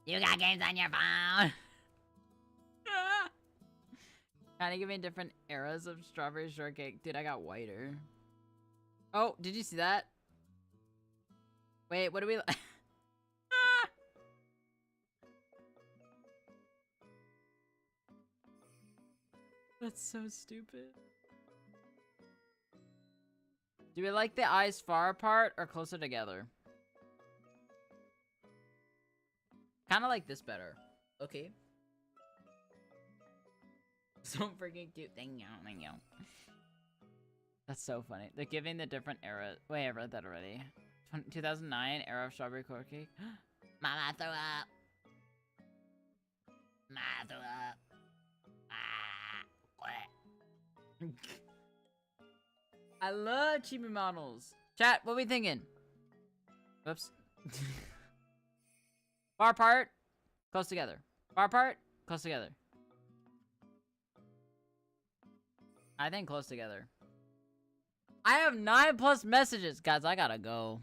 You got games on your phone. Kind of give me different eras of strawberry shortcake. Dude, I got whiter. Oh, did you see that? Wait, what do we... That's so stupid. Do we like the eyes far apart or closer together? Kind of like this better. Okay. So freaking cute. Thank you. Thank you. That's so funny. They're giving the different era. Wait, I read that already. 2009 era of strawberry shortcake. Mama threw up. Mama threw up. I love chibi models. Chat, what we thinking? Whoops. Far apart, close together. Far apart, close together. I think close together. I have 9+ messages. Guys, I gotta go.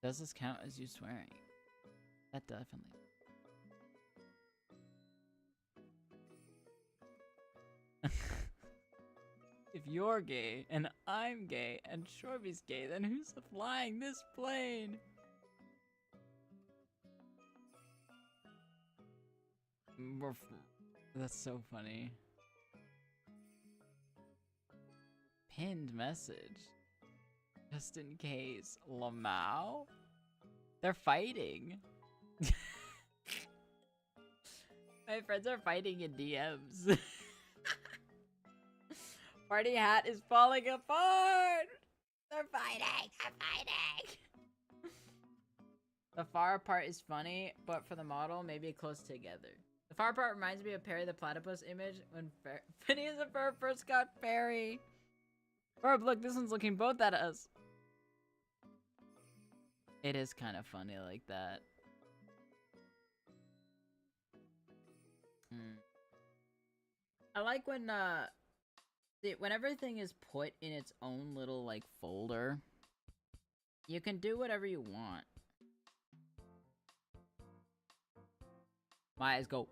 Does this count as you swearing? That definitely. If you're gay and I'm gay and Shorby's gay, then who's flying this plane? That's so funny. Pinned message. Just in case. Lamau? They're fighting. My friends are fighting in DMs. Party hat is falling apart! They're fighting! They're fighting! The far apart is funny, but for the model, maybe close together. The far apart reminds me of Perry the Platypus image when Phineas and Ferb first got Perry. Ferb, look, this one's looking both at us. It is kind of funny like that. I like when, when everything is put in its own little, like, folder, you can do whatever you want. My eyes go,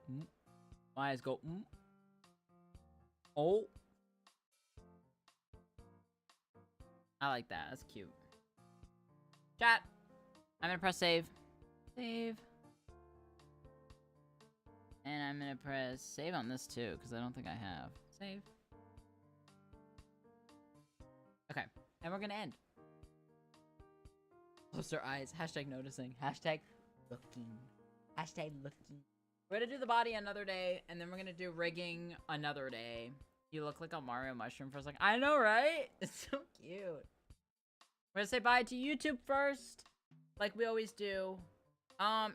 My eyes go, Oh. I like that. That's cute. Chat. I'm gonna press save. Save. And I'm gonna press save on this too, because I don't think I have. Save. Okay. And we're gonna end. Close our eyes. Hashtag noticing. Hashtag looking. Hashtag looking. We're gonna do the body another day, and then we're gonna do rigging another day. You look like a Mario mushroom for a second. I know, right? It's so cute. We're gonna say bye to YouTube first, like we always do.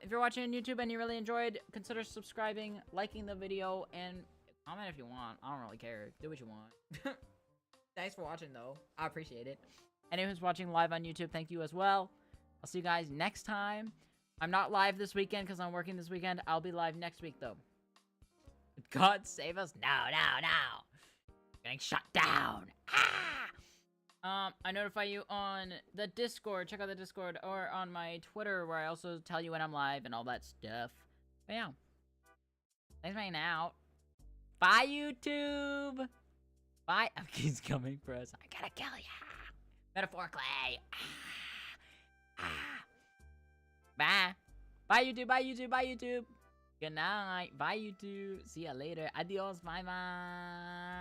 If you're watching on YouTube and you really enjoyed, consider subscribing, liking the video, and comment if you want. I don't really care. Do what you want. Thanks for watching, though. I appreciate it. Anyone who's watching live on YouTube, thank you as well. I'll see you guys next time. I'm not live this weekend because I'm working this weekend. I'll be live next week, though. God save us. No, no, no. Getting shut down. I notify you on the Discord. Check out the Discord, or on my Twitter, where I also tell you when I'm live and all that stuff. But yeah. Thanks for hanging out. Bye, YouTube. Bye. He's coming for us. I gotta kill ya. Metaphorically. Bye. Bye, YouTube. Bye, YouTube. Bye, YouTube. Good night. Bye, YouTube. See ya later. Adios. Bye, bye.